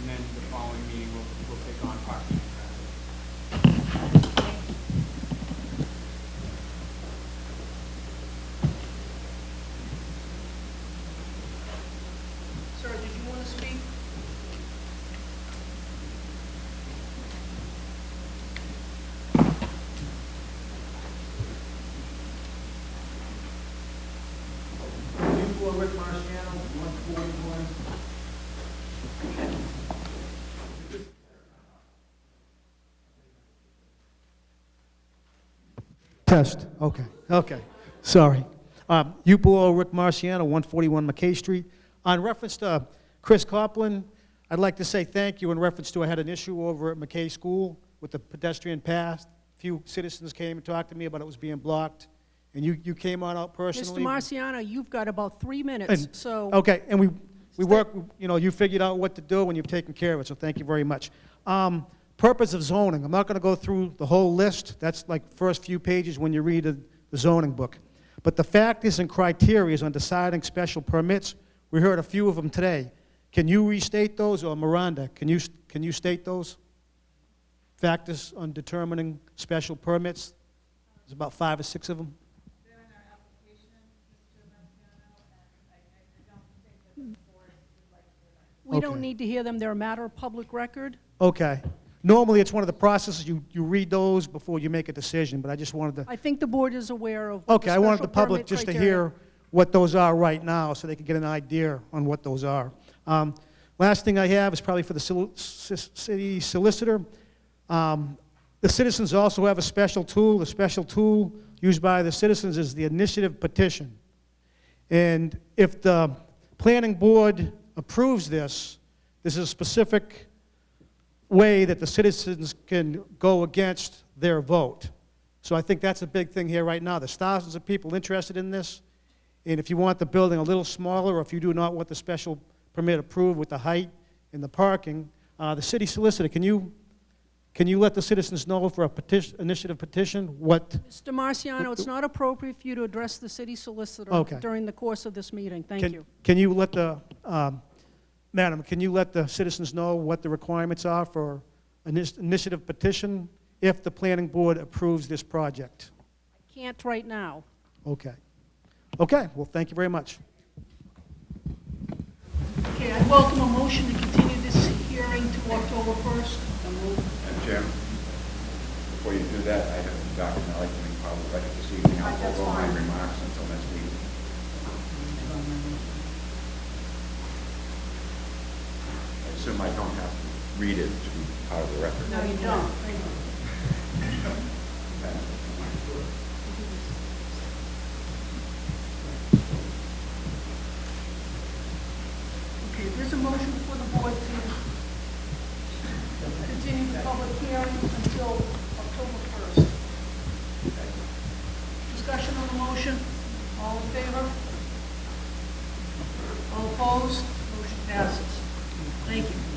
M: And then the following meeting, we'll take on parking and traffic.
A: Sir, did you want to speak?
N: Rick Marciano, 141. Test, okay, sorry. Upalo Rick Marciano, 141 McKay Street. On reference to Chris Copland, I'd like to say thank you in reference to I had an issue over at McKay School with the pedestrian path. A few citizens came and talked to me about it was being blocked, and you came on out personally.
A: Mr. Marciano, you've got about 3 minutes,
N: And-
A: so.
N: Okay, and we work, you know, you figured out what to do and you've taken care of it, so thank you very much. Purpose of zoning, I'm not going to go through the whole list. That's like first few pages when you read the zoning book. But the factors and criteria on deciding special permits, we heard a few of them today. Can you restate those, or Miranda, can you state those? Factors on determining special permits? There's about 5 or 6 of them.
A: We don't
N: Okay.
A: need to hear them, they're a matter of public record.
N: Okay. Normally, it's one of the processes, you read those before you make a decision, but I just wanted to,
A: I think the board is aware of what
N: okay, I wanted the
A: special
N: public
A: permit
N: just to
A: criteria-
N: hear what those are right now, so they can get an idea on what those are. Last thing I have is probably for the city solicitor. The citizens also have a special tool. The special tool used by the citizens is the initiative petition. And if the planning board approves this, this is a specific way that the citizens can go against their vote. So I think that's a big thing here right now. There's thousands of people interested in this, and if you want the building a little smaller, or if you do not want the special permit approved with the height and the parking, the city solicitor, can you let the citizens know for a initiative petition what?
A: Mr. Marciano, it's not appropriate for you to address the city solicitor
N: Okay.
A: during the course of this meeting. Thank you.
N: Can you let the, Madam, can you let the citizens know what the requirements are for an initiative petition if the planning board approves this project?
A: Can't right now.
N: Okay. Okay, well, thank you very much.
A: Okay, I welcome a motion to continue this hearing to October 1st.
O: Madam Chairman, before you do that, I have a document I'd like to make part of the record this evening. I'll forego my remarks until next meeting. I assume I don't have to read it to be part of the record.
A: No, you don't. Thank you. Okay, there's a motion for the board to continue the public hearing until October 1st. Discussion on the motion? All in favor? All opposed? Motion passes. Thank you.